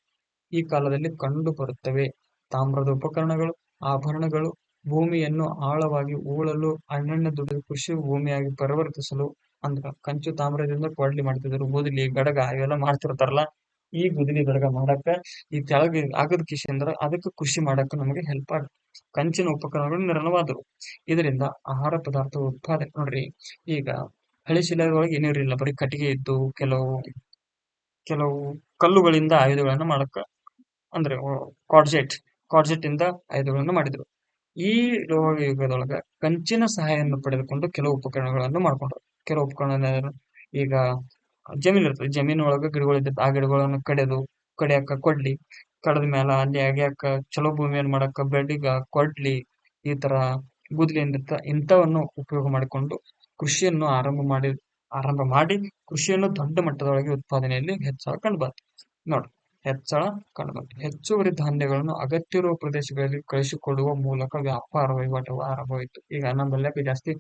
ಈ ಕಾಲದಲ್ಲಿ ಕಂಡು ಬರುತ್ತವೆ. ತಾಮ್ರದ ಉಪಕರಣಗಳು, ಆಭರಣಗಳು, ಭೂಮಿಯನ್ನು ಆಳವಾಗಿ ಹೂಳಲು, ಹಣ್ಣನ್ನು ದುಡಿದು ಕೃಷಿ ಭೂಮಿಯಾಗಿ ಪರಿವರ್ತಿಸಲು, ಅಂದ್ರ ಕಂಚು ತಾಮ್ರದಿಂದ ಕೊಡ್ಲಿ ಮಾಡ್ತಿದ್ರು, ಗುದಲಿ ಗಡಗ ಇವೆಲ್ಲ ಮಾಡ್ತಿರ್ತಾರಲ್ಲ. ಈ ಗುದಲಿ ಗಡಗ ಮಾಡಕ್ಕ ಈ ಕೆಳಗೆ ಆಗದ ಕಿಶಿ ಅಂದ್ರ ಅದಕ್ಕೆ ಕೃಷಿ ಮಾಡಕ್ಕ ನಮಗೆ ಹೆಲ್ಪ್ ಆಗುತ್ತೆ. ಕಂಚಿನ ಉಪಕರಣಗಳು ನಿರಳವಾದವು. ಇದರಿಂದ ಆಹಾರ ಪದಾರ್ಥ ಉತ್ಪಾದನೆ ನೋಡ್ರಿ. ಈಗ ಹಳೆ ಶಿಲಾಯುಗದೊಳಗೆ ಏನೂ ಇರಲಿಲ್ಲ, ಬರೀ ಕಟ್ಟಿಗೆ ಇದ್ದು ಕೆಲವು ಕಲ್ಲುಗಳಿಂದ ಆಯುಧಗಳನ್ನ ಮಾಡಕ್ಕ, ಅಂದ್ರೆ ಕಾರ್ಜೆಟ್ ಇಂದ ಆಯುಧಗಳನ್ನು ಮಾಡಿದ್ರು. ಈ ಲೋಹ ಯುಗದೊಳಗ ಕಂಚಿನ ಸಹಾಯವನ್ನು ಪಡೆದುಕೊಂಡು ಕೆಲವು ಉಪಕರಣಗಳನ್ನು ಮಾಡ್ಕೊಂಡ್ರು. ಕೆಲವು ಉಪಕರಣ ಈಗ ಜಮೀನ್ ಇರ್ತದೆ, ಜಮೀನ್ ಒಳಗ ಗಿಡಗಳಿರ್ತದೆ, ಆ ಗಿಡಗಳನ್ನು ಕಡಿಯಾಕ ಕೊಡ್ಲಿ, ಕಡದ ಮ್ಯಾಲ ಅಲ್ಲಿ ಅಗ್ಯಾಕ ಚಲೋ ಭೂಮಿಯನ್ನು ಮಾಡಕ್ಕ ಬೆಡಿಗ ಕೊಡ್ಲಿ, ಈ ತರ ಗುದ್ಲಿ ಇಂಥವನ್ನು ಉಪಯೋಗ ಮಾಡಿಕೊಂಡು ಕೃಷಿಯನ್ನು ಆರಂಭ ಮಾಡಿ ಕೃಷಿಯನ್ನು ದೊಡ್ಡ ಮಟ್ಟದೊಳಗೆ ಉತ್ಪಾದನೆಯಲ್ಲಿ ಹೆಚ್ಚಳ ಕಂಡುಬಂತು. ನೋಡಿ, ಹೆಚ್ಚಳ ಕಂಡುಬಂತು. ಹೆಚ್ಚುವರಿ ಧಾನ್ಯಗಳನ್ನು ಅಗತ್ಯವಿರುವ ಪ್ರದೇಶಗಳಲ್ಲಿ ಕಳಿಸಿಕೊಡುವ ಮೂಲಕ ವ್ಯಾಪಾರ ವಹಿವಾಟು ಆರಂಭವಾಯಿತು. ಈಗ ನಮ್ಮಲ್ಲಿ ಜಾಸ್ತಿ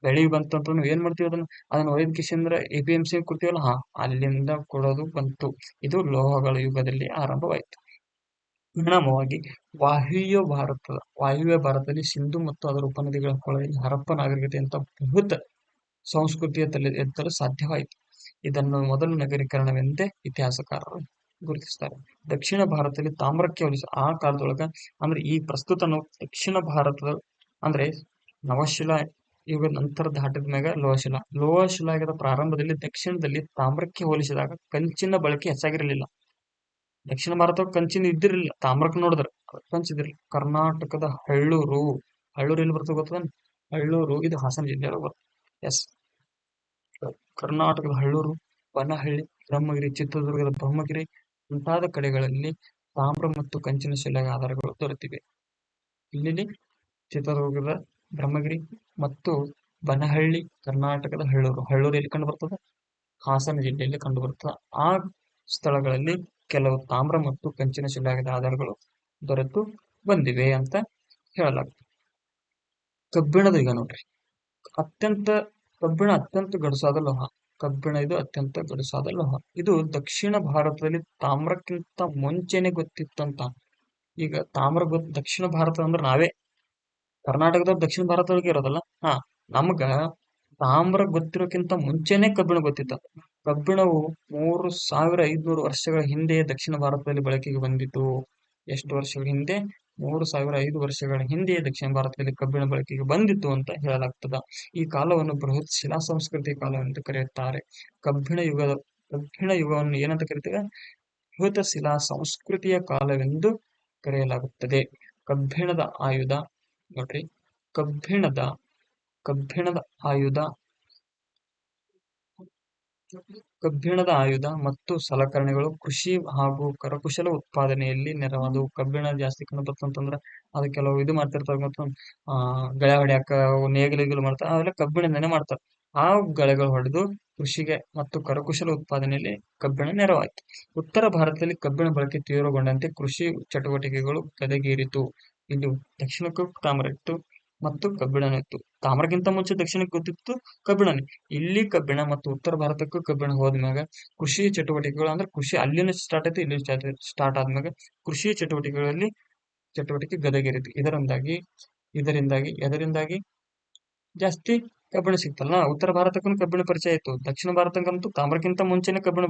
ಬೆಳಿಗ್ಗೆ ಬಂತು ಅಂತ ಏನ್ ಮಾಡ್ತೀವಿ, ಅದನ್ನ ಒಯ್ದ ಕಿಶಿಂದ್ರ APMC ಕೊಡ್ತೀವಲ್ಲ, ಅಲ್ಲಿಂದ ಕೊಡೋದು ಬಂತು. ಇದು ಲೋಹಗಳ ಯುಗದಲ್ಲಿ ಆರಂಭವಾಯಿತು. ಪರಿಣಾಮವಾಗಿ ವಾಯುವ್ಯ ಭಾರತದಲ್ಲಿ ಸಿಂಧು ಮತ್ತು ಅದರ ಉಪನದಿಗಳ ಕೊಳದಲ್ಲಿ ಹರಪ್ಪ ನಾಗರಿಕತೆ ಅಂತ ಬೃಹತ್ ಸಂಸ್ಕೃತಿಯ ಎತ್ತಲು ಸಾಧ್ಯವಾಯಿತು. ಇದನ್ನು ಮೊದಲ ನಗರೀಕರಣವೆಂದೇ ಇತಿಹಾಸಕಾರರು ಗುರುತಿಸ್ತಾರೆ. ದಕ್ಷಿಣ ಭಾರತದಲ್ಲಿ ತಾಮ್ರಕ್ಕೆ ಹೋಲಿಸಿ ಆ ಕಾಲದೊಳಗ ಅಂದ್ರೆ ಈ ಪ್ರಸ್ತುತ ನಾವು ದಕ್ಷಿಣ ಭಾರತದ ಅಂದ್ರೆ ನವಶಿಲಾ ಯುಗ ನಂತರ ದಾಟಿದ ಮ್ಯಾಗ ಲೋಹಶಿಲಾಯುಗದ ಪ್ರಾರಂಭದಲ್ಲಿ ದಕ್ಷಿಣದಲ್ಲಿ ತಾಮ್ರಕ್ಕೆ ಹೋಲಿಸಿದಾಗ ಕಂಚಿನ ಬಳಕೆ ಹೆಚ್ಚಾಗಿರಲಿಲ್ಲ. ದಕ್ಷಿಣ ಭಾರತ ಕಂಚಿನ ಇದ್ದಿರಲಿಲ್ಲ. ತಾಮ್ರಕ್ಕೆ ನೋಡಿದ್ರೆ ಕಂಚಿದಿರಲಿಲ್ಲ. ಕರ್ನಾಟಕದ ಹಳ್ಳೂರು ಎಲ್ಲಿ ಬರ್ತದೆ ಗೊತ್ತದ? ಹಳ್ಳೂರು ಇದು ಹಾಸನ ಜಿಲ್ಲೆಯೊಳಗೆ ಬರ್ತದೆ. ಎಸ್, ಕರ್ನಾಟಕದ ಹಳ್ಳೂರು, ಬನಹಳ್ಳಿ, ಬ್ರಹ್ಮಗಿರಿ, ಚಿತ್ರದುರ್ಗದ ಬ್ರಹ್ಮಗಿರಿ ಮುಂತಾದ ಕಡೆಗಳಲ್ಲಿ ತಾಮ್ರ ಮತ್ತು ಕಂಚಿನ ಶಿಲೆಯ ಆಧಾರಗಳು ದೊರೆತಿವೆ. ಇಲ್ಲಿ ಚಿತ್ರದುರ್ಗದ ಬ್ರಹ್ಮಗಿರಿ ಮತ್ತು ಬನಹಳ್ಳಿ, ಕರ್ನಾಟಕದ ಹಳ್ಳೂರು ಎಲ್ಲಿ ಕಂಡು ಬರ್ತದೆ? ಹಾಸನ ಜಿಲ್ಲೆಯಲ್ಲಿ ಕಂಡು ಬರ್ತದೆ. ಆ ಸ್ಥಳಗಳಲ್ಲಿ ಕೆಲವು ತಾಮ್ರ ಮತ್ತು ಕಂಚಿನ ಶಿಲೆಯಾದ ಆಧಾರಗಳು ದೊರೆತು ಬಂದಿವೆ ಅಂತ ಹೇಳಲಾಗ್ತದೆ. ಕಬ್ಬಿಣದ ಯುಗ ನೋಡ್ರಿ. ಕಬ್ಬಿಣ ಅತ್ಯಂತ ಗಡುಸಾದ ಲೋಹ. ಇದು ಅತ್ಯಂತ ಗಡುಸಾದ ಲೋಹ. ಇದು ದಕ್ಷಿಣ ಭಾರತದಲ್ಲಿ ತಾಮ್ರಕ್ಕಿಂತ ಮುಂಚೆನೆ ಗೊತ್ತಿತ್ತಂತ. ಈಗ ದಕ್ಷಿಣ ಭಾರತ ಅಂದ್ರೆ ನಾವೇ ಕರ್ನಾಟಕದ ದಕ್ಷಿಣ ಭಾರತದೊಳಗೆ ಇರೋದಲ್ಲ. ನಮ್ಗ ತಾಮ್ರ ಗೊತ್ತಿರೋಕ್ಕಿಂತ ಮುಂಚೆನೆ ಕಬ್ಬಿಣ ಗೊತ್ತಿತ್ತ. ಕಬ್ಬಿಣವು 3,500 ವರ್ಷಗಳ ಹಿಂದೆ ದಕ್ಷಿಣ ಭಾರತದಲ್ಲಿ ಬಳಕೆಗೆ ಬಂದಿತು. ಎಷ್ಟು ವರ್ಷಗಳ ಹಿಂದೆ? 3,500 ವರ್ಷಗಳ ಹಿಂದೆ ದಕ್ಷಿಣ ಭಾರತದಲ್ಲಿ ಕಬ್ಬಿಣ ಬಳಕೆಗೆ ಬಂದಿತ್ತು ಅಂತ ಹೇಳಲಾಗ್ತದ. ಈ ಕಾಲವನ್ನು ಬೃಹತ್ ಶಿಲಾ ಸಂಸ್ಕೃತಿ ಕಾಲ ಎಂದು ಕರೆಯುತ್ತಾರೆ. ಕಬ್ಬಿಣ ಯುಗವನ್ನು ಏನಂತ ಕರಿತೇವೆ? ಬೃಹತ್ ಶಿಲಾ ಸಂಸ್ಕೃತಿಯ ಕಾಲವೆಂದು ಕರೆಯಲಾಗುತ್ತದೆ. ಕಬ್ಬಿಣದ ಆಯುಧ ನೋಡ್ರಿ. ಕಬ್ಬಿಣದ ಆಯುಧ ಕಬ್ಬಿಣದ ಆಯುಧ ಮತ್ತು ಸಲಕರಣೆಗಳು ಕೃಷಿ ಹಾಗೂ ಕರಕುಶಲ ಉತ್ಪಾದನೆಯಲ್ಲಿ ನೆರವಾದವು. ಕಬ್ಬಿಣ ಜಾಸ್ತಿ ಕಂಡು ಬರ್ತಂತಂದ್ರ ಅದು ಕೆಲವು ಇದು ಮಾಡ್ತಿರ್ತಾವ ಮತ್ತು ಗಳೆ ಹೊಡ್ಯಾಕ ಅವು ನೇಗಿಲು ಮಾಡ್ತಾರ, ಅವೆಲ್ಲ ಕಬ್ಬಿಣದಿಂದನೇ ಮಾಡ್ತಾರೆ. ಆ ಗಳೆಗಳು ಹೊಡೆದು ಕೃಷಿಗೆ ಮತ್ತು ಕರಕುಶಲ ಉತ್ಪಾದನೆಯಲ್ಲಿ ಕಬ್ಬಿಣ ನೆರವಾಯಿತು. ಉತ್ತರ ಭಾರತದಲ್ಲಿ ಕಬ್ಬಿಣ ಬಳಕೆ ತೀವ್ರಗೊಂಡಂತೆ ಕೃಷಿ ಚಟುವಟಿಕೆಗಳು ಗದಗೇರಿತು. ಇಲ್ಲಿ ದಕ್ಷಿಣಕ್ಕೂ ತಾಮ್ರ ಇತ್ತು ಮತ್ತು ಕಬ್ಬಿಣನೂ ಇತ್ತು. ತಾಮ್ರಕ್ಕಿಂತ ಮುಂಚೆ ದಕ್ಷಿಣಕ್ಕೆ ಗೊತ್ತಿತ್ತು ಕಬ್ಬಿಣನೇ. ಇಲ್ಲಿ ಕಬ್ಬಿಣ ಮತ್ತು ಉತ್ತರ ಭಾರತಕ್ಕೂ ಕಬ್ಬಿಣ ಹೋದ್ಮ್ಯಾಗ ಕೃಷಿ ಚಟುವಟಿಕೆಗಳು ಅಂದ್ರೆ ಕೃಷಿ ಅಲ್ಲಿನ ಸ್ಟಾರ್ಟ್ ಆಯ್ತು, ಇಲ್ಲಿ ಸ್ಟಾರ್ಟ್ ಆದ್ಮ್ಯಾಗ ಕೃಷಿ ಚಟುವಟಿಕೆ ಗದಗೇರಿತು. ಇದರಿಂದಾಗಿ ಜಾಸ್ತಿ ಕಬ್ಬಿಣ ಸಿಕ್ತಲ್ಲ. ಉತ್ತರ ಭಾರತಕ್ಕೂ ಕಬ್ಬಿಣ ಪರಿಚಯ ಆಯಿತು. ದಕ್ಷಿಣ ಭಾರತಕ್ಕಂತೂ ತಾಮ್ರಕ್ಕಿಂತ ಮುಂಚೆನೆ ಕಬ್ಬಿಣ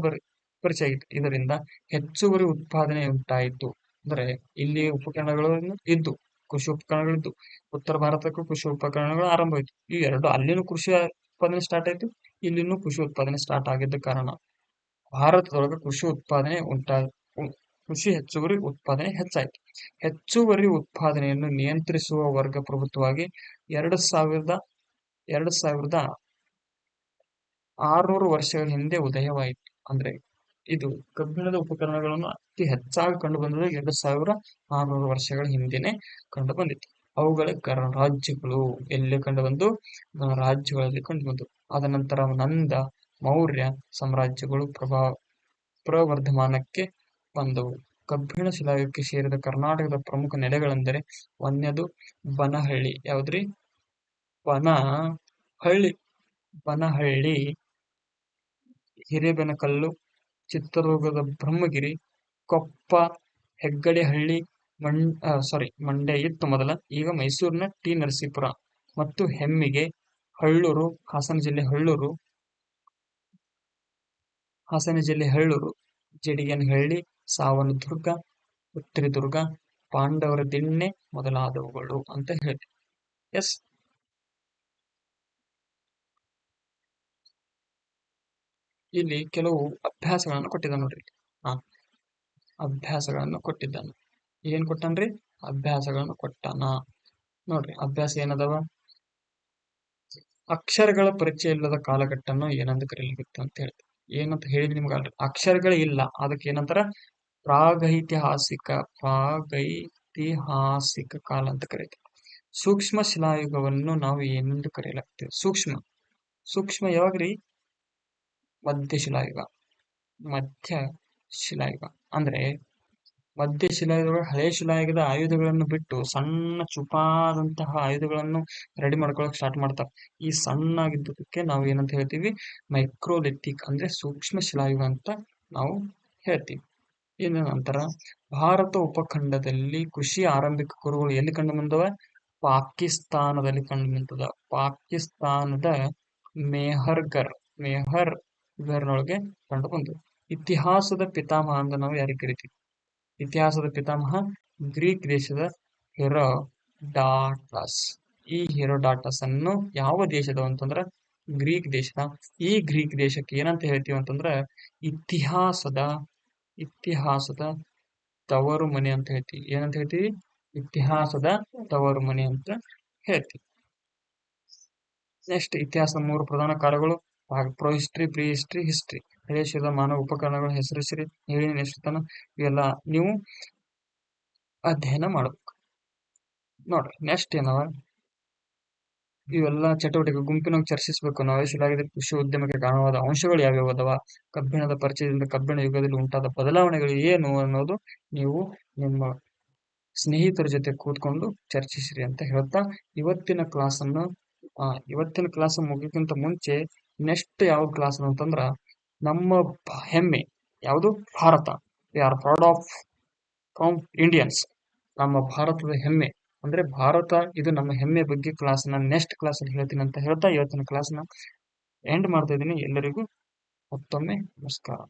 ಪರಿಚಯ ಆಗಿತ್ತು. ಇದರಿಂದ ಹೆಚ್ಚುವರಿ ಉತ್ಪಾದನೆ ಉಂಟಾಯಿತು. ಅಂದ್ರೆ ಇಲ್ಲಿ ಉಪಕರಣಗಳನ್ನು ಇದ್ದು ಕೃಷಿ ಉಪಕರಣಗಳಿದ್ದು, ಉತ್ತರ ಭಾರತಕ್ಕೂ ಕೃಷಿ ಉಪಕರಣಗಳು ಆರಂಭ ಆಯಿತು. ಈ ಎರಡು ಅಲ್ಲಿನೂ ಕೃಷಿ ಉತ್ಪಾದನೆ ಸ್ಟಾರ್ಟ್ ಆಯ್ತು, ಇಲ್ಲಿನೂ ಕೃಷಿ ಉತ್ಪಾದನೆ ಸ್ಟಾರ್ಟ್ ಆಗಿದ್ದ ಕಾರಣ ಭಾರತದೊಳಗೆ ಕೃಷಿ ಹೆಚ್ಚುವರಿ ಉತ್ಪಾದನೆ ಹೆಚ್ಚಾಯಿತು. ಹೆಚ್ಚುವರಿ ಉತ್ಪಾದನೆಯನ್ನು ನಿಯಂತ್ರಿಸುವ ವರ್ಗ ಪ್ರಭುತ್ವವಾಗಿ 2600 ವರ್ಷಗಳ ಹಿಂದೆ ಉದಯವಾಯಿತು. ಅಂದ್ರೆ ಇದು ಕಬ್ಬಿಣದ ಉಪಕರಣಗಳನ್ನು ಅತಿ ಹೆಚ್ಚಾಗಿ ಕಂಡು ಬಂದದ್ದು 2600 ವರ್ಷಗಳ ಹಿಂದೆನೆ ಕಂಡು ಬಂದಿತ್ತು. ಅವುಗಳ ಗಣರಾಜ್ಯಗಳು ಎಲ್ಲಿ ಕಂಡು ಬಂದು ಗಣರಾಜ್ಯಗಳಲ್ಲಿ ಕಂಡು ಬಂದು. ಅದ ನಂತರ ನಂದ, ಮೌರ್ಯ ಸಾಮ್ರಾಜ್ಯಗಳು ಪ್ರವರ್ಧಮಾನಕ್ಕೆ ಬಂದವು. ಕಬ್ಬಿಣ ಶಿಲಾಯುಗಕ್ಕೆ ಸೇರಿದ ಕರ್ನಾಟಕದ ಪ್ರಮುಖ ನೆಲೆಗಳೆಂದರೆ ಒಂದನೇದು ಬನಹಳ್ಳಿ. ಯಾವ್ದ್ರಿ? ಬನಹಳ್ಳಿ, ಹಿರೇಬೆನಕಲ್ಲು, ಚಿತ್ರದುರ್ಗದ ಬ್ರಹ್ಮಗಿರಿ, ಕೊಪ್ಪ, ಹೆಗ್ಗಡೆಹಳ್ಳಿ, ಮಂಡ್ಯ ಇತ್ತು ಮೊದಲ, ಈಗ ಮೈಸೂರಿನ ಟಿ ನರಸೀಪುರ ಮತ್ತು ಹೆಮ್ಮಿಗೆ, ಹಳ್ಳೂರು, ಹಾಸನ ಜಿಲ್ಲೆ ಹಳ್ಳೂರು, ಜಡಿಗನಹಳ್ಳಿ, ಸಾವನದುರ್ಗ, ಉತ್ತರದುರ್ಗ, ಪಾಂಡವರ ದಿಣ್ಣೆ ಮೊದಲಾದವುಗಳು ಅಂತ ಹೇಳಿ. ಎಸ್, ಇಲ್ಲಿ ಕೆಲವು ಅಭ್ಯಾಸಗಳನ್ನು ಕೊಟ್ಟಿದ್ದ ನೋಡ್ರಿ. ಅಭ್ಯಾಸಗಳನ್ನು ಕೊಟ್ಟಿದ್ದಾನ. ಏನ್ ಕೊಟ್ಟನ್ರಿ? ಅಭ್ಯಾಸಗಳನ್ನು ಕೊಟ್ಟಾನ ನೋಡ್ರಿ. ಅಭ್ಯಾಸ ಏನದವ? ಅಕ್ಷರಗಳ ಪರಿಚಯ ಇಲ್ಲದ ಕಾಲಘಟ್ಟನ್ನು ಏನಂತ ಕರೀಲಿಕ್ಕೆ ಅಂತ ಹೇಳ್ತಾರೆ. ಏನಂತ ಹೇಳಿದ್ರಿ ನಿಮ್ಗೆ ಅಲ್ರಿ? ಅಕ್ಷರಗಳೇ ಇಲ್ಲ, ಅದಕ್ಕೆ ಏನಂತಾರ? ಪ್ರಾಗೈತಿಹಾಸಿಕ ಕಾಲ ಅಂತ ಕರೀತಾರೆ. ಸೂಕ್ಷ್ಮ ಶಿಲಾಯುಗವನ್ನು ನಾವು ಏನೆಂದು ಕರೆಯಲಾಗ್ತೇವೆ? ಸೂಕ್ಷ್ಮ ಯಾವಾಗ್ರಿ? ಮಧ್ಯ ಶಿಲಾಯುಗ ಅಂದ್ರೆ ಮಧ್ಯ ಶಿಲಾಯುಗ ಹಳೆ ಶಿಲಾಯುಗದ ಆಯುಧಗಳನ್ನು ಬಿಟ್ಟು ಸಣ್ಣ ಚುಪಾದಂತಹ ಆಯುಧಗಳನ್ನು ರೆಡಿ ಮಾಡ್ಕೊಳಕ್ ಸ್ಟಾರ್ಟ್ ಮಾಡ್ತಾರೆ. ಈ ಸಣ್ಣಾಗಿದ್ದಕ್ಕೆ ನಾವು ಏನಂತ ಹೇಳ್ತೀವಿ? ಮೈಕ್ರೋಲಿಥಿಕ್ ಅಂದ್ರೆ ಸೂಕ್ಷ್ಮ ಶಿಲಾಯುಗ ಅಂತ ನಾವು ಹೇಳ್ತೀವಿ. ಇನ್ನು ನಂತರ ಭಾರತ ಉಪಖಂಡದಲ್ಲಿ ಕೃಷಿ ಆರಂಭಿಕ ಕುರುಗಳು ಎಲ್ಲಿ ಕಂಡು ಬಂದವ? ಪಾಕಿಸ್ತಾನದಲ್ಲಿ ಕಂಡು ಬಂದದ. ಪಾಕಿಸ್ತಾನದ ಮೆಹರ್ಗರ್ನೊಳಗೆ ಕಂಡು ಬಂದವು. ಇತಿಹಾಸದ ಪಿತಾಮಹ ಅಂತ ನಾವು ಯಾರಿಗೆ ಕರಿತೀವಿ? ಇತಿಹಾಸದ ಪಿತಾಮಹ ಗ್ರೀಕ್ ದೇಶದ ಹೆರೋಡಾಟಸ್. ಈ ಹೆರೋಡಾಟಸ್ ಅನ್ನು ಯಾವ ದೇಶದ ಅಂತಂದ್ರ ಗ್ರೀಕ್ ದೇಶದ. ಈ ಗ್ರೀಕ್ ದೇಶಕ್ಕೆ ಏನಂತ ಹೇಳ್ತೀವಿ ಅಂತಂದ್ರ ಇತಿಹಾಸದ ತವರು ಮನೆ ಅಂತ ಹೇಳ್ತೀವಿ. ಏನಂತ ಹೇಳ್ತೀವಿ? ಇತಿಹಾಸದ ತವರು ಮನೆ ಅಂತ ಹೇಳ್ತೀವಿ. ನೆಕ್ಸ್ಟ್, ಇತಿಹಾಸದ 3 ಪ್ರಧಾನ ಕಾಲಗಳು: protohistory, prehistory, history. ಹಳೆಯ ಮಾನವ ಉಪಕರಣಗಳ ಹೆಸರಿಸಿರಿ, ಹೇಳಿನ ಎಷ್ಟುತನ, ಇವೆಲ್ಲ ನೀವು ಅಧ್ಯಯನ ಮಾಡ್ಬೇಕು ನೋಡ್ರಿ. ನೆಕ್ಸ್ಟ್ ಏನವ? ಇವೆಲ್ಲ ಚಟುವಟಿಕೆ ಗುಂಪಿನಾಗ ಚರ್ಚಿಸಬೇಕು. ನವಶಿಲಾಯುಗದ ಕೃಷಿ ಉದ್ಯಮಕ್ಕೆ ಕಾರಣವಾದ ಅಂಶಗಳು ಯಾವ್ಯಾವ ಅದಾವ? ಕಬ್ಬಿಣದ ಪರಿಚಯದಿಂದ ಕಬ್ಬಿಣ ಯುಗದಲ್ಲಿ ಉಂಟಾದ ಬದಲಾವಣೆಗಳು ಏನು ಅನ್ನೋದು ನೀವು ನಿಮ್ಮ ಸ್ನೇಹಿತರ ಜೊತೆ ಕೂತ್ಕೊಂಡು ಚರ್ಚಿಸಿರಿ ಅಂತ ಹೇಳ್ತಾ ಇವತ್ತಿನ ಕ್ಲಾಸ್ ಮುಗಿಯಕ್ಕಿಂತ ಮುಂಚೆ ನೆಕ್ಸ್ಟ್ ಯಾವ ಕ್ಲಾಸ್ ಅಂತಂದ್ರ ನಮ್ಮ ಹೆಮ್ಮೆ ಯಾವುದು? Bharat. We are proud off from Indians. ನಮ್ಮ ಭಾರತದ ಹೆಮ್ಮೆ ಅಂದ್ರೆ ಭಾರತ, ಇದು ನಮ್ಮ ಹೆಮ್ಮೆ ಬಗ್ಗೆ ನೆಕ್ಸ್ಟ್ ಕ್ಲಾಸ್ ಅಲ್ಲಿ ಹೇಳ್ತೀನಿ ಅಂತ ಹೇಳ್ತಾ ಇವತ್ತಿನ ಕ್ಲಾಸ್ನ ಎಂಡ್ ಮಾಡ್ತಾ ಇದ್ದೀನಿ. ಎಲ್ಲರಿಗೂ ಮತ್ತೊಮ್ಮೆ ನಮಸ್ಕಾರ.